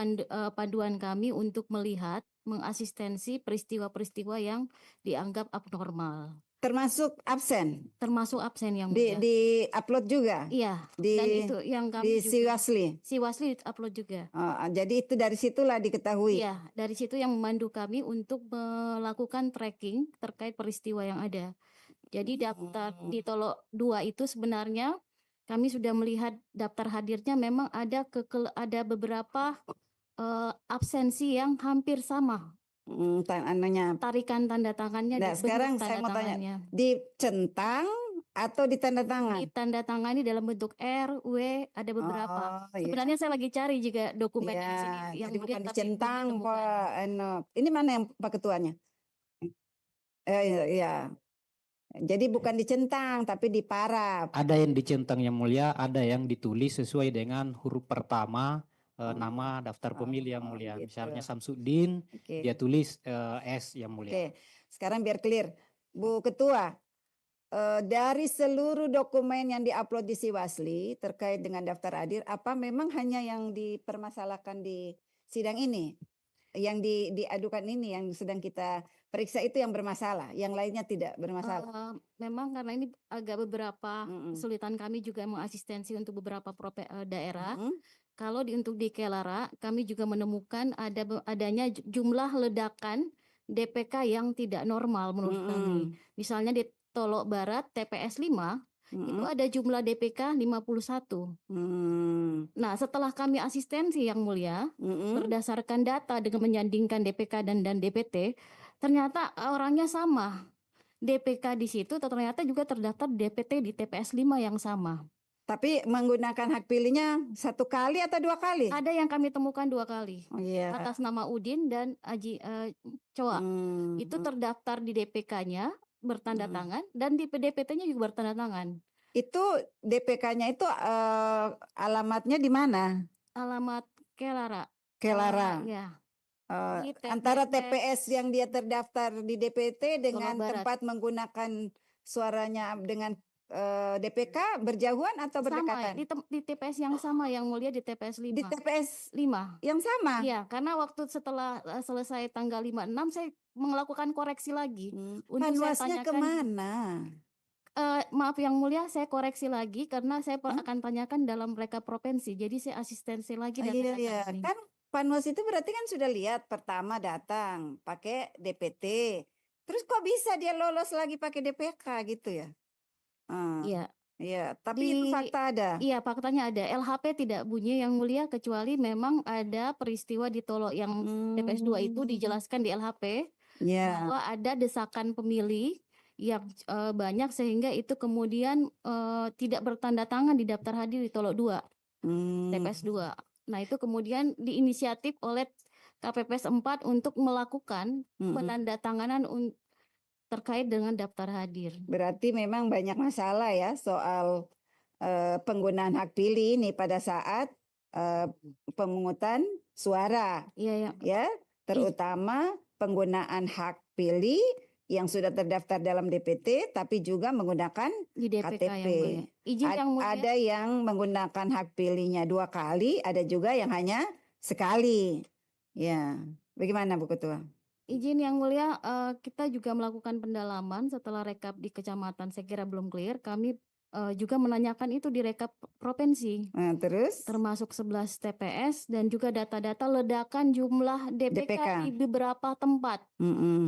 panduan kami untuk melihat, mengasistensi peristiwa-peristiwa yang dianggap abnormal. Termasuk absen? Termasuk absen Yang Mulia. Di upload juga? Iya. Dan itu yang kami di juga. Siwasli? Siwasli upload juga. Jadi itu dari situlah diketahui? Iya, dari situ yang memandu kami untuk melakukan tracking terkait peristiwa yang ada. Jadi daftar di Tolok 2 itu sebenarnya kami sudah melihat daftar hadirnya memang ada beberapa absensi yang hampir sama. Tarikan tanda tangannya. Nah, sekarang saya mau tanya, dicentang atau ditandatangani? Ditandatangani dalam bentuk R, W, ada beberapa. Sebenarnya saya lagi cari juga dokumen di sini. Yang jadi bukan dicentang, Pak. Ini mana yang Pak Ketuanya? Iya. Jadi bukan dicentang, tapi diparaf. Ada yang dicentang Yang Mulia, ada yang ditulis sesuai dengan huruf pertama nama daftar pemilih Yang Mulia. Gitu. Misalnya Samsudin, dia tulis S Yang Mulia. Oke, sekarang biar clear. Bu Ketua, dari seluruh dokumen yang diupload di Siwasli terkait dengan daftar hadir, apa memang hanya yang dipermasalahkan di sidang ini? Yang diadukan ini, yang sedang kita periksa itu yang bermasalah, yang lainnya tidak bermasalah? Memang karena ini agak beberapa kesulitan kami juga mengasistensi untuk beberapa daerah. Kalau untuk di Kelara, kami juga menemukan adanya jumlah ledakan DPK yang tidak normal menurut kami. Misalnya di Tolok Barat TPS 5 itu ada jumlah DPK 51. Nah, setelah kami asistensi Yang Mulia, berdasarkan data dengan menyandingkan DPK dan DPT, ternyata orangnya sama. DPK di situ ternyata juga terdaftar DPT di TPS 5 yang sama. Tapi menggunakan hak pilihnya 1 kali atau 2 kali? Ada yang kami temukan 2 kali. Atas nama Udin dan Aji Coa. Itu terdaftar di DPK-nya bertanda tangan dan di DPT-nya juga bertanda tangan. Itu DPK-nya itu alamatnya di mana? Alamat Kelara. Kelara. Ya. Antara TPS yang dia terdaftar di DPT dengan tempat menggunakan suaranya dengan DPK berjauhan atau berdekatan? Di TPS yang sama Yang Mulia, di TPS 5. Di TPS 5 yang sama? Iya, karena waktu setelah selesai tanggal 5-6 saya melakukan koreksi lagi. Panwasnya kemana? Maaf Yang Mulia, saya koreksi lagi karena saya akan tanyakan dalam rekap provinsi. Jadi saya asistensi lagi. Iya. Kan Panwas itu berarti kan sudah lihat pertama datang pakai DPT. Terus kok bisa dia lolos lagi pakai DPK gitu ya? Iya. Iya, tapi itu fakta ada. Iya, faktanya ada. LHP tidak bunyi Yang Mulia kecuali memang ada peristiwa di Tolok yang TPS 2 itu dijelaskan di LHP bahwa ada desakan pemilih yang banyak sehingga itu kemudian tidak bertanda tangan di daftar hadir di Tolok 2, TPS 2. Nah, itu kemudian diinisiatif oleh KPPS 4 untuk melakukan penandatanganan terkait dengan daftar hadir. Berarti memang banyak masalah ya soal penggunaan hak pilih ini pada saat pemungutan suara. Iya, ya, terutama penggunaan hak pilih yang sudah terdaftar dalam DPT tapi juga menggunakan di DPK KTP. Ada yang menggunakan hak pilihnya 2 kali, ada juga yang hanya sekali. Ya, bagaimana Bu Ketua? Izin Yang Mulia, kita juga melakukan pendalaman setelah rekap di kecamatan, saya kira belum clear. Kami juga menanyakan itu di rekap provinsi. Terus? Termasuk 11 TPS dan juga data-data ledakan jumlah DPK di beberapa tempat.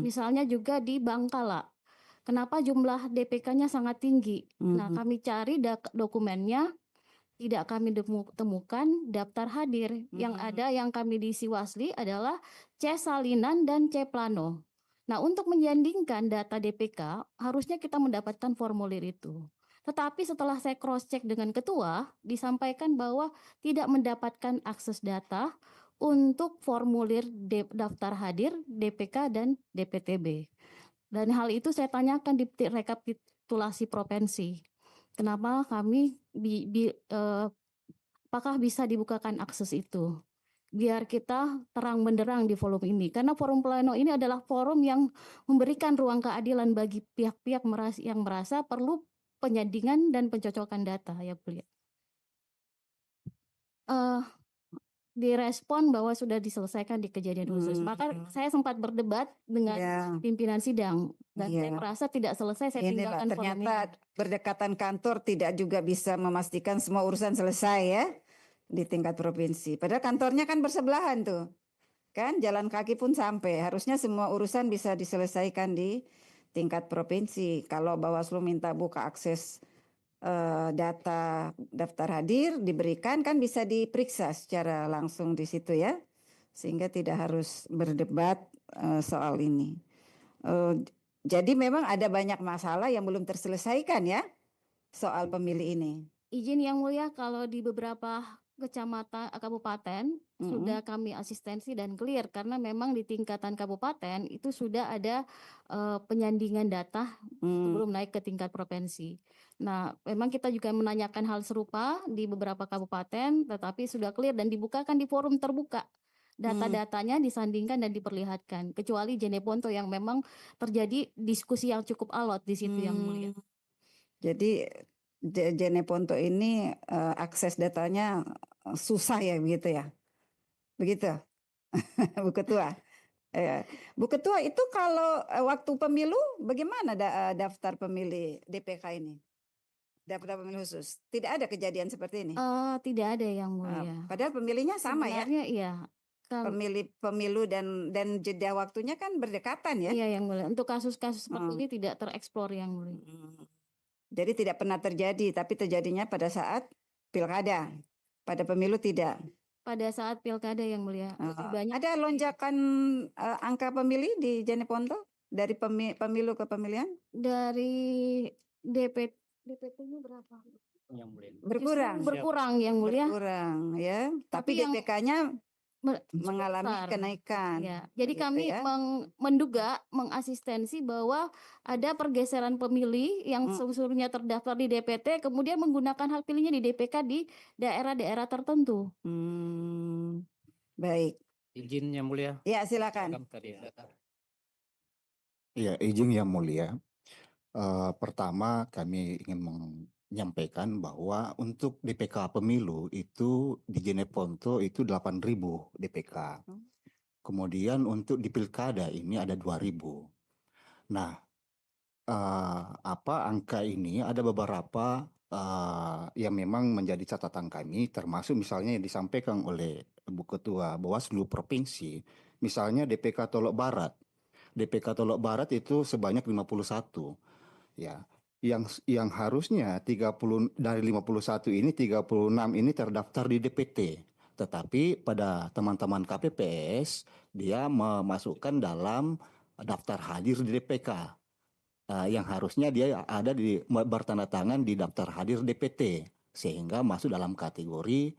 Misalnya juga di Bangkala. Kenapa jumlah DPK-nya sangat tinggi? Nah, kami cari dokumennya tidak kami temukan daftar hadir. Yang ada yang kami di Siwasli adalah C salinan dan C plano. Nah, untuk menyandingkan data DPK, harusnya kita mendapatkan formulir itu. Tetapi setelah saya cross check dengan ketua, disampaikan bahwa tidak mendapatkan akses data untuk formulir daftar hadir, DPK dan DPTB. Dan hal itu saya tanyakan di rekapitulasi provinsi. Kenapa kami apakah bisa dibukakan akses itu? Biar kita terang benderang di forum ini. Karena forum pleno ini adalah forum yang memberikan ruang keadilan bagi pihak-pihak yang merasa perlu penyandingan dan pencocokan data, ya Bu. Direspon bahwa sudah diselesaikan di kejadian khusus. Maka saya sempat berdebat dengan pimpinan sidang dan saya merasa tidak selesai, saya tinggalkan forum ini. Ternyata berdekatan kantor tidak juga bisa memastikan semua urusan selesai ya di tingkat provinsi. Padahal kantornya kan bersebelahan tuh. Kan jalan kaki pun sampai. Harusnya semua urusan bisa diselesaikan di tingkat provinsi. Kalau Bawaslu minta buka akses data daftar hadir diberikan, kan bisa diperiksa secara langsung di situ ya. Sehingga tidak harus berdebat soal ini. Jadi memang ada banyak masalah yang belum terselesaikan ya soal pemilih ini. Izin Yang Mulia, kalau di beberapa kecamatan kabupaten sudah kami asistensi dan clear karena memang di tingkatan kabupaten itu sudah ada penyandingan data sebelum naik ke tingkat provinsi. Nah, memang kita juga menanyakan hal serupa di beberapa kabupaten, tetapi sudah clear dan dibukakan di forum terbuka. Data-datanya disandingkan dan diperlihatkan. Kecuali Jeneponto yang memang terjadi diskusi yang cukup alot di situ Yang Mulia. Jadi Jeneponto ini akses datanya susah ya begitu ya? Begitu, Bu Ketua. Bu Ketua, itu kalau waktu pemilu bagaimana daftar pemilih DPK ini? Daftar pemilih khusus. Tidak ada kejadian seperti ini? Tidak ada Yang Mulia. Padahal pemilihnya sama sebenarnya, ya? Iya. Pemilu dan jeda waktunya kan berdekatan ya? Iya Yang Mulia. Untuk kasus-kasus seperti ini tidak tereksplor Yang Mulia. Jadi tidak pernah terjadi, tapi terjadinya pada saat pilkada. Pada pemilu tidak. Pada saat pilkada Yang Mulia. Banyak. Ada lonjakan angka pemilih di Jeneponto dari pemilu ke pemilihan? Dari DPT-nya berapa? Yang Mulia. Berkurang Yang Mulia. Berkurang ya. Tapi DPK-nya mengalami kenaikan. Ya. Jadi kami menduga, mengasistensi bahwa ada pergeseran pemilih yang sebelumnya terdaftar di DPT, kemudian menggunakan hak pilihnya di DPK di daerah-daerah tertentu. Baik. Izin Yang Mulia. Ya, silakan. Ya, izin Yang Mulia. Pertama kami ingin menyampaikan bahwa untuk DPK pemilu itu di Jeneponto itu 8.000 DPK. Kemudian untuk di pilkada ini ada 2.000. Nah, angka ini ada beberapa yang memang menjadi catatan kami, termasuk misalnya yang disampaikan oleh Bu Ketua Bawaslu Provinsi, misalnya DPK Tolok Barat. DPK Tolok Barat itu sebanyak 51. Ya. Yang harusnya 30 dari 51 ini 36 ini terdaftar di DPT, tetapi pada teman-teman KPPS dia memasukkan dalam daftar hadir di DPK yang harusnya dia ada di bertanda tangan di daftar hadir DPT sehingga masuk dalam kategori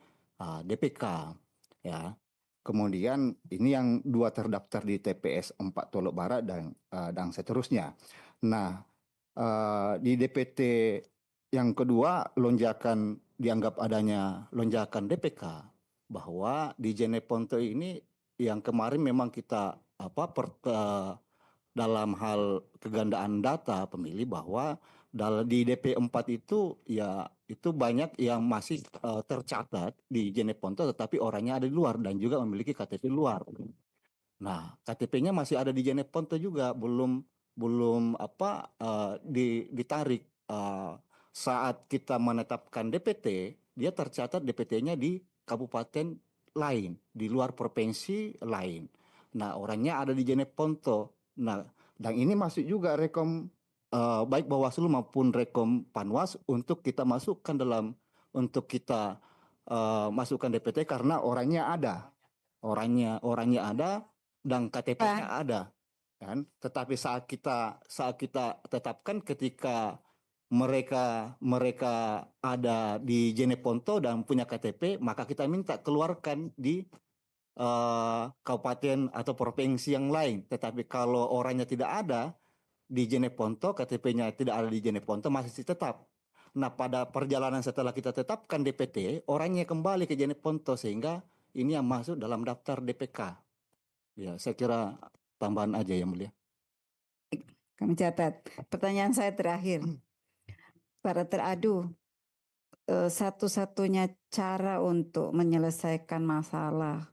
DPK ya. Kemudian ini yang 2 terdaftar di TPS 4 Tolok Barat dan seterusnya. Nah, di DPT yang kedua lonjakan dianggap adanya lonjakan DPK bahwa di Jeneponto ini yang kemarin memang kita dalam hal kegandaan data pemilih bahwa di DP4 itu ya itu banyak yang masih tercatat di Jeneponto tetapi orangnya ada di luar dan juga memiliki KTP luar. Nah, KTP-nya masih ada di Jeneponto juga belum ditarik saat kita menetapkan DPT, dia tercatat DPT-nya di kabupaten lain, di luar provinsi lain. Nah, orangnya ada di Jeneponto. Nah, dan ini masuk juga rekom baik Bawaslu maupun rekom Panwas untuk kita masukkan dalam untuk kita masukkan DPT karena orangnya ada, orangnya ada dan KTP-nya ada, kan? Tetapi saat kita tetapkan ketika mereka ada di Jeneponto dan punya KTP, maka kita minta keluarkan di kabupaten atau provinsi yang lain. Tetapi kalau orangnya tidak ada di Jeneponto, KTP-nya tidak ada di Jeneponto, masih tetap. Nah, pada perjalanan setelah kita tetapkan DPT, orangnya kembali ke Jeneponto sehingga ini yang masuk dalam daftar DPK. Ya, saya kira tambahan aja yang mulia. Kami catat. Pertanyaan saya terakhir. Para teradu, satu-satunya cara untuk menyelesaikan masalah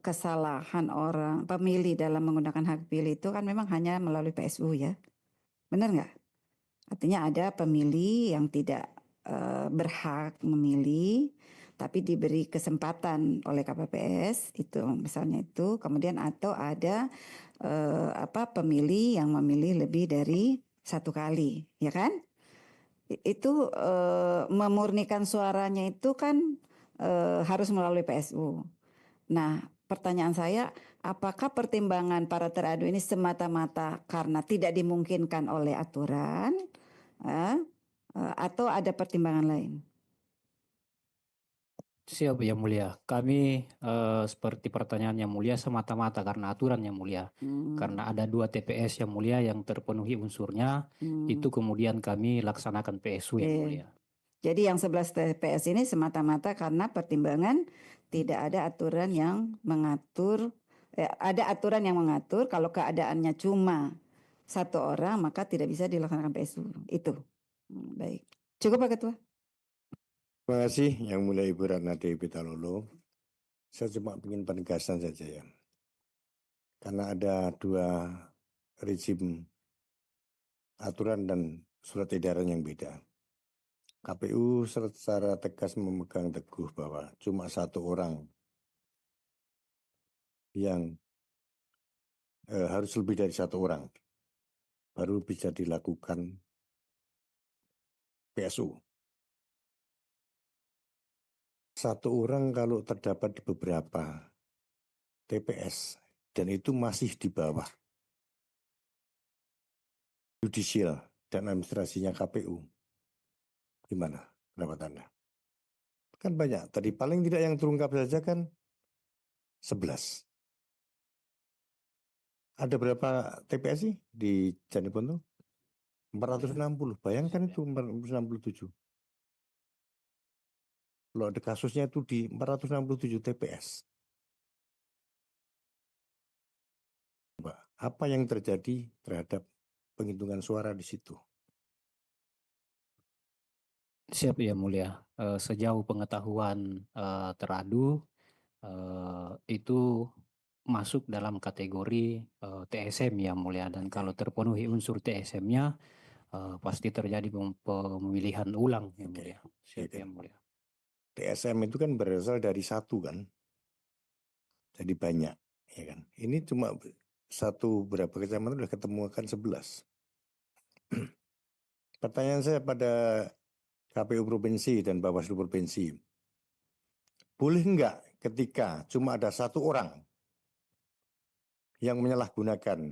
kesalahan orang pemilih dalam menggunakan hak pilih itu kan memang hanya melalui PSU ya, benar nggak? Artinya ada pemilih yang tidak berhak memilih, tapi diberi kesempatan oleh KPPS itu misalnya itu, kemudian atau ada pemilih yang memilih lebih dari satu kali, ya kan? Itu memurnikan suaranya itu kan harus melalui PSU. Nah, pertanyaan saya, apakah pertimbangan para teradu ini semata-mata karena tidak dimungkinkan oleh aturan, atau ada pertimbangan lain? Siap Yang Mulia. Kami seperti pertanyaan Yang Mulia semata-mata karena aturan Yang Mulia. Karena ada 2 TPS Yang Mulia yang terpenuhi unsurnya, itu kemudian kami laksanakan PSU Yang Mulia. Jadi yang 11 TPS ini semata-mata karena pertimbangan tidak ada aturan yang mengatur, ada aturan yang mengatur kalau keadaannya cuma satu orang maka tidak bisa dilaksanakan PSU. Itu. Baik. Cukup Pak Ketua. Terima kasih Yang Mulia Ibu Ratna Dewi Pitaloka. Saya cuma ingin penegasan saja ya. Karena ada 2 rezim aturan dan surat edaran yang beda. KPU secara tegas memegang teguh bahwa cuma 1 orang yang harus lebih dari 1 orang baru bisa dilakukan PSU. 1 orang kalau terdapat di beberapa TPS dan itu masih di bawah judicial dan administrasinya KPU. Gimana pendapat Anda? Kan banyak, tadi paling tidak yang terungkap saja kan 11. Ada berapa TPS sih di Jeneponto? 460, bayangkan itu 467. Kalau ada kasusnya itu di 467 TPS. Apa yang terjadi terhadap penghitungan suara di situ? Siap Yang Mulia. Sejauh pengetahuan teradu itu masuk dalam kategori TSM Yang Mulia, dan kalau terpenuhi unsur TSM-nya pasti terjadi pemilihan ulang Yang Mulia. Siap Yang Mulia. TSM itu kan berasal dari 1 kan, jadi banyak, ya kan. Ini cuma 1 berapa kecamatan sudah ketemu akan 11. Pertanyaan saya pada KPU Provinsi dan Bawaslu Provinsi, boleh enggak ketika cuma ada 1 orang yang menyalahgunakan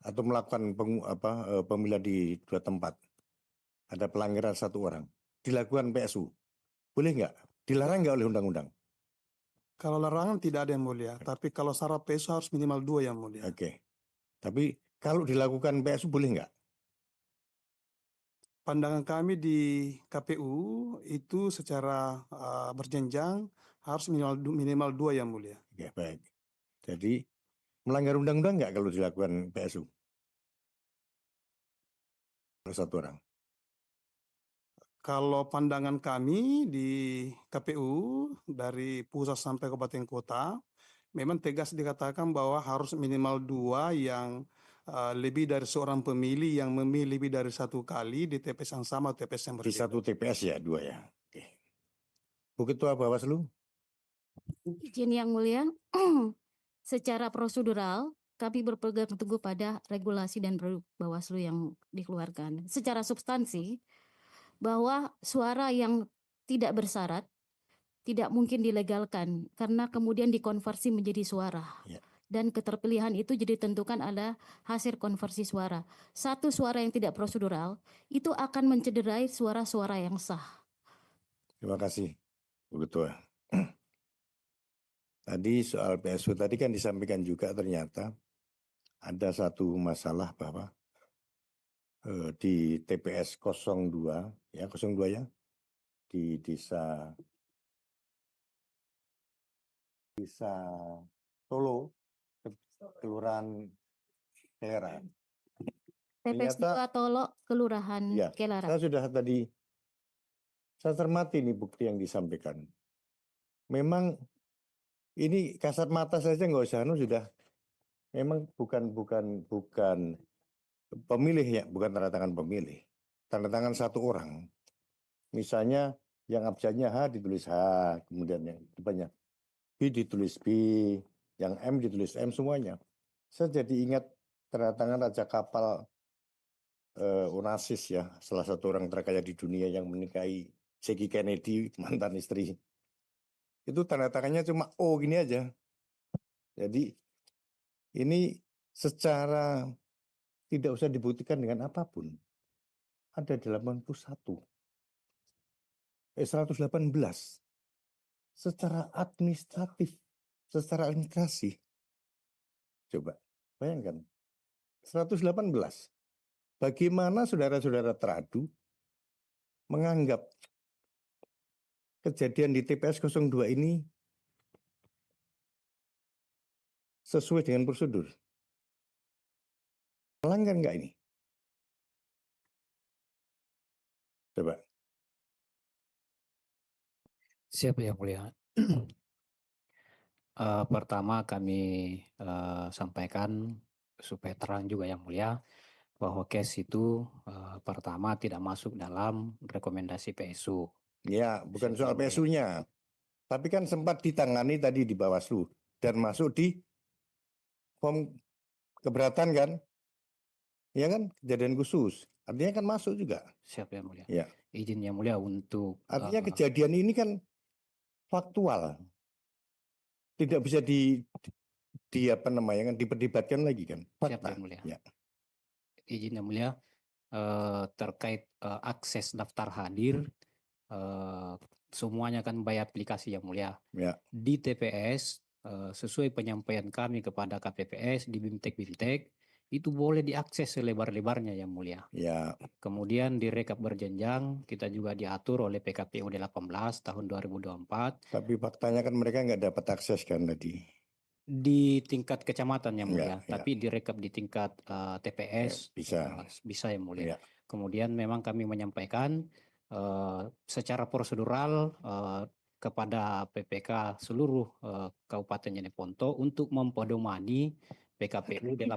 atau melakukan pemilihan di 2 tempat, ada pelanggaran 1 orang, dilakukan PSU, boleh enggak? Dilarang enggak oleh undang-undang? Kalau larangan tidak ada Yang Mulia, tapi kalau syarat PSU harus minimal 2 Yang Mulia. Oke. Tapi kalau dilakukan PSU boleh enggak? Pandangan kami di KPU itu secara berjenjang harus minimal 2 Yang Mulia. Oke, baik. Jadi melanggar undang-undang enggak kalau dilakukan PSU? Kalau 1 orang. Kalau pandangan kami di KPU dari pusat sampai kabupaten kota, memang tegas dikatakan bahwa harus minimal 2 yang lebih dari seorang pemilih yang memilih lebih dari 1 kali di TPS yang sama atau TPS yang Di berbeda. 1 TPS ya, 2 ya. Oke. Bu Ketua Bawaslu. Izin Yang Mulia, secara prosedural kami berpegang teguh pada regulasi dan produk Bawaslu yang dikeluarkan. Secara substansi, bahwa suara yang tidak bersyarat tidak mungkin dilegalkan karena kemudian dikonversi menjadi suara. Dan keterpilihan itu jadi tentukan ada hasil konversi suara. Satu suara yang tidak prosedural itu akan mencederai suara-suara yang sah. Terima kasih, Bu Ketua. Tadi soal PSU tadi kan disampaikan juga ternyata ada satu masalah bahwa di TPS 02 ya 02 ya di desa Solo, Kelurahan Kelara. TPS 2 Tolo, Kelurahan Ya, Kelara. saya sudah tadi, saya cermati nih bukti yang disampaikan. Memang ini kasat mata saja nggak usah, sudah. Memang bukan pemilih ya, bukan tanda tangan pemilih. Tanda tangan satu orang. Misalnya yang abjadnya H ditulis H, kemudian yang depannya B ditulis B, yang M ditulis M, semuanya. Saya jadi ingat tanda tangan Raja Kapal Onassis ya, salah satu orang terkaya di dunia yang menikahi Jackie Kennedy, mantan istri. Itu tanda tangannya cuma O gini aja. Jadi ini secara tidak usah dibuktikan dengan apapun. Ada 118. Secara administratif, secara administrasi. Coba bayangkan. 118. Bagaimana saudara-saudara teradu menganggap kejadian di TPS 02 ini sesuai dengan prosedur? Melanggar nggak ini? Coba. Siap Yang Mulia. Pertama kami sampaikan supaya terang juga Yang Mulia bahwa case itu pertama tidak masuk dalam rekomendasi PSU. Ya, bukan soal PSU-nya. Tapi kan sempat ditangani tadi di Bawaslu dan masuk di form keberatan kan? Ya kan, kejadian khusus. Artinya kan masuk juga. Siap Yang Mulia. Ya. Izin Yang Mulia untuk artinya kejadian ini kan faktual. Tidak bisa apa namanya kan diperdebatkan lagi kan. Siap Yang Mulia. Ya. Izin Yang Mulia terkait akses daftar hadir semuanya kan by aplikasi Yang Mulia. Ya. Di TPS sesuai penyampaian kami kepada KPPS di BIMTEK itu boleh diakses selebar-lebarnya Yang Mulia. Ya. Kemudian di rekap berjenjang kita juga diatur oleh PKPUD 18 tahun 2024. Tapi faktanya kan mereka nggak dapat akses kan tadi. Di tingkat kecamatan Yang Mulia, Ya. tapi direkap di tingkat TPS bisa Yang Mulia. Ya. Kemudian memang kami menyampaikan secara prosedural kepada PPK seluruh Kabupaten Jeneponto untuk mempedomani PKPU 18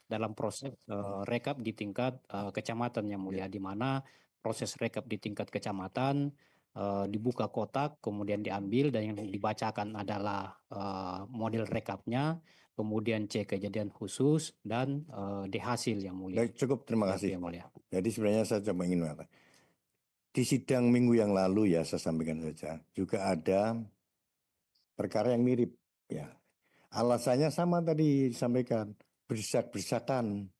dalam proses rekap di tingkat kecamatan Yang Mulia, di mana proses rekap di tingkat kecamatan dibuka kotak, kemudian diambil dan yang dibacakan adalah model rekapnya, kemudian cek kejadian khusus dan hasil Yang Mulia. Baik, cukup, terima kasih. Yang Mulia. Jadi sebenarnya saya cuma ingin mengatakan, di sidang minggu yang lalu ya saya sampaikan saja, juga ada perkara yang mirip ya. Alasannya sama tadi disampaikan, berdesak-desakan.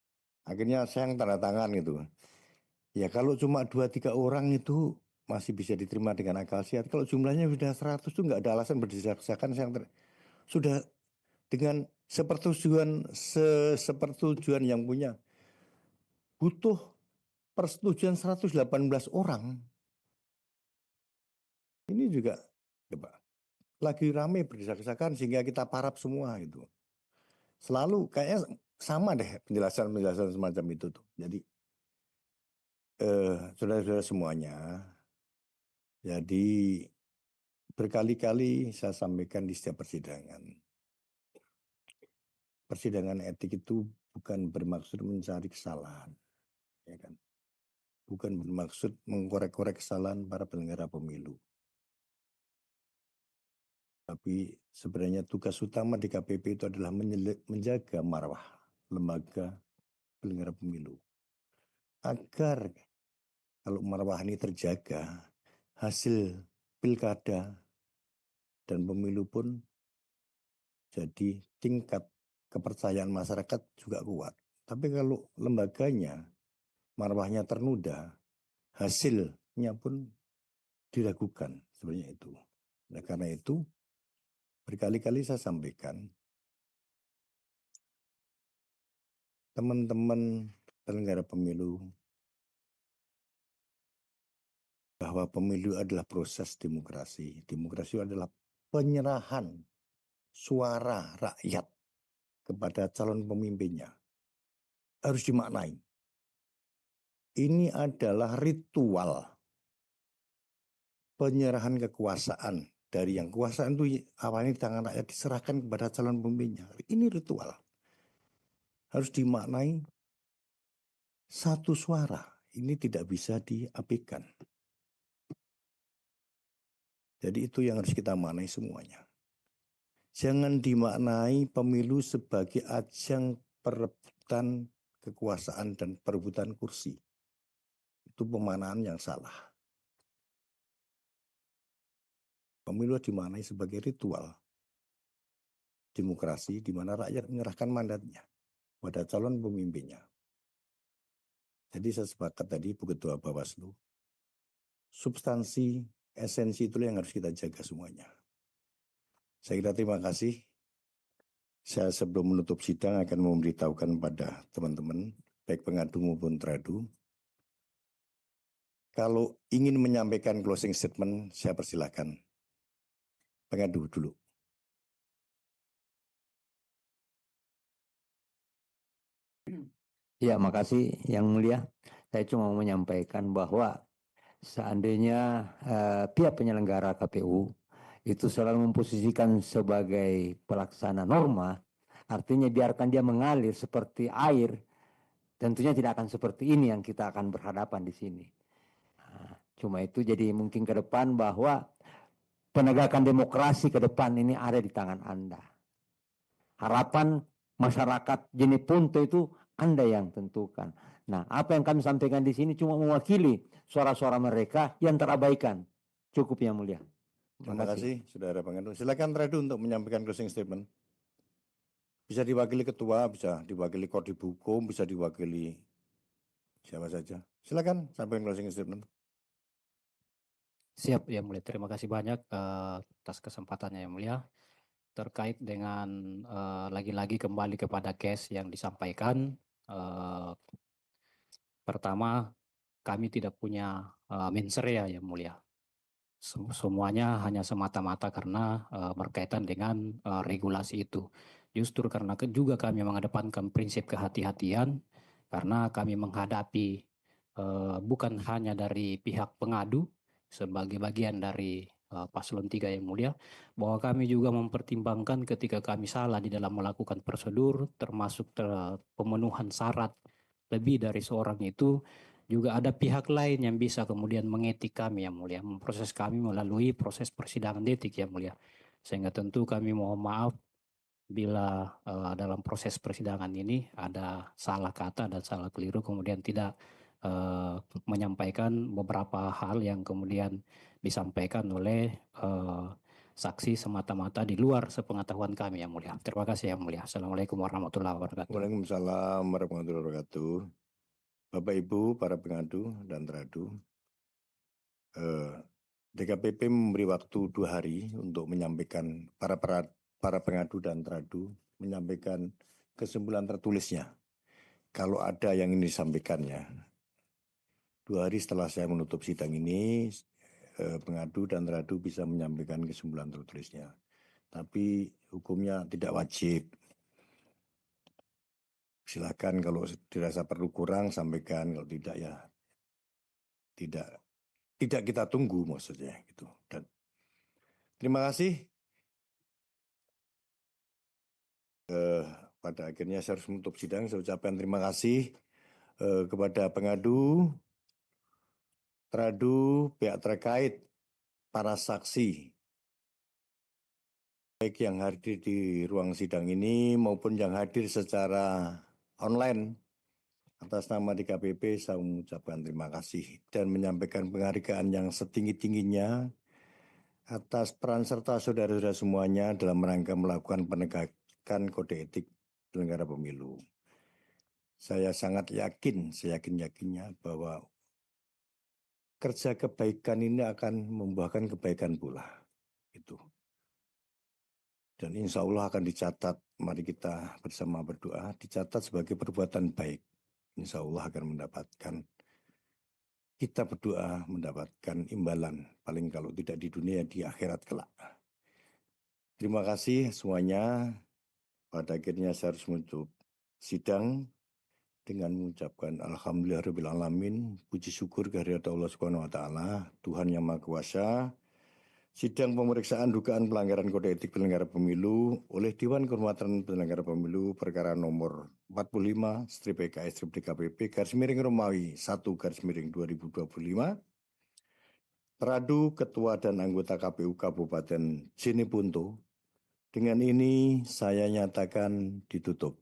Akhirnya saya yang tanda tangan gitu. Ya kalau cuma 2-3 orang itu masih bisa diterima dengan akal sehat. Kalau jumlahnya sudah 100 itu nggak ada alasan berdesak-desakan. Sudah dengan sepersetujuan yang punya. Butuh persetujuan 118 orang. Ini juga coba lagi rame berdesak-desakan sehingga kita parap semua gitu. Selalu kayaknya sama deh penjelasan semacam itu tuh. Jadi saudara-saudara semuanya, jadi berkali-kali saya sampaikan di setiap persidangan. Persidangan etik itu bukan bermaksud mencari kesalahan, ya kan? Bukan bermaksud mengkorek-korek kesalahan para penyelenggara pemilu. Tapi sebenarnya tugas utama di KPP itu adalah menjaga marwah lembaga penyelenggara pemilu. Agar Kalau marwah ini terjaga, hasil pilkada dan pemilu pun jadi tingkat kepercayaan masyarakat juga kuat. Tapi kalau lembaganya, marwahnya ternoda, hasilnya pun diragukan sebenarnya itu. Nah, karena itu berkali-kali saya sampaikan, teman-teman penyelenggara pemilu, bahwa pemilu adalah proses demokrasi. Demokrasi adalah penyerahan suara rakyat kepada calon pemimpinnya. Harus dimaknai. Ini adalah ritual penyerahan kekuasaan. Dari yang kekuasaan itu awalnya di tangan rakyat diserahkan kepada calon pemimpinnya. Ini ritual. Harus dimaknai satu suara. Ini tidak bisa diabaikan. Jadi itu yang harus kita maknai semuanya. Jangan dimaknai pemilu sebagai ajang perebutan kekuasaan dan perebutan kursi. Itu pemaknaan yang salah. Pemilu dimaknai sebagai ritual demokrasi di mana rakyat menyerahkan mandatnya pada calon pemimpinnya. Jadi saya sepakat tadi Bu Ketua Bawaslu, substansi, esensi itulah yang harus kita jaga semuanya. Saya kira terima kasih. Saya sebelum menutup sidang akan memberitahukan pada teman-teman, baik pengadu maupun teradu. Kalau ingin menyampaikan closing statement, saya persilahkan. Pengadu dulu. Ya, makasih Yang Mulia. Saya cuma mau menyampaikan bahwa seandainya pihak penyelenggara KPU itu selalu memposisikan sebagai pelaksana norma, artinya biarkan dia mengalir seperti air, tentunya tidak akan seperti ini yang kita akan berhadapan di sini. Cuma itu jadi mungkin ke depan bahwa penegakan demokrasi ke depan ini ada di tangan Anda. Harapan masyarakat Jeneponto itu Anda yang tentukan. Nah, apa yang kami sampaikan di sini cuma mewakili suara-suara mereka yang terabaikan. Cukup Yang Mulia. Terima kasih, Saudara Pengadu. Silakan Tradu untuk menyampaikan closing statement. Bisa diwakili ketua, bisa diwakili kodim hukum, bisa diwakili siapa saja. Silakan sampaikan closing statement. Siap Yang Mulia. Terima kasih banyak atas kesempatannya Yang Mulia. Terkait dengan lagi-lagi kembali kepada case yang disampaikan, pertama kami tidak punya mens rea Yang Mulia. Semuanya hanya semata-mata karena berkaitan dengan regulasi itu. Justru karena juga kami mengedepankan prinsip kehati-hatian, karena kami menghadapi bukan hanya dari pihak pengadu sebagai bagian dari paslon 3 Yang Mulia, bahwa kami juga mempertimbangkan ketika kami salah di dalam melakukan prosedur, termasuk pemenuhan syarat lebih dari seorang itu, juga ada pihak lain yang bisa kemudian mengetik kami Yang Mulia, memproses kami melalui proses persidangan etik Yang Mulia. Sehingga tentu kami mohon maaf bila dalam proses persidangan ini ada salah kata dan salah keliru, kemudian tidak menyampaikan beberapa hal yang kemudian disampaikan oleh saksi semata-mata di luar sepengetahuan kami Yang Mulia. Terima kasih Yang Mulia. Assalamualaikum warahmatullahi wabarakatuh. Waalaikumsalam warahmatullahi wabarakatuh. Bapak Ibu para pengadu dan teradu, DKPP memberi waktu 2 hari untuk menyampaikan para pengadu dan teradu menyampaikan kesimpulan tertulisnya. Kalau ada yang ingin disampaikannya, 2 hari setelah saya menutup sidang ini, pengadu dan teradu bisa menyampaikan kesimpulan tertulisnya. Tapi hukumnya tidak wajib. Silakan kalau dirasa perlu kurang sampaikan, kalau tidak ya tidak kita tunggu maksudnya gitu. Dan terima kasih. Pada akhirnya saya harus menutup sidang. Saya ucapkan terima kasih kepada pengadu, teradu, pihak terkait, para saksi, baik yang hadir di ruang sidang ini maupun yang hadir secara online Atas nama DKPP saya mengucapkan terima kasih dan menyampaikan penghargaan yang setinggi-tingginya atas peran serta saudara-saudara semuanya dalam rangka melakukan penegakan kode etik penyelenggara pemilu. Saya sangat yakin, seyakin-yakinnya bahwa kerja kebaikan ini akan membuahkan kebaikan pula. Itu. Dan insya Allah akan dicatat, mari kita bersama berdoa, dicatat sebagai perbuatan baik. Insya Allah akan mendapatkan, kita berdoa mendapatkan imbalan, paling kalau tidak di dunia, di akhirat kelak. Terima kasih semuanya. Pada akhirnya saya harus menutup sidang dengan mengucapkan alhamdulillahirrahmanirrahim, puji syukur kehadirat Allah Subhanahu wa taala, Tuhan yang Maha Kuasa. Sidang pemeriksaan dugaan pelanggaran kode etik penyelenggara pemilu oleh Dewan Kehormatan Penyelenggara Pemilu perkara nomor 45/PKS/DKPP _Romawi 1/2025 teradu Ketua dan anggota KPU Kabupaten Jeneponto. Dengan ini saya nyatakan ditutup.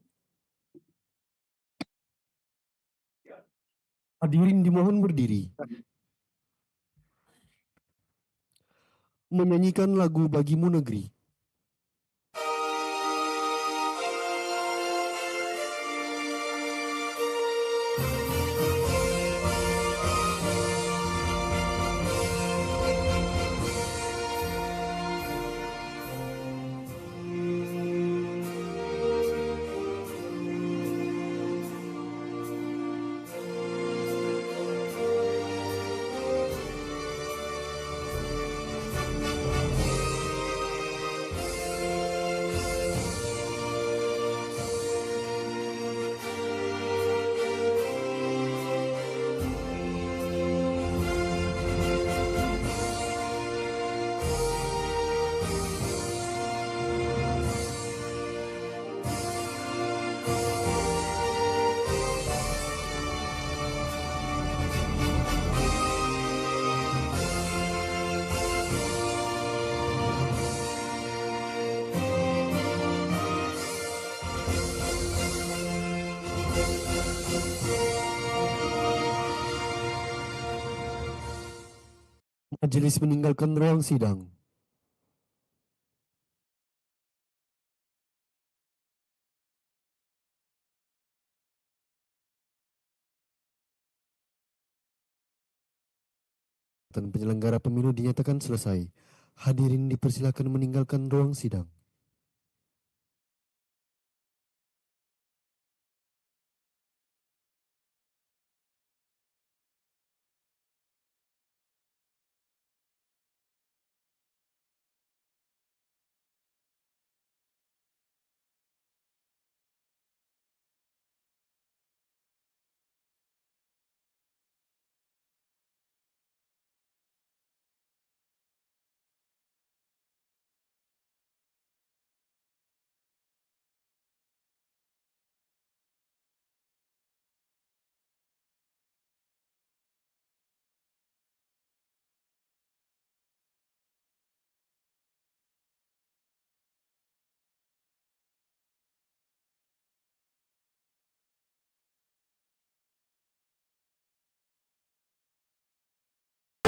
Hadirin dimohon berdiri. Menyanyikan lagu Bagimu Negeri. Majelis meninggalkan ruang sidang. Dan penyelenggara pemilu dinyatakan selesai. Hadirin dipersilakan meninggalkan ruang sidang.